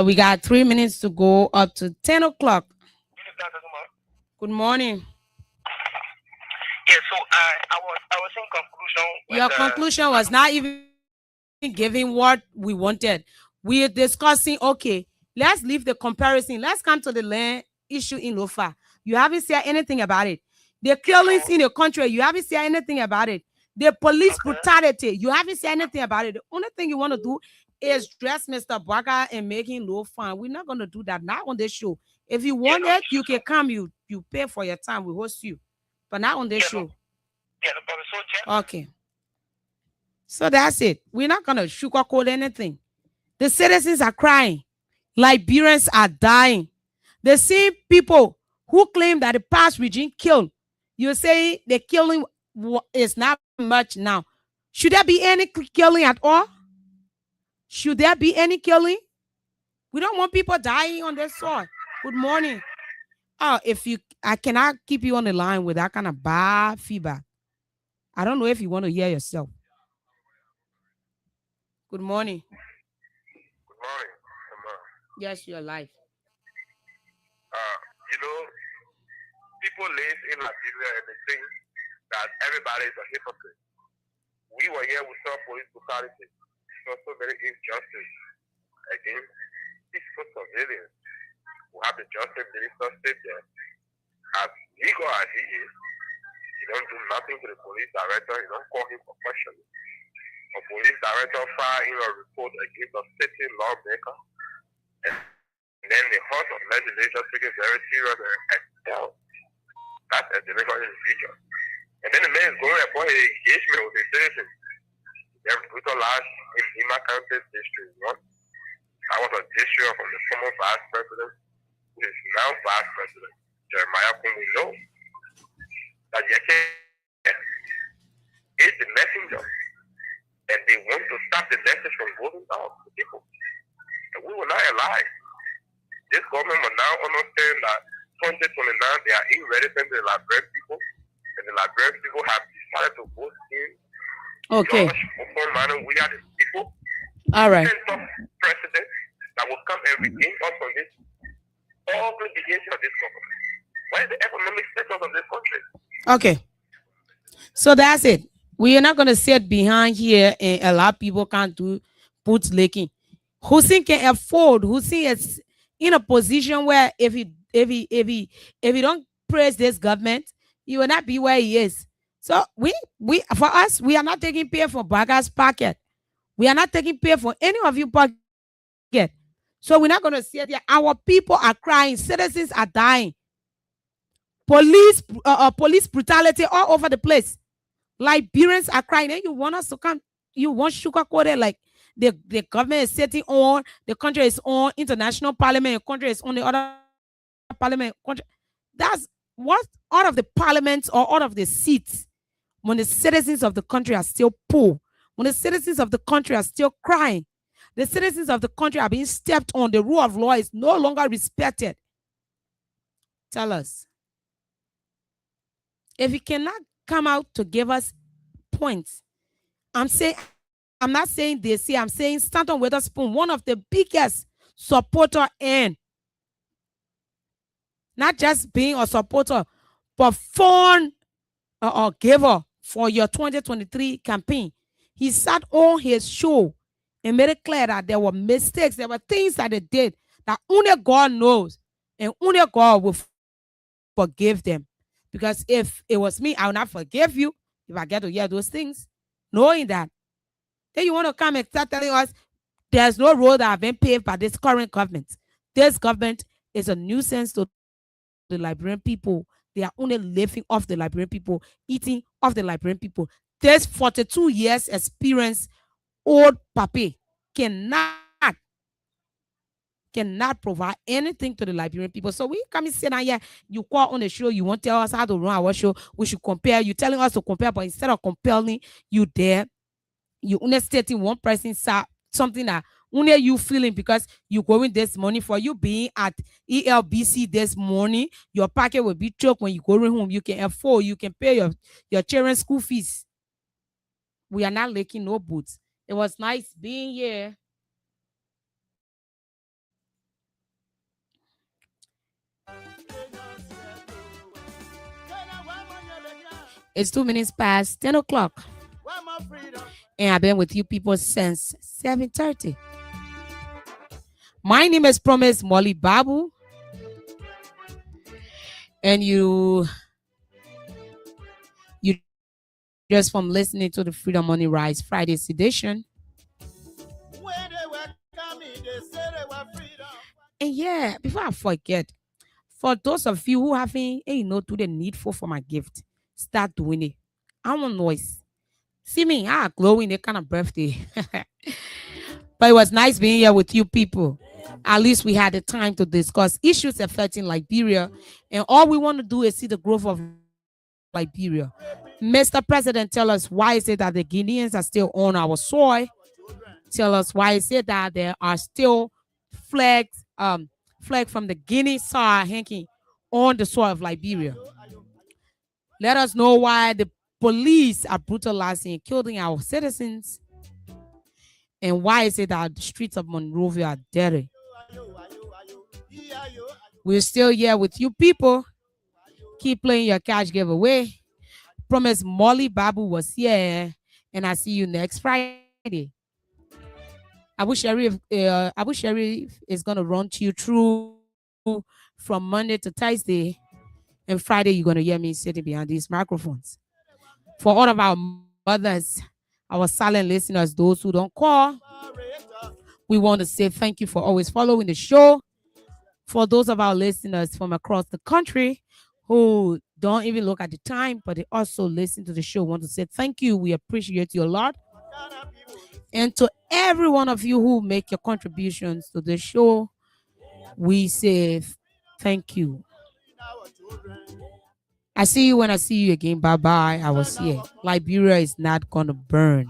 We got 3 minutes to go up to 10 o'clock. Good morning. Yeah, so I was in conclusion. Your conclusion was not even giving what we wanted. We're discussing, okay, let's leave the comparison. Let's come to the land issue in Lofa. You haven't said anything about it. The killings in the country, you haven't said anything about it. The police brutality, you haven't said anything about it. The only thing you want to do is dress Mr. Baga and make him low fun. We're not going to do that. Not on this show. If you want it, you can come. You pay for your time. We host you. But not on this show. Okay. So that's it. We're not going to sugarcoat anything. The citizens are crying. Liberians are dying. The same people who claim that the past regime killed, you say the killing is not much now. Should there be any killing at all? Should there be any killing? We don't want people dying on this soil. Good morning. Oh, I cannot keep you on the line with that kind of bad feedback. I don't know if you want to hear yourself. Good morning. Good morning. Yes, you're live. People live in Liberia and they think that everybody is a hypocrite. We were here, we saw police brutality. We saw so many injustice against peaceful civilians. We have the justice minister sit there. As legal as he is, he don't do nothing to the police director. He don't call him for questioning. A police director file in a report against a sitting lawmaker. And then the House of Legislature took it very serious and down. That's a delinquent individual. And then the man is going for his engagement with the citizens. They're brutalized in Lima County District 1. I was a district from the former vice president, who is now vice president, Jeremiah Kungu, that Yeke is the messenger. And they want to stop the message from going out to people. And we will not allow it. This government will now understand that 2029 they are irrelevant to the Liberian people, and the Liberian people have decided to vote in. Okay. We are the people. All right. President that will come and redeem us from this ugly behavior of this government. What is the economic status of this country? Okay. So that's it. We are not going to sit behind here and allow people can't do bootlicking. Hussein can afford. Hussein is in a position where if he don't praise this government, he will not be where he is. So we for us, we are not taking pay for Baga's pocket. We are not taking pay for any of you pocket. So we're not going to sit here. Our people are crying. Citizens are dying. Police brutality all over the place. Liberians are crying. And you want us to come? You want sugarcoated like the government is sitting on, the country is on international parliament, the country is on the other parliament. That's what out of the parliaments or out of the seats when the citizens of the country are still poor, when the citizens of the country are still crying, the citizens of the country are being stepped on, the rule of law is no longer respected. Tell us. If you cannot come out to give us points, I'm not saying they say, I'm saying Stanton Witherspoon, one of the biggest supporter and not just being a supporter, but fund or giver for your 2023 campaign. He sat on his show and made it clear that there were mistakes, there were things that they did that only God knows and only God will forgive them. Because if it was me, I would not forgive you if I get to hear those things. Knowing that, then you want to come and start telling us there's no road that have been paved by this current government. This government is a nuisance to the Liberian people. They are only living off the Liberian people, eating off the Liberian people. This 42 years experience old papi cannot provide anything to the Liberian people. So we come and sit down here, you call on the show, you want to tell us how to run our show, we should compare, you telling us to compare, but instead of compelling you there, you only stating one person something that only you feeling because you going this morning for you being at ELBC this morning, your packet will be choked when you go home. You can afford, you can pay your children's school fees. We are not licking no boots. It was nice being here. It's 2 minutes past 10 o'clock. And I've been with you people since 7:30. My name is Promise Molly Babu. And you just from listening to the Freedommorning Rise Friday's edition. And yeah, before I forget, for those of you who haven't, do the needful for my gift, start doing it. I want noise. See me, glowing that kind of birthday. But it was nice being here with you people. At least we had the time to discuss issues affecting Liberia. And all we want to do is see the growth of Liberia. Mr. President, tell us why is it that the Guineans are still on our soil? Tell us why is it that there are still flags from the Guinea soil hanging on the soil of Liberia. Let us know why the police are brutalizing and killing our citizens. And why is it that the streets of Monrovia are dirty? We're still here with you people. Keep playing your cash giveaway. Promise Molly Babu was here. And I see you next Friday. Abu Sharif is going to run to you through from Monday to Thursday. And Friday, you're going to hear me sitting behind these microphones. For all of our mothers, our silent listeners, those who don't call, we want to say thank you for always following the show. For those of our listeners from across the country who don't even look at the time, but they also listen to the show, want to say thank you. We appreciate you a lot. And to every one of you who make your contributions to the show, we say thank you. I see you when I see you again. Bye-bye. I was here. Liberia is not going to burn.